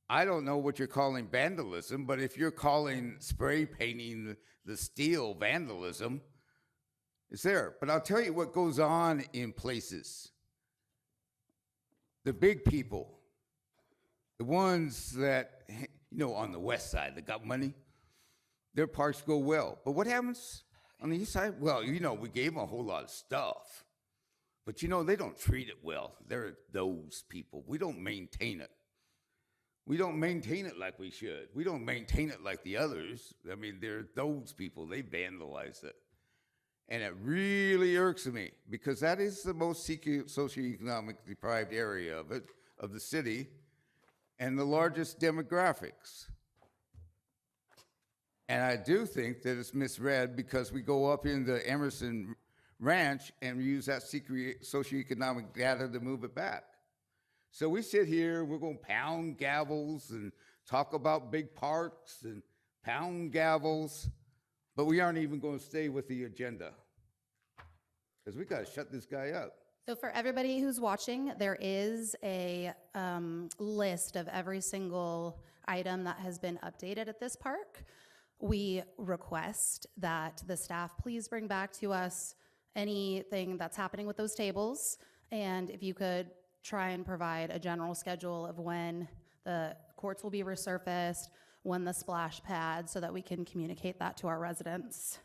I don't know what you're calling vandalism, but if you're calling spray painting the steel vandalism, it's there. But I'll tell you what goes on in places. The big people, the ones that, you know, on the west side that got money, their parks go well. But what happens on the east side? Well, you know, we gave them a whole lot of stuff. But, you know, they don't treat it well. They're those people. We don't maintain it. We don't maintain it like we should. We don't maintain it like the others. I mean, they're those people. They vandalize it. And it really irks me because that is the most socioeconomic deprived area of the city, and the largest demographics. And I do think that it's misread because we go up into Emerson Ranch and use that socioeconomic data to move it back. So we sit here, we're going to pound gavels and talk about big parks and pound gavels, but we aren't even going to stay with the agenda because we got to shut this guy up. So for everybody who's watching, there is a list of every single item that has been updated at this park. We request that the staff please bring back to us anything that's happening with those tables, and if you could try and provide a general schedule of when the courts will be resurfaced, when the splash pad, so that we can communicate that to our residents.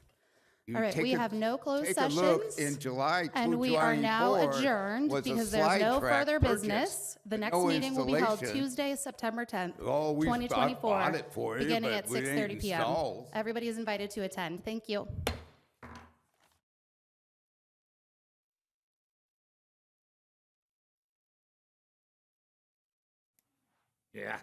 All right, we have no closed sessions. Take a look in July and we are now 2024 adjourned was a because there's slide no track further purchase, business. The but next no meeting will be held installation. Tuesday, September 10th, Oh, I 2024, bought it for you, beginning but at we didn't 6:30 p.m. install. Everybody is invited to attend. Thank you. Yeah.